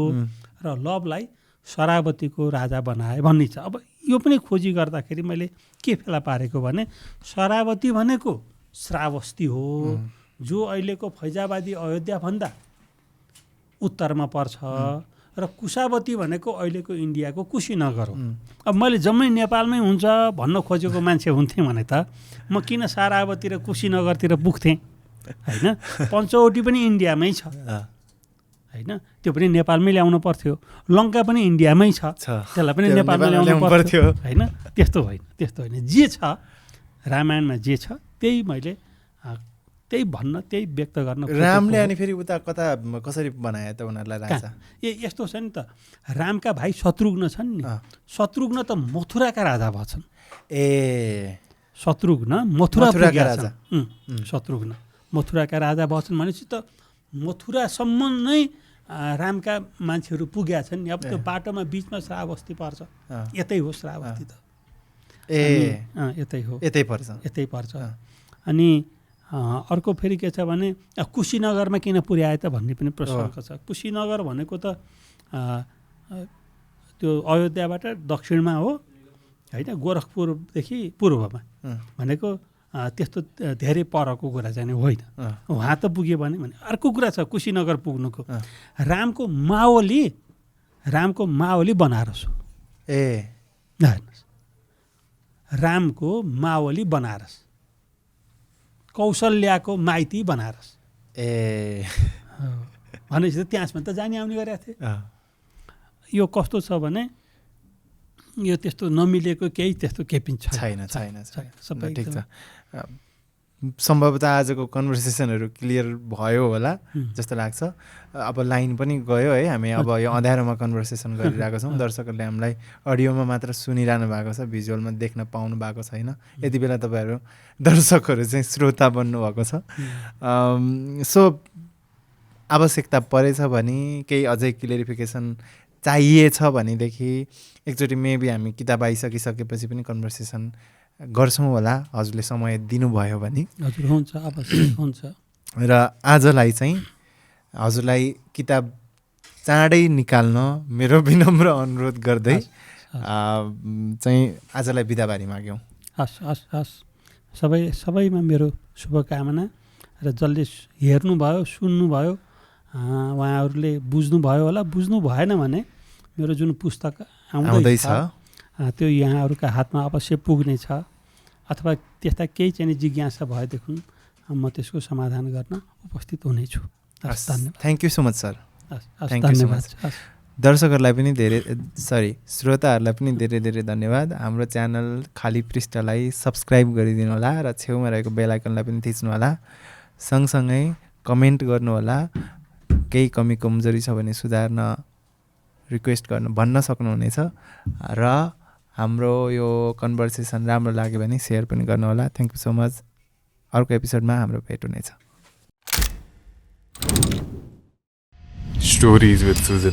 र लवलाई शरावतीको राजा बनाए भन्ने छ। अब यो पनि खोजी गर्दाखेरि मैले के फेला पारेको भने शरावती भनेको श्रावस्ती हो, जो अहिलेको फैजाबादी अयोध्याभन्दा उत्तरमा पर्छ, र कुशावती भनेको अहिलेको इन्डियाको कुशीनगर हो। अब मैले जम्मै नेपालमै हुन्छ भन्न खोजेको मान्छे हुन्थेँ भने त म किन शरावती र कुशीनगरतिर पुग्थेँ होइन। पञ्चवटी पनि इन्डियामै छ होइन, त्यो पनि नेपालमै ल्याउनु पर्थ्यो। लङ्का पनि इन्डियामै छ, त्यसलाई पनि नेपालमै ल्याउनु पर्थ्यो होइन। त्यस्तो होइन, जे छ रामायणमा जे छ त्यही मैले त्यही व्यक्त गर्न।
रामले अनि फेरि उता कता कसरी बनाए त उनीहरूलाई राजा?
यस्तो छ नि त, रामका भाइ शत्रुघ्न छन् नि, शत्रुघ्न त मथुराका राजा भएछन्। शत्रुघ्न मथुराका राजा, शत्रुघ्न मथुराका राजा भएछन् भनेपछि त मथुरासम्म नै रामका मान्छेहरू पुगेका छन् नि। अब त्यो बाटोमा बिचमा श्रावस्ती पर्छ, यतै हो श्रावस्ती त, यतै पर्छ। अनि अर्को फेरि के छ भने कुशीनगरमा किन पुर्याए त भन्ने पनि प्रसङ्ग छ। कुशीनगर भनेको त त्यो अयोध्याबाट दक्षिणमा हो होइन, गोरखपुरदेखि पूर्वमा भनेको त्यस्तो धेरै परको कुरा चाहिँ होइन। उहाँ त पुग्यो भने अर्को कुरा छ कुशीनगर पुग्नुको। रामको मावली बनारस हो। रामको मावली बनारस, कौशल्याको माइती बनारस भनेपछि त त्यहाँसम्म त जाने आउने गरेका थिए। यो कस्तो छ भने यो त्यस्तो नमिलेको केही पनि
छैन। सबै ठिक छ। सम्भवतः आजको कन्भर्सेसनहरू क्लियर भयो होला जस्तो लाग्छ। अब लाइन पनि गयो है, हामी अब यो अँध्यारोमा कन्भर्सेसन गरिरहेको छौँ। दर्शकहरूले हामीलाई अडियोमा मात्र सुनिरहनु भएको छ, भिजुअलमा देख्न पाउनु भएको छैन। यति बेला तपाईँहरू दर्शकहरू चाहिँ श्रोता बन्नुभएको छ। सो आवश्यकता परेछ भने केही अझै क्लियरिफिकेसन चाहिएछ भनेदेखि एकचोटि मेबी हामी किताब आइसकिसकेपछि पनि कन्भर्सेसन गर्छौँ होला, हजुरले समय दिनुभयो भने।
हजुर हुन्छ, आवश्यक हुन्छ।
र आजलाई चाहिँ हजुरलाई किताब चाँडै निकाल्न मेरो विनम्र अनुरोध गर्दै चाहिँ आजलाई बिदाबारी माग्यौँ।
हस्। सबैमा मेरो शुभकामना, र जसले हेर्नुभयो सुन्नुभयो उहाँहरूले बुझ्नुभयो होला। बुझ्नु भएन भने मेरो जुन पुस्तक आउँदैछ त्यो यहाँहरूका हातमा अवश्य पुग्नेछ, अथवा त्यस्ता केही चाहिँ जिज्ञासा भएदेखि म त्यसको समाधान गर्न उपस्थित हुनेछु।
Thank you so much sir.
Thank you so much.
दर्शकहरूलाई पनि श्रोताहरूलाई पनि धेरै धेरै धन्यवाद। हाम्रो च्यानल खाली पृष्ठलाई सब्सक्राइब गरिदिनु होला र छेउमा रहेको बेल आइकनलाई पनि थिच्नु होला। सँगसँगै कमेन्ट गर्नुहोला, केही कमी कमजोरी छ भने सुधार्न रिक्वेस्ट भन्न सक्नुहुनेछ। र हाम्रो यो कन्भर्सेसन राम्रो लाग्यो भने सेयर पनि गर्नुहोला। Thank you so much. अर्को एपिसोडमा हाम्रो भेट हुनेछ।
Stories with Susan.